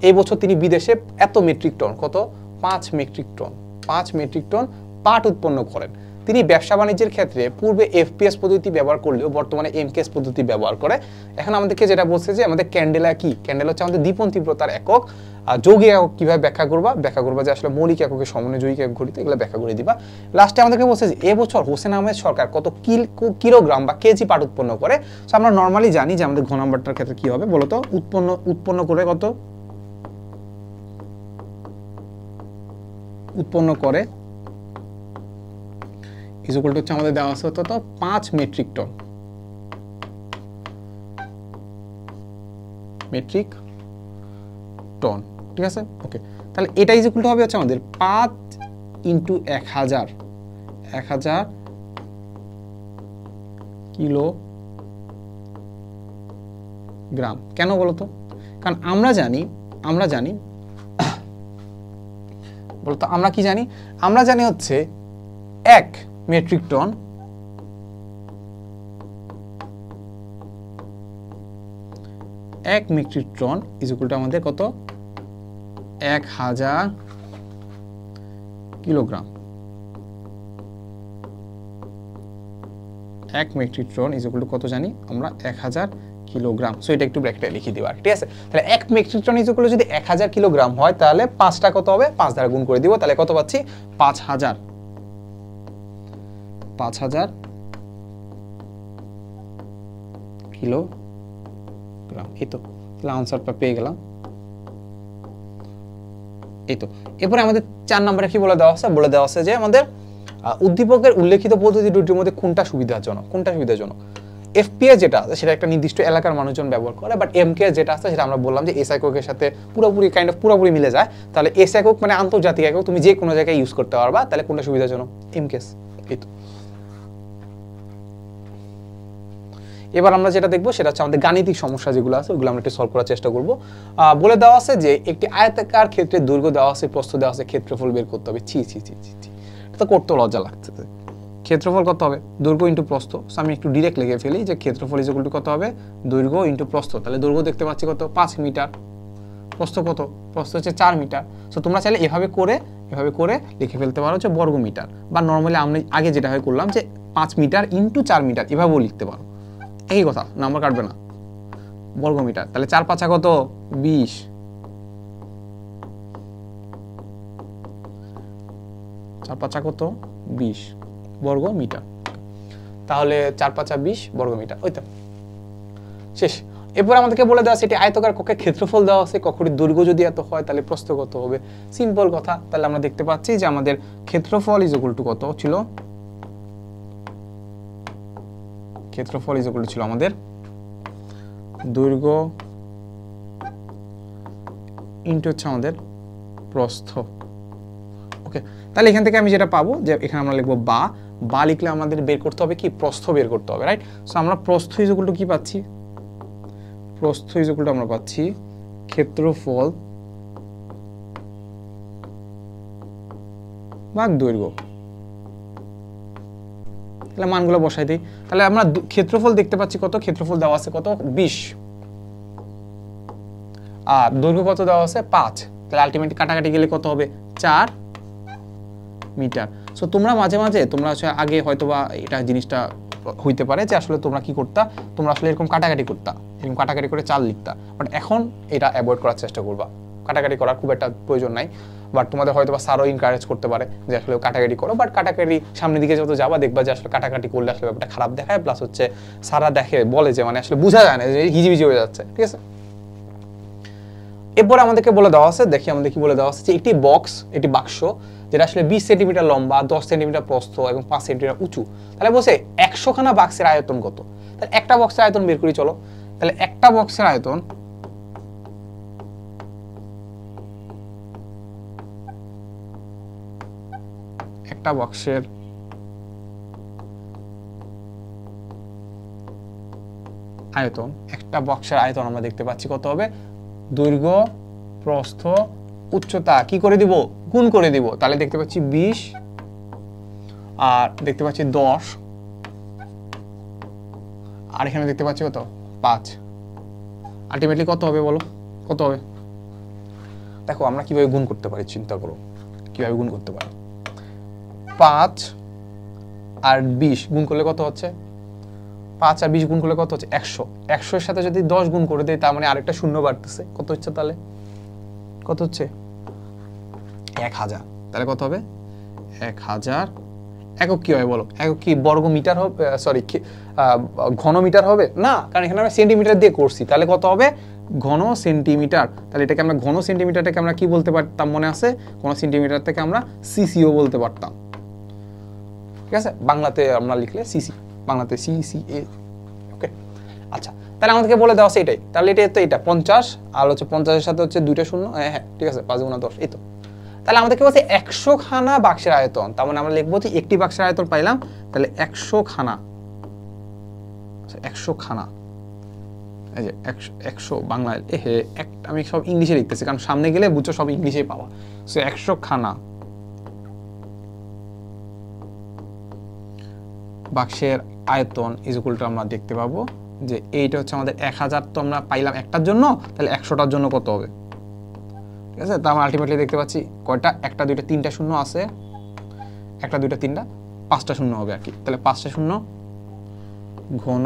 এই বছর তিনি বিদেশে এত মেট্রিক টন, কত 5 মেট্রিক টন, 5 মেট্রিক টন পাট উৎপন্ন করেন। তিনি ব্যবসা বাণিজ্যের ক্ষেত্রে পূর্বে এফপিএস পদ্ধতি ব্যবহার করলেও বর্তমানে এমকেএস পদ্ধতি ব্যবহার করে। এখন আমাদেরকে যেটা বলছে যে আমাদের ক্যান্ডেলা কি, ক্যান্ডেলা হচ্ছে আমাদের দীপন তীব্রতার একক। যৌগিক একক কিভাবে ব্যাখ্যা করবা যে আসলে মৌলিক এককের সমন্বয় যৌগিক একক ঘটিত, এগুলো ব্যাখ্যা করে দিবা। লাস্টে আমাদেরকে বলছে যে এবছর হোসেন আহমেদ সরকার কত কিলোগ্রাম বা কেজি পাট উৎপন্ন করে। সো আমরা নর্মালি জানি যে আমাদের ঘ নাম্বারটার ক্ষেত্রে কি হবে বলতো, উৎপন্ন করে কত, উৎপন্ন করে ইজ ইকুয়াল টু হচ্ছে আমাদের দেওয়া আছে তো 5 মেট্রিক টন, মেট্রিক টন, ঠিক আছে। ওকে, তাহলে এটা ইজ ইকুয়াল টু হবে হচ্ছে আমাদের 5 ইন্টু 1000 কিলোগ্রাম। কেন বলতো, কারণ আমরা জানি বলতো আমরা কি জানি, আমরা জানি হচ্ছে 1 metric tonne is equal to আমাদের কত, 1000 kilogram. 1 metric tonne is equal to কত জানি আমরা, 1000 কিলোগ্রাম। সো এটা একটু ব্র্যাকেটে লিখে দিবা, ঠিক আছে। তাহলে 1 metric tonne is equal to যদি 1000 কিলোগ্রাম হয় তাহলে 5টা কত হবে, 5 দ্বারা গুণ করে দিব, তাহলে কত পাচ্ছি, 5000 কিলোগ্রাম। এই তো, তাহলে আনসারটা পেয়ে গেলাম। এই তো, এরপরে আমাদের 4 নম্বরে কি বলে দেওয়া আছে যে আমাদের উদ্দীপকের উল্লেখিত পদ্ধতি দুটির মধ্যে কোনটা সুবিধাজনক। এফপিএস যেটা আছে সেটা একটা নির্দিষ্ট এলাকার মানুষজন ব্যবহার করে, বাট এমকেএস যেটা আছে সেটা আমরা বললাম যে এস এককের সাথে পুরোপুরি মিলে যায়। তাহলে এস একক মানে আন্তর্জাতিক একক, তুমি যে কোনো জায়গায় ইউজ করতে পারবা, তাহলে কোনটা সুবিধাজনক, এমকেএস। এই তো, এবার আমরা যেটা দেখবো সেটা হচ্ছে আমাদের গাণিতিক সমস্যা যেগুলো আছে ওগুলো আমরা একটু সলভ করার চেষ্টা করব। বলে দেওয়া আছে যে একটি আয়তাকার ক্ষেত্রে দৈর্ঘ্য দেওয়া আছে, প্রস্থ দেওয়া আছে, ক্ষেত্রফল বের করতে হবে। এটা তো করতে লজ্জা লাগতেছে। ক্ষেত্রফল কত হবে, দৈর্ঘ্য ইন্টু প্রস্থ। সো আমি একটু ডিরেক্ট লিখে ফেলি যে ক্ষেত্রফল ইজ ইকুয়াল টু কত হবে, দৈর্ঘ্য ইন্টু প্রস্থ। তাহলে দৈর্ঘ্য দেখতে পাচ্ছি কত, 5 মিটার, প্রস্থ কত, প্রস্থ হচ্ছে 4 মিটার। সো তোমরা চাইলে এভাবে করে লিখে ফেলতে পারো যে বর্গ মিটার, বা নর্মালি আমরা আগে যেটা হয় করলাম যে 5 মিটার ইন্টু 4 মিটার এভাবেও লিখতে পারো, একই কথা, নাম্বার কাটবে না, বর্গ মিটার। তাহলে 4 5 কত, 20, 4 5 কত, 20 বর্গ মিটার। তাহলে 4 5 20 বর্গ মিটার, ওই তো শেষ। এরপর আমাদেরকে বলে দেওয়া আছে এটি আয়তকার কক্ষের ক্ষেত্রফল দেওয়া আছে, কক্ষটির দৈর্ঘ্য যদি এত হয় তাহলে প্রস্থ কত হবে। সিম্পল কথা, তাহলে আমরা দেখতে পাচ্ছি যে আমাদের ক্ষেত্রফল ইজ ইকুয়াল টু কত ছিল, ক্ষেত্রফল ইজ ইকুয়াল টু ছিল আমাদের দৈর্ঘ্য ইনটু হচ্ছে আমাদের প্রস্থ। ওকে, তাহলে এখান থেকে আমি যেটা পাবো যে এখানে আমরা লিখবো বা লিখলে আমাদের বের করতে হবে কি, প্রস্থ বের করতে হবে, রাইট। সো আমরা প্রস্থ ইজ ইকুয়াল টু কি পাচ্ছি, প্রস্থ ইজ ইকুয়াল টু আমরা পাচ্ছি ক্ষেত্রফল ভাগ দৈর্ঘ্য। তাহলে মানগুলো বসাই দিই। তাহলে আমরা ক্ষেত্রফল দেখতে পাচ্ছি কত, ক্ষেত্রফল দেওয়া আছে কত, 20, আর দৈর্ঘ্য কত দেওয়া আছে 5। তাহলে আলটিমেটলি কাটাকাটি গেলে কত হবে, 4 মিটার। সো তোমরা মাঝে মাঝে তোমরা আগে হয়তোবা এটা জিনিসটা হইতে পারে যে আসলে তোমরা কি করতা, তোমরা আসলে এরকম কাটাকাটি করতা, এরকম কাটাকাটি করে 4 লিখতা, বাট এখন এটা অ্যাভয়েড করার চেষ্টা করবা। কাটাকাটি করার খুব একটা প্রয়োজন নাই, বাট তোমাদের হয়তোবা স্যারও ইনকারেজ করতে পারে যে আসলে কাটাকাটি করো, বাট কাটাকাটি সামনের দিকে যত যাবা দেখবা যে আসলে কাটাকাটি করলে আসলে ব্যাপারটা খারাপ দেখায়, প্লাস হচ্ছে সারা দেখে বলে যে মানে আসলে বোঝা যায় না, যে হিজিবিজি হয়ে যাচ্ছে, ঠিক আছে। এরপরে আমাদেরকে বলে দেওয়া আছে, দেখি আমাদের কি বলে দেওয়া আছে, যে একটি বাক্স যেটা আসলে 20 সেন্টিমিটার লম্বা, 10 সেন্টিমিটার প্রস্থ এবং 5 সেন্টিমিটার উঁচু। তাহলে বলছে 100 খানা বাক্সের আয়তন কত। তাহলে একটা বক্সের আয়তন বের করি চলো। তাহলে একটা বক্সের আয়তন একটা বক্সের আয়তন আমরা দেখতে পাচ্ছি কত হবে, দৈর্ঘ্য প্রস্থ উচ্চতা কি করে দিব, গুণ করে দিব। তাহলে দেখতে পাচ্ছি 20 আর দেখতে পাচ্ছি 10 আর এখানে দেখতে পাচ্ছি কত 5। আলটিমেটলি কত হবে বলো, কত হবে দেখো আমরা কিভাবে গুণ করতে পারি, চিন্তা করো কিভাবে গুণ করতে পারি। 5 আর 20 গুণ করলে কত হচ্ছে? 5 আর 20 গুণ করলে কত হচ্ছে? 100। 100 এর সাথে যদি 10 গুণ করে দেই তার মানে আরেকটা শূন্য বাড়তেছে, কত হচ্ছে তাহলে? কত হচ্ছে? 1000। তাহলে কত হবে? 1000 একক কি হবে বলো? একক কি বর্গ মিটার হবে? সরি, ঘন মিটার হবে না, কারণ এখানে আমরা সেন্টিমিটার দিয়ে করছি। তাহলে কত হবে? ঘন সেন্টিমিটার। তাহলে এটাকে আমরা ঘন সেন্টিমিটারটাকে আমরা কি বলতে পারতাম মনে আছে? ঘন সেন্টিমিটার থেকে আমরা সিসিও বলতে পারতাম, ঠিক আছে? বাংলাতে আমরা লিখলে সিসি, বাংলাতে সিসিএ। ওকে, আচ্ছা, তাহলে আমাদেরকে বলে দেওয়া আছে এটাই। তাহলে এটা তো এটা 50 আর হচ্ছে 50 এর সাথে হচ্ছে দুইটা শূন্য। হ্যাঁ ঠিক আছে, 5 গুণা 10, এই তো। তাহলে আমাদেরকে বলছে 100 খানা বাক্সের আয়তন। তার মানে আমরা লিখবো যে একটি বাক্সের আয়তন পাইলাম, তাহলে 100 খানা, 100 খানা, এই যে 100 বাংলায় আমি সব ইংলিশে লিখতেছি, কারণ সামনে গেলে বুঝছো সব ইংলিশেই পাওয়া। সো 100 খানা বাক্সের আয়তন ইজ ইকুয়াল টু, আমরা দেখতে পাবো যে এইটা হচ্ছে আমাদের 1000 তো আমরা পাইলাম একটার জন্য, তাহলে 100টার জন্য কত হবে? ঠিক আছে, তো আমরা আলটিমেটলি দেখতে পাচ্ছি কয়টা, একটা দুইটা তিনটা শূন্য আছে, একটা দুইটা তিনটা 5টা শূন্য হবে আর কি। তাহলে 5টা শূন্য ঘন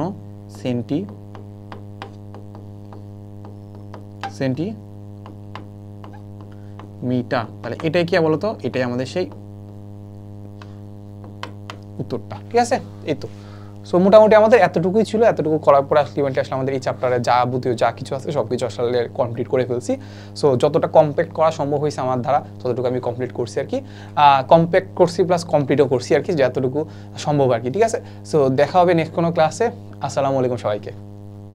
সেন্টিমিটার। তাহলে এটাই কি বলতো? এটাই আমাদের সেই উত্তরটা, ঠিক আছে? এই তো। সো মোটামুটি আমাদের এতটুকুই ছিল। এতটুকু করার পর আলটিমেটলি আসলে আমাদের এই চ্যাপ্টারে যাবতীয় যা কিছু আছে সব কিছু আসলে কমপ্লিট করে ফেলছি। সো যতটা কমপ্লিট করা সম্ভব হয়েছে আমার দ্বারা ততটুকু আমি কমপ্লিট করছি আর কি। কমপ্লিট করছি প্লাস কমপ্লিটও করছি আর কি, যতটুকু সম্ভব আর কি, ঠিক আছে? সো দেখা হবে নেক্সট কোনো ক্লাসে। আসসালামু আলাইকুম সবাইকে।